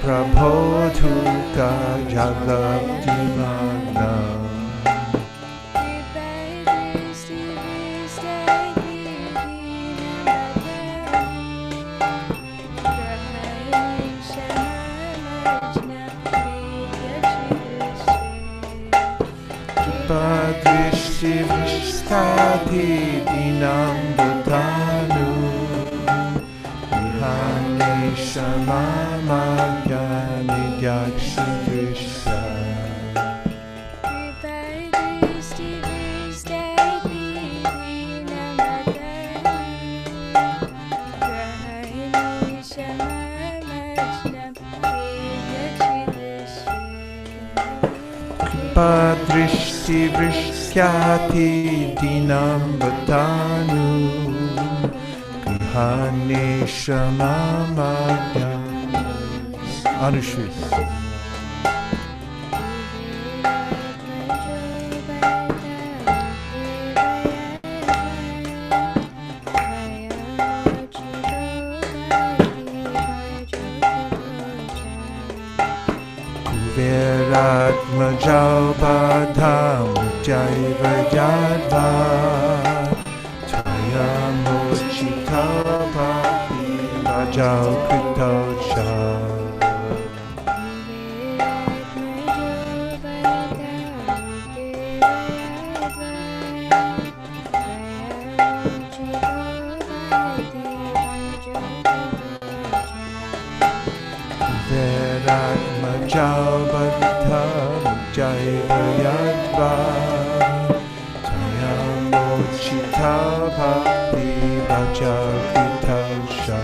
Prabho Tuka Jalapti Magnam Padrishti Vishtati Dinam Dutanu Vihani Shamama Gyani Gyakshi Krishna Padrishti Vrishyati Dinam Vatanu Grihane Shamamagya Anushri. Viratmajau Badham Jaiva Yadva Tvayamochita Bhakti Bhajau Kritocha Viratmajau Badham Jaiva Yadva Tvayamochita Bhakti Bhajau Kritocha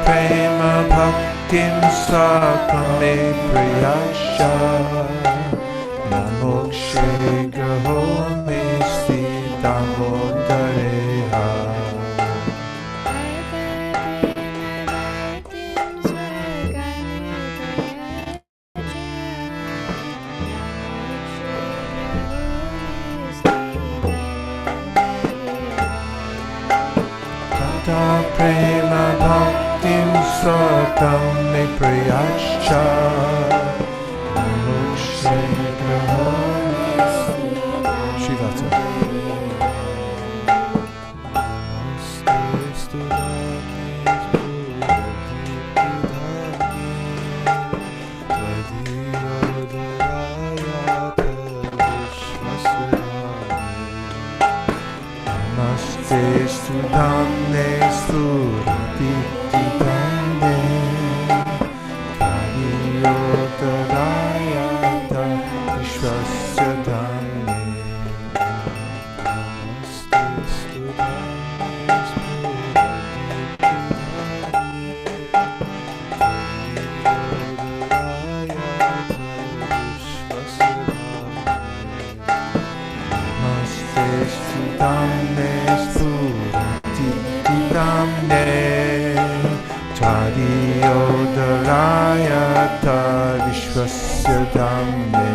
Prema Bhaktim Sakame Priyasha Namokshe Graho Mesti Damodareha Tata Prema Bhaktim Sakam Me Priyascha Namokshe Graho Shivata Namaste Namaste Sudhamne Surati Dhamne Karyotarayata Vishwasya Dhamne Namaste Sudhamne Surati Dhamne Karyotarayata Vishwasya Dhamne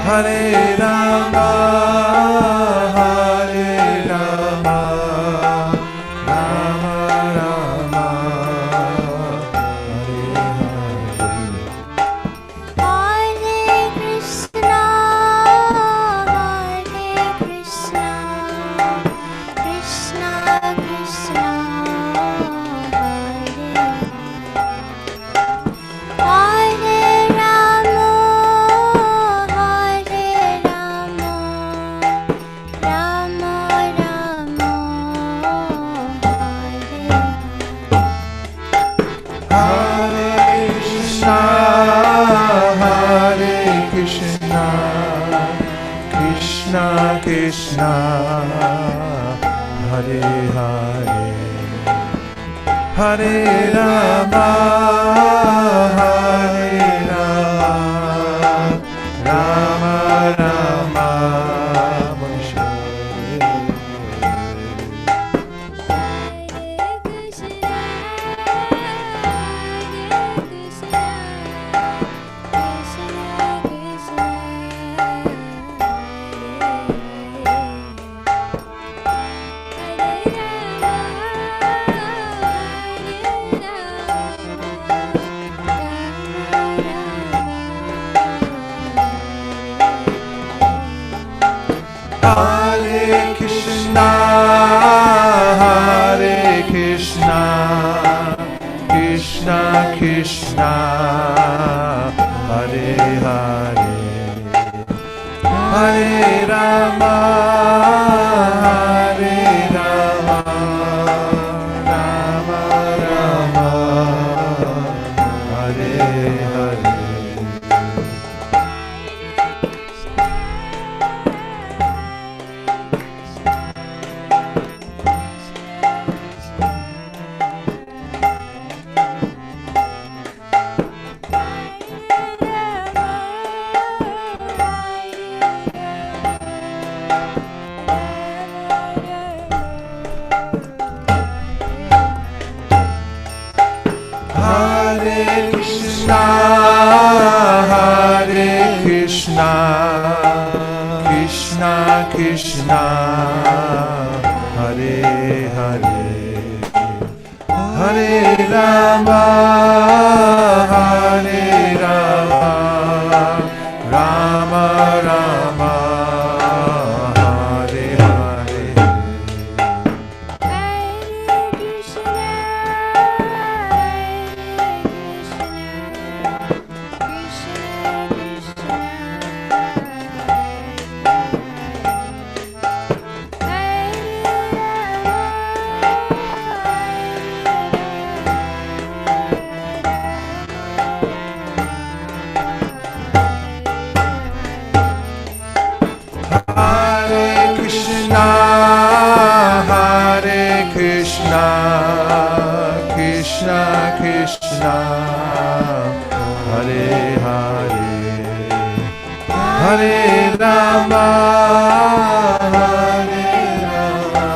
Hare Rama Krishna Krishna Hare Hare Hare Rama Hare Rama Rama Rama Hare Krishna, Hare Krishna, Krishna Krishna, Hare Hare, Hare Rama, Hare Rama, Rama Rama, Hare Hare. Hare Krishna, Hare Krishna, Krishna Krishna, Hare Hare, Hare Rama, Hare Rama, Rama Rama, Hare Hare. Hare Krishna, Hare Krishna, Krishna Krishna, Hare Hare, Hare Rama, Hare Rama,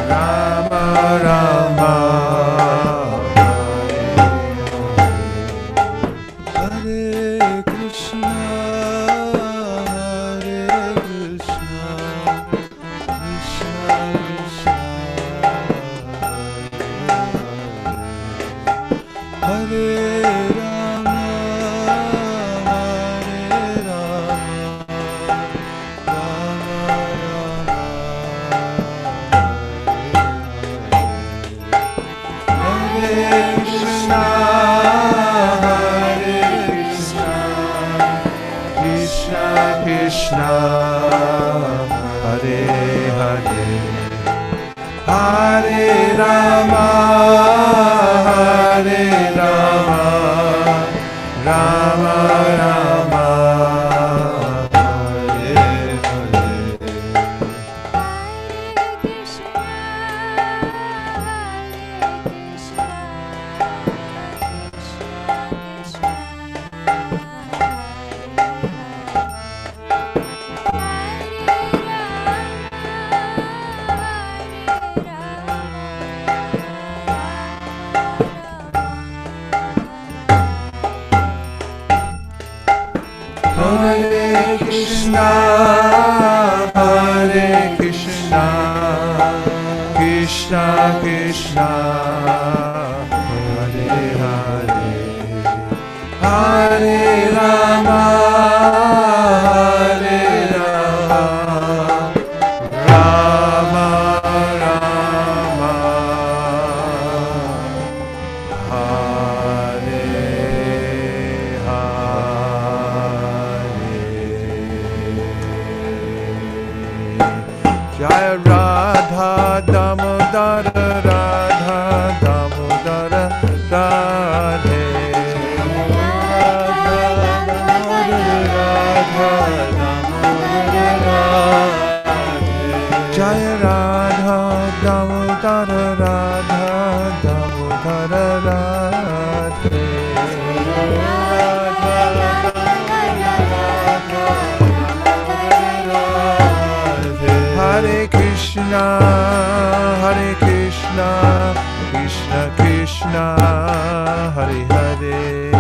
Rama Rama, Hare Krishna, Hare Krishna, Krishna Krishna, Hare Rama, Hare Rama, Rama Rama, Hare Krishna, Hare Krishna, Krishna Krishna, Hare Hare, Hare Rama, Hare Rama, Rama Rama, Hare Hare. Hare Krishna, Hare Krishna, Krishna Krishna, Hare Hare, Hare Rama, Hare Rama, Rama Rama, Hare Hare. Hare Krishna, Hare Krishna, Krishna Krishna, Hare Hare,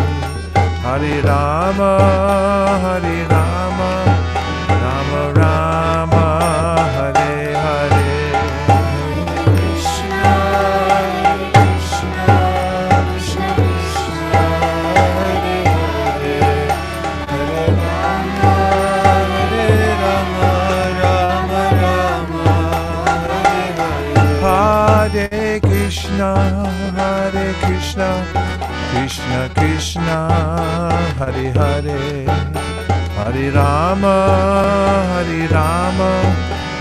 Hare Rama, Hare Rama, Rama Rama, Hare Hare. Hare Krishna, Hare Krishna, Krishna Krishna, Hare Hare, Hare Rama, Hare Rama,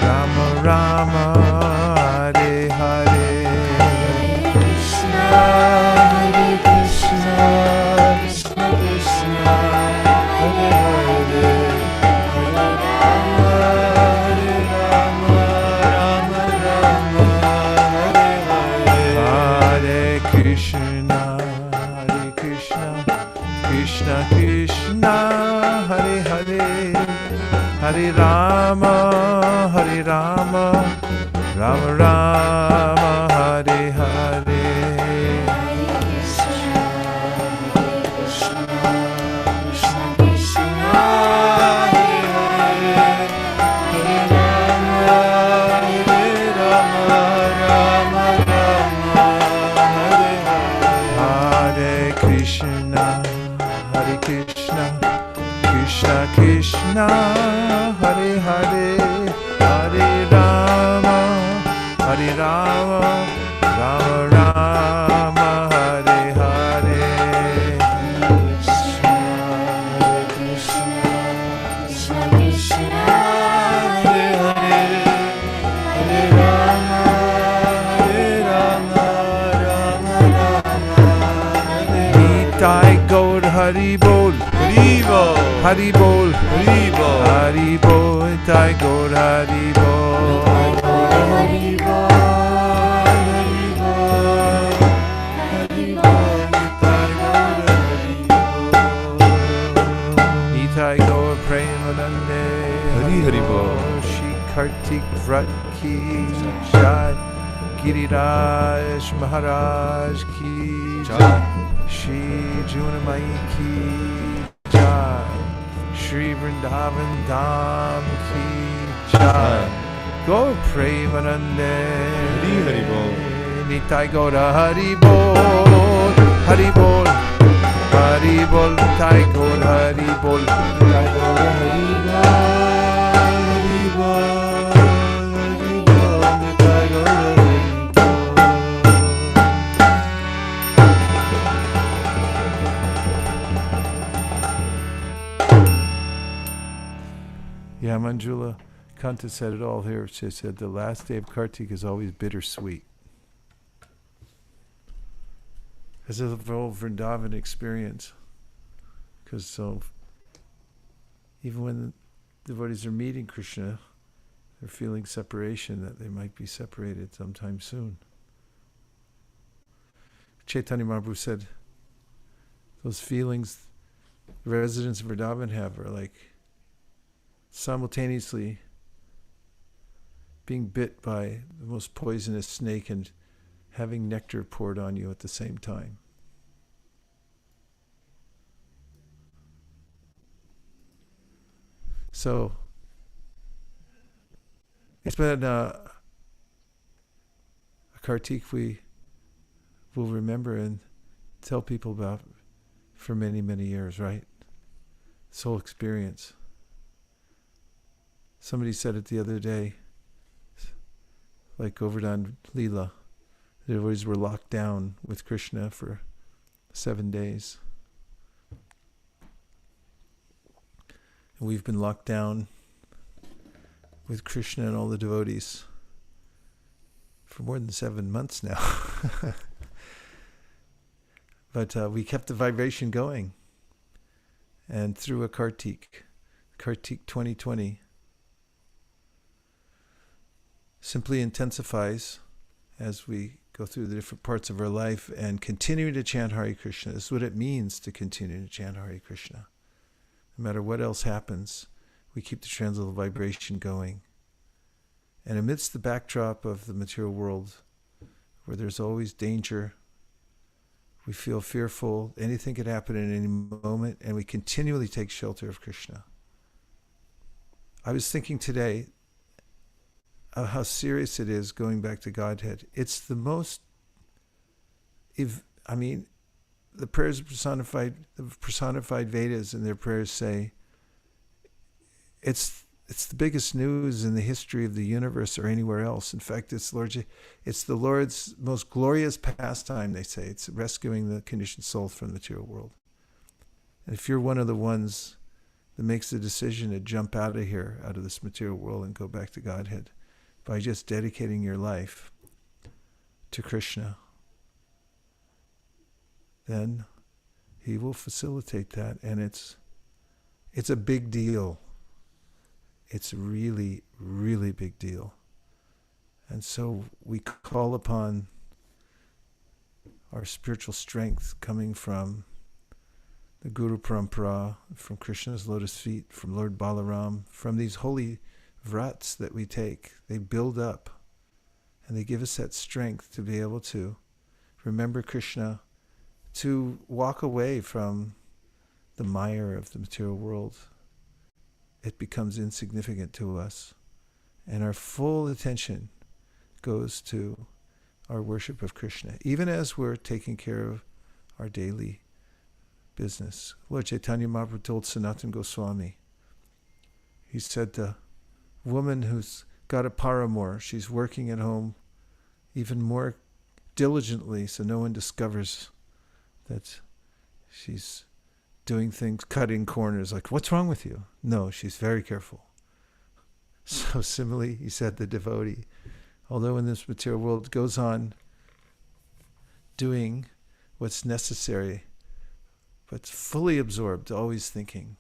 Rama Rama, Hare Hare. Hare Krishna, Hare Krishna, Krishna Krishna, Hare Hare, Hare Rama, Hare Rama, Rama Rama, Hare Krishna, Hare Krishna, Krishna Krishna, Hare Hare, Hare Rama, Hare Rama, Rama Rama, Hare Hare. Krishna, Hare Hare, Hare Rama, Hare Rama, Rama Rama, Hare Hare. Hare Krishna, Krishna Krishna, Hare Hare, Hare Rama, Hare Rama, Rama Rama, Hare Hare. Nitai Gaur Hari Bol, Hari Bol. Hari Bol, Hari Bol, Hari Bol, Nitai Gaur Hari Bol, Hari Bol, Hari Bol, Hari Bol, Nitai Gaur Premanande, Hari Hari Bol, Shri Kartik Vrat Ki Jai, Giriraj Maharaj Ki Jai, Shri Junamai Ki Jai, Shri Vrindavan Dham Ki Jai, Gaur Premanande, Hari Hari Bol, Nitai Gaura Hari Bol, Hari Bol, Hari Bol, Nitai Gaur Hari Bol, Nitai Gaura Hari Bol, Hari Bol, Hari Bol, Nitai Gaura Hari Bol. Yeah, Manjula Kanta said it all here. She said the last day of Kartik is always bittersweet. This is a whole Vrindavan experience. Because so, even when the devotees are meeting Krishna, they're feeling separation, that they might be separated sometime soon. Chaitanya Mahaprabhu said, those feelings the residents of Vrindavan have are like simultaneously being bit by the most poisonous snake and having nectar poured on you at the same time. So it's been a Kartik we will remember and tell people about for many, many years, right? This whole experience. Somebody said it the other day, like Govardhan Leela, the devotees were locked down with Krishna for 7 days. And we've been locked down with Krishna and all the devotees for more than 7 months now. But we kept the vibration going. And through a Kartik 2020, simply intensifies as we go through the different parts of our life and continue to chant Hare Krishna. This is what it means to continue to chant Hare Krishna. No matter what else happens, we keep the transcendental vibration going. And amidst the backdrop of the material world, where there's always danger, we feel fearful, anything could happen at any moment, and we continually take shelter of Krishna. I was thinking today of how serious it is going back to Godhead. It's the most, the prayers personified, the personified Vedas and their prayers say, it's the biggest news in the history of the universe or anywhere else. In fact, it's the Lord's most glorious pastime, they say. It's rescuing the conditioned soul from the material world. And if you're one of the ones that makes the decision to jump out of here, out of this material world and go back to Godhead, by just dedicating your life to Krishna, then he will facilitate that. And it's a big deal. It's a really, really big deal. And so we call upon our spiritual strength coming from the Guru Parampara, from Krishna's lotus feet, from Lord Balaram, from these holy vrats that we take. They build up and they give us that strength to be able to remember Krishna, to walk away from the mire of the material world. It becomes insignificant to us, and our full attention goes to our worship of Krishna, even as we're taking care of our daily business. Lord Chaitanya Mahaprabhu told Sanatana Goswami, he said, the woman who's got a paramour, she's working at home even more diligently so no one discovers that she's doing things, cutting corners, like, what's wrong with you? No, she's very careful. So similarly, he said, the devotee, although in this material world goes on doing what's necessary, but fully absorbed, always thinking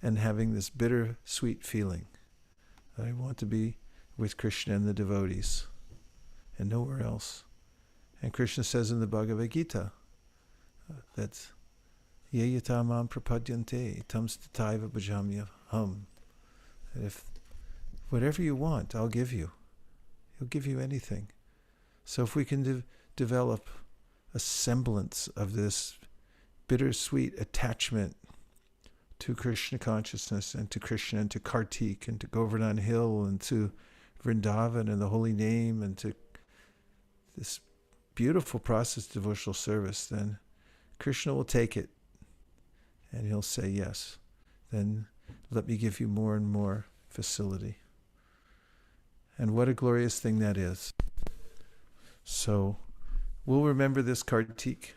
and having this bitter, sweet feeling that I want to be with Krishna and the devotees and nowhere else. And Krishna says in the Bhagavad Gita that Ye yatamam prapadyante tam stataiva bhajamya hum. If whatever you want, I'll give you. He'll give you anything. So if we can develop a semblance of this bittersweet attachment to Krishna consciousness and to Krishna and to Kartik and to Govardhan Hill and to Vrindavan and the holy name and to this beautiful process of devotional service, then Krishna will take it and he'll say, yes, then let me give you more and more facility. And what a glorious thing that is. So we'll remember this Kartik.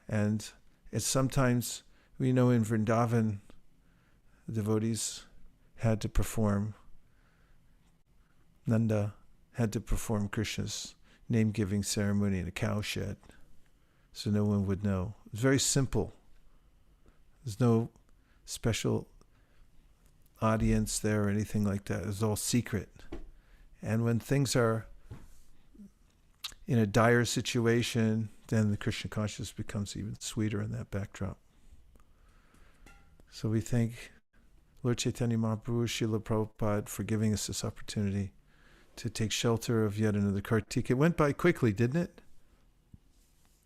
And it's sometimes, we know in Vrindavan, devotees had to perform, Nanda had to perform Krishna's name-giving ceremony in a cowshed, so no one would know. It was very simple. There's no special audience there or anything like that. It was all secret. And when things are in a dire situation, then the Krishna consciousness becomes even sweeter in that backdrop. So we thank Lord Chaitanya Mahaprabhu, Srila Prabhupada for giving us this opportunity to take shelter of yet another Kartik. It went by quickly, didn't it?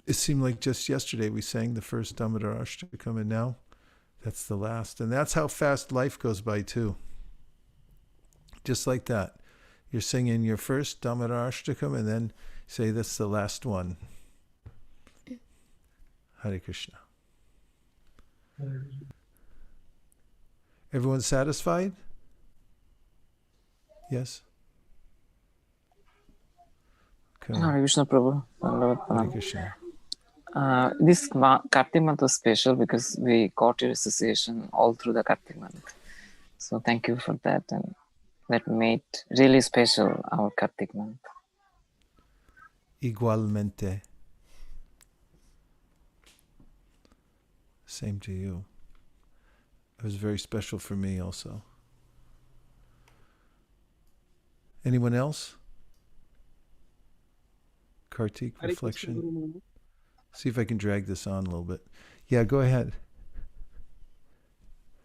It seemed like just yesterday we sang the first Damodarastakam, and now that's the last. And that's how fast life goes by too. Just like that. You're singing your first Damodarastakam and then say that's the last one. Hare Krishna. Everyone satisfied? Yes? Okay. Hare Krishna Prabhu. Hare Krishna. This Kartik month was special because we got your association all through the Kartik month. So thank you for that, and that made really special our Kartik month. Igualmente. Same to you. It was very special for me also. Anyone else? Kartik reflection. See if I can drag this on a little bit. Yeah, go ahead.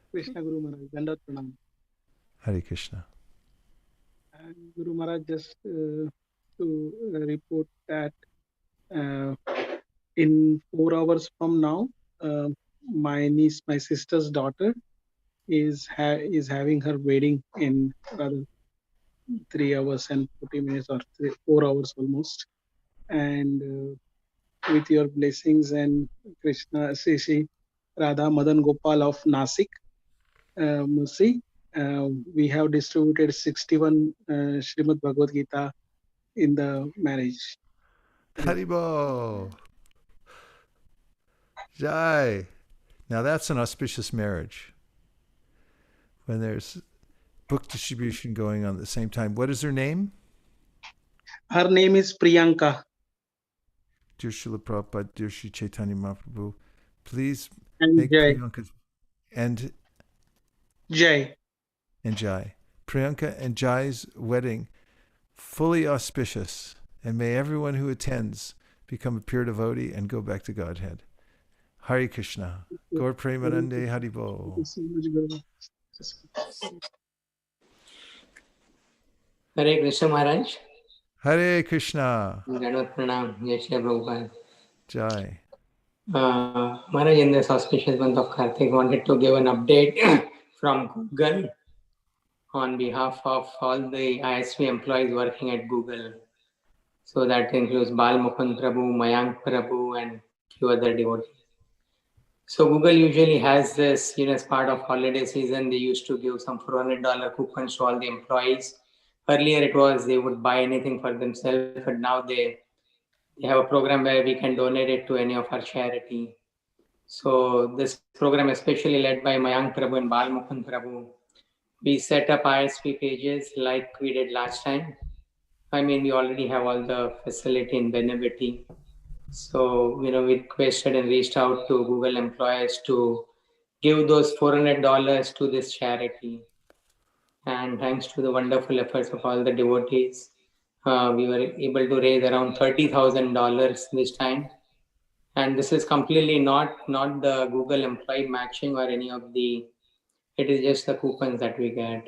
Krishna Guru Maharaj, Dandavat Pranam. Hare Krishna. And Guru Maharaj, just to report that in 4 hours from now, my niece, my sister's daughter, is having her wedding in rather 3 hours and 40 minutes or 4 hours almost. And with your blessings and Krishna, Sri Radha Madan Gopal of Nasik, Mercy, we have distributed 61 Srimad Bhagavad Gita in the marriage. Haribo. Jai. Now that's an auspicious marriage. When there's book distribution going on at the same time. What is her name? Her name is Priyanka. Dear Srila Prabhupada, dear Sri Chaitanya Mahaprabhu, please And make Jai. Priyanka and Jai. Jai. Priyanka and Jai's wedding fully auspicious, and may everyone who attends become a pure devotee and go back to Godhead. Hare Krishna. Gaur Premanande Haribo. Hare Krishna Maharaj. Hare Krishna. Dandavat Pranam. Jai Shri Prabhupada. Jai. Maharaj, in this auspicious month of Kartik, wanted to give an update from Google on behalf of all the ISV employees working at Google. So that includes Bal Mukund Prabhu, Mayank Prabhu, and few other devotees. So Google usually has this, as part of holiday season, they used to give some $400 coupons to all the employees. Earlier it was they would buy anything for themselves, but now they have a program where we can donate it to any of our charity. So this program, especially led by Mayank Prabhu and Bal Mukund Prabhu, we set up ISP pages like we did last time. I mean, we already have all the facility in Benavity. So, we requested and reached out to Google employees to give those $400 to this charity. And thanks to the wonderful efforts of all the devotees, we were able to raise around $30,000 this time. And this is completely not the Google employee matching or any of the, it is just the coupons that we get.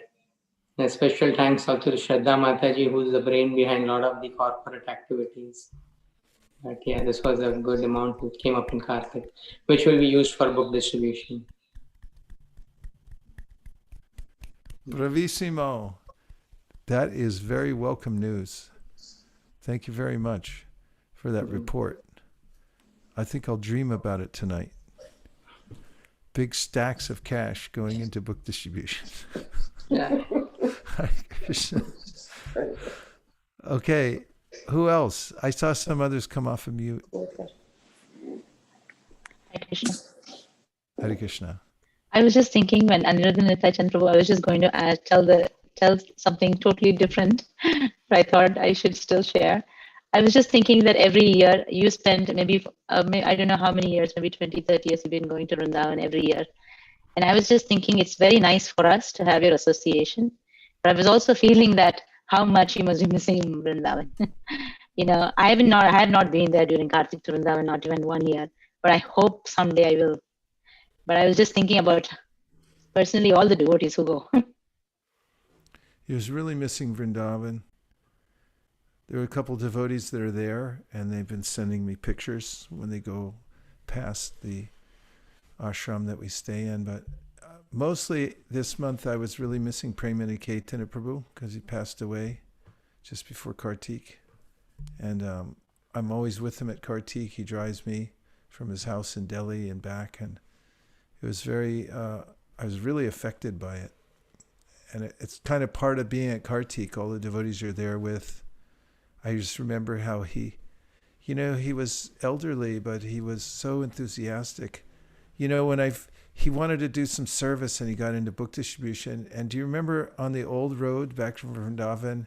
And a special thanks also to Shraddha Mataji, who's the brain behind a lot of the corporate activities. But yeah, this was a good amount which came up in Kartik, which will be used for book distribution. Bravissimo. That is very welcome news. Thank you very much for that report. I think I'll dream about it tonight. Big stacks of cash going into book distribution. Yeah. Okay, who else? I saw some others come off of mute. Hare Krishna. Hare Krishna. I was just thinking when Aniruddha Nitya Prabhu, I was just going to tell something totally different, but I thought I should still share. I was just thinking that every year you spend maybe, I don't know how many years, maybe 20, 30 years you've been going to Vrindavan every year. And I was just thinking it's very nice for us to have your association. But I was also feeling that how much you must be missing Vrindavan. I have not been there during Kartik to Vrindavan, not even 1 year. But I hope someday I will. But I was just thinking about personally all the devotees who go. He was really missing Vrindavan. There are a couple of devotees that are there, and they've been sending me pictures when they go past the ashram that we stay in. But mostly this month I was really missing Premanikeetana Prabhu because he passed away just before Kartik. And I'm always with him at Kartik. He drives me from his house in Delhi and back. And it was I was really affected by it. And it's kind of part of being at Kartik. All the devotees you're there with. I just remember how he was elderly, but he was so enthusiastic. When he wanted to do some service and he got into book distribution. And do you remember on the old road back from Vrindavan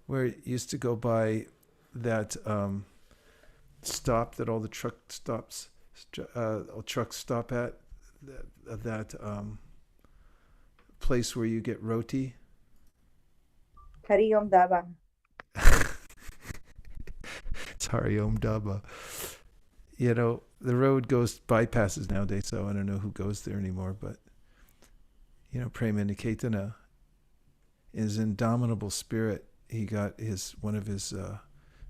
where it used to go by that stop that all the trucks stop at, that place where you get roti? Hari Om Daba. It's Hari Om Daba. The road bypasses nowadays, so I don't know who goes there anymore, but, Premanikeetana. his indomitable spirit, he got one of his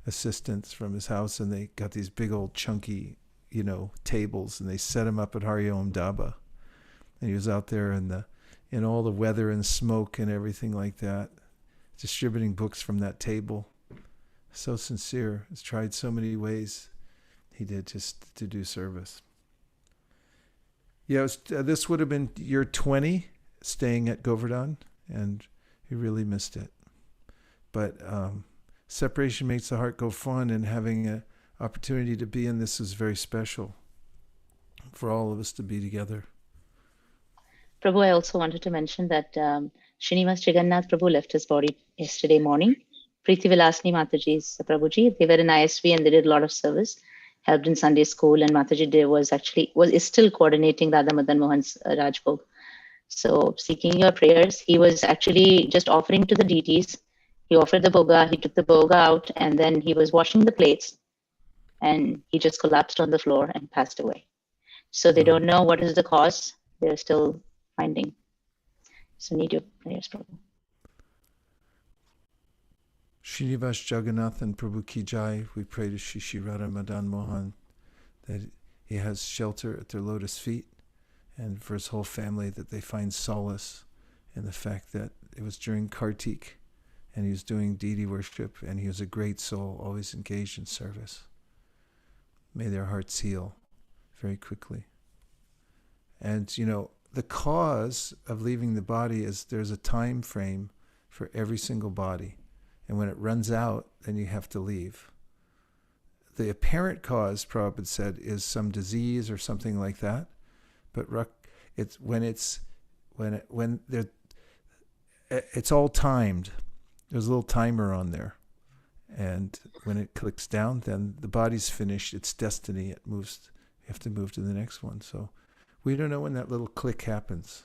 assistants from his house, and they got these big old chunky, tables, and they set him up at Hari Om Daba. And he was out there in all the weather and smoke and everything like that, distributing books from that table. So sincere. He's tried so many ways he did just to do service. Yeah, this would have been year 20, staying at Govardhan, and he really missed it. But separation makes the heart go fun, and having an opportunity to be in this is very special for all of us to be together. Prabhu, I also wanted to mention that Srinivas Jagannath Prabhu left his body yesterday morning. Preeti Vilasni Mataji's Prabhuji, they were in ISV and they did a lot of service, helped in Sunday school, and Mataji is still coordinating Radha Madan Mohan's Rajbhog. So seeking your prayers, he was actually just offering to the deities. He offered the bhoga, he took the bhoga out, and then he was washing the plates, and he just collapsed on the floor and passed away. So they don't know what is the cause. They're still finding. So need your prayers, Prabhu. Srinivas Jagannath and Prabhu Ki Jai, we pray to Shri Radha Madan Mohan that he has shelter at their lotus feet, and for his whole family that they find solace in the fact that it was during Kartik and he was doing deity worship, and he was a great soul, always engaged in service. May their hearts heal very quickly. And the cause of leaving the body is there's a time frame for every single body. And when it runs out, then you have to leave. The apparent cause, Prabhupada said, is some disease or something like that. But it's all timed. There's a little timer on there. And when it clicks down, then the body's finished. It's destiny. It moves. You have to move to the next one. So we don't know when that little click happens.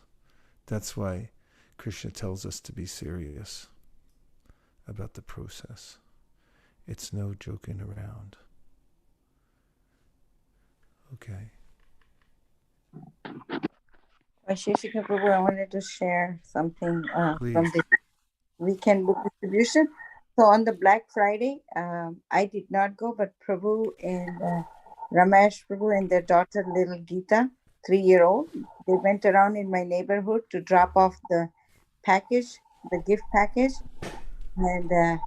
That's why Krishna tells us to be serious about the process. It's no joking around. Okay. Vaisesika Prabhu, I wanted to share something from Please. the weekend book distribution. So on the Black Friday, I did not go, but Prabhu and Ramesh Prabhu and their daughter, little Geeta, 3-year-old, they went around in my neighborhood to drop off the package, the gift package. And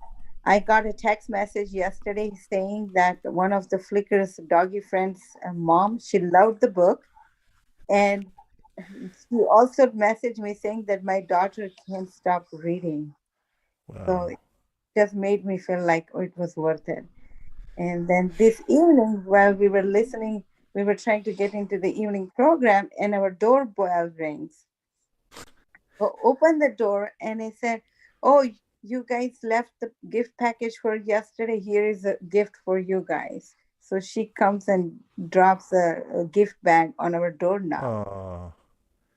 I got a text message yesterday saying that one of the Flickr's doggy friend's mom, she loved the book. And she also messaged me saying that my daughter can't stop reading. Wow. So it just made me feel like it was worth it. And then this evening, while we were listening, we were trying to get into the evening program, and our doorbell rings. So open the door, and I said, "Oh, you guys left the gift package for yesterday. Here is a gift for you guys." So she comes and drops a gift bag on our doorknob. Oh.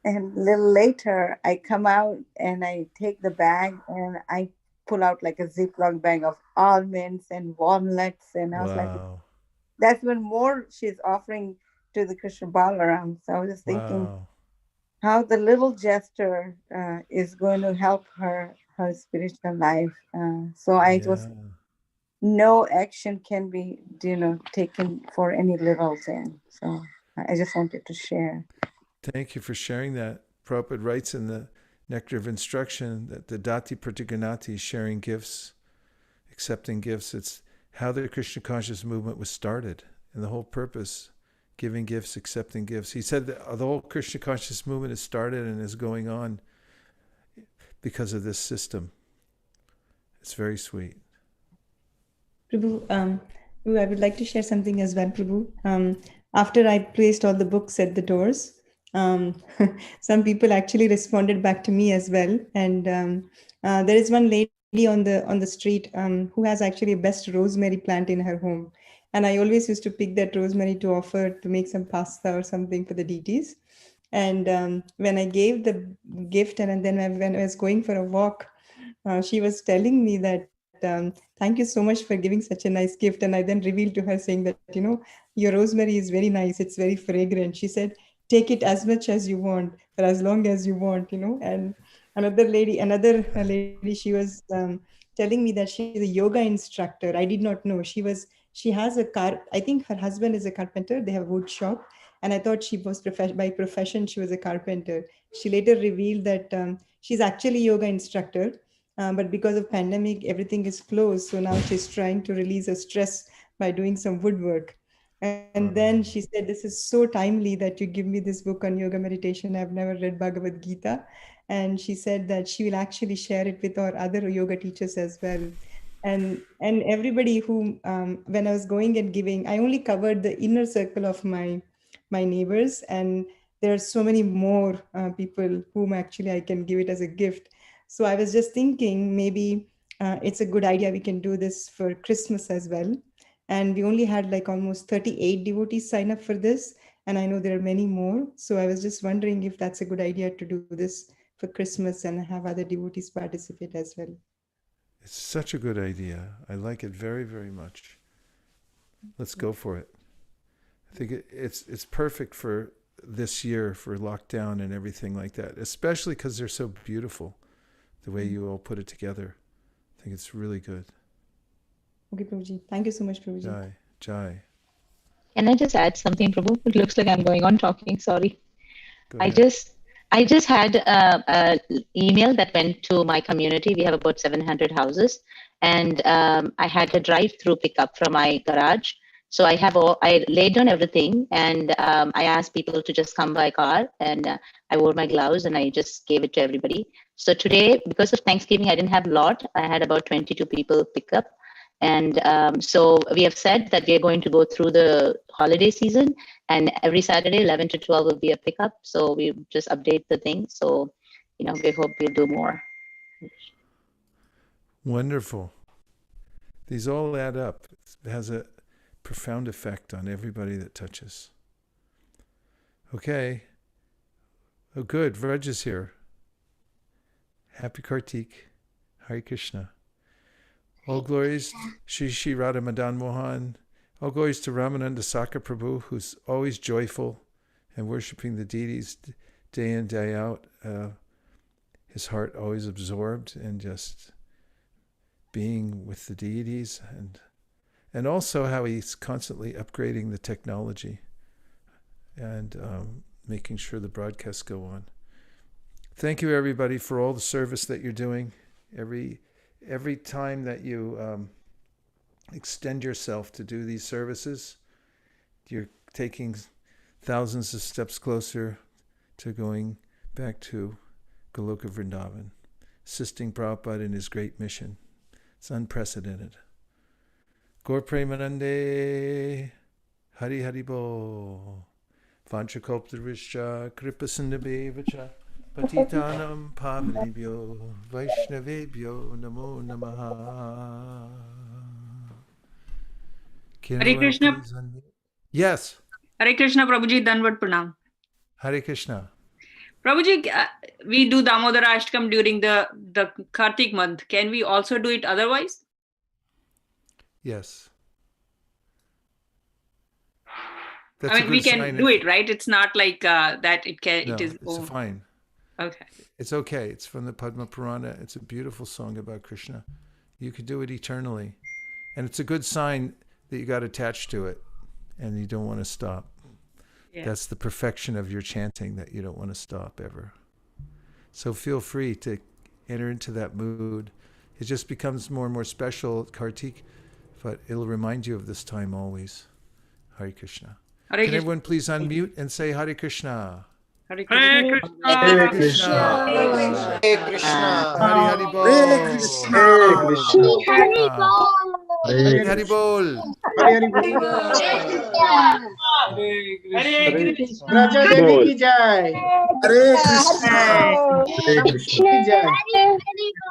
And a little later, I come out and I take the bag and I pull out like a Ziploc bag of almonds and walnuts. And I was like, that's when more she's offering to the Krishna Balaram. So I was just thinking how the little gesture is going to help her spiritual life. So I was, no action can be, taken for any little thing. So I just wanted to share. Thank you for sharing that. Prabhupada writes in the Nectar of Instruction that the Dati Pratiganati, sharing gifts, accepting gifts, it's how the Krishna conscious movement was started, and the whole purpose, giving gifts, accepting gifts. He said that the whole Krishna conscious movement has started and is going on because of this system. It's very sweet. Prabhu, I would like to share something as well, Prabhu. After I placed all the books at the doors, some people actually responded back to me as well. And there is one lady on the street who has actually a best rosemary plant in her home. And I always used to pick that rosemary to offer to make some pasta or something for the deities. And when I gave the gift and then when I was going for a walk, she was telling me that, thank you so much for giving such a nice gift. And I then revealed to her saying that, your rosemary is very nice. It's very fragrant. She said, take it as much as you want, for as long as you want, and another lady, she was telling me that she's a yoga instructor. I did not know. She has a car. I think her husband is a carpenter. They have a wood shop. And I thought she was by profession, she was a carpenter. She later revealed that she's actually a yoga instructor. But because of pandemic, everything is closed. So now she's trying to release her stress by doing some woodwork. And then she said, this is so timely that you give me this book on yoga meditation. I've never read Bhagavad Gita. And she said that she will actually share it with our other yoga teachers as well. And everybody who, when I was going and giving, I only covered the inner circle of my neighbors. And there are so many more people whom actually I can give it as a gift. So I was just thinking maybe it's a good idea we can do this for Christmas as well. And we only had like almost 38 devotees sign up for this. And I know there are many more. So I was just wondering if that's a good idea to do this for Christmas and have other devotees participate as well. It's such a good idea. I like it very, very much. Let's go for it. I think it's perfect for this year, for lockdown and everything like that, especially because they're so beautiful, the way you all put it together. I think it's really good. Okay, Prabhuji. Thank you so much, Prabhuji. Jai, Jai. Can I just add something, Prabhu? It looks like I'm going on talking. Sorry. Go I ahead. just had a email that went to my community. We have about 700 houses, and I had a drive-through pickup from my garage. So I laid down everything, and I asked people to just come by car, and I wore my gloves and I just gave it to everybody. So today, because of Thanksgiving, I didn't have a lot. I had about 22 people pick up. And so we have said that we are going to go through the holiday season, and every Saturday, 11 to 12 will be a pickup. So we just update the thing. So, we hope we'll do more. Wonderful. These all add up. It has a profound effect on everybody that touches. Okay. Oh, good. Vraj is here. Happy Kartik. Hare Krishna. All glories Shri Shri Radha Madan Mohan. All glories to Ramananda Saka Prabhu, who's always joyful and worshiping the deities day in, day out. His heart always absorbed and just being with the deities, and also how he's constantly upgrading the technology and making sure the broadcasts go on. Thank you, everybody, for all the service that you're doing. Every time that you extend yourself to do these services, you're taking thousands of steps closer to going back to Goloka Vrindavan, assisting Prabhupada in his great mission. It's unprecedented. Gaur Premanande, Hari Hari Bo, Vanchakalptarishya, Kripa Sindhabevacha, Patitanam Pavanebhyo, Vaishnavebhyo, Namo Namaha. Hare Krishna. Yes. Hare Krishna, Prabhuji, Danvat Pranam. Hare Krishna. Prabhuji, we do Damodarastakam during the Kartik month. Can we also do it otherwise? Yes. That's we can do it, right? It's not like that it can. No, it is. It's fine. Okay. It's okay. It's from the Padma Purana. It's a beautiful song about Krishna. You could do it eternally. And it's a good sign that you got attached to it and you don't want to stop. Yeah. That's the perfection of your chanting, that you don't want to stop ever. So feel free to enter into that mood. It just becomes more and more special at Kartik, but it'll remind you of this time always. Hare Krishna. Hare Can everyone please unmute and say Hare Krishna? Hare Krishna. Hare Krishna. Hare Krishna. Hari Hari Bol. Hare Krishna. Hari Hari Bol. Hare Krishna. Hare Krishna. Raja Devi ki jai. Hare Krishna. Hare Krishna. Ki jai.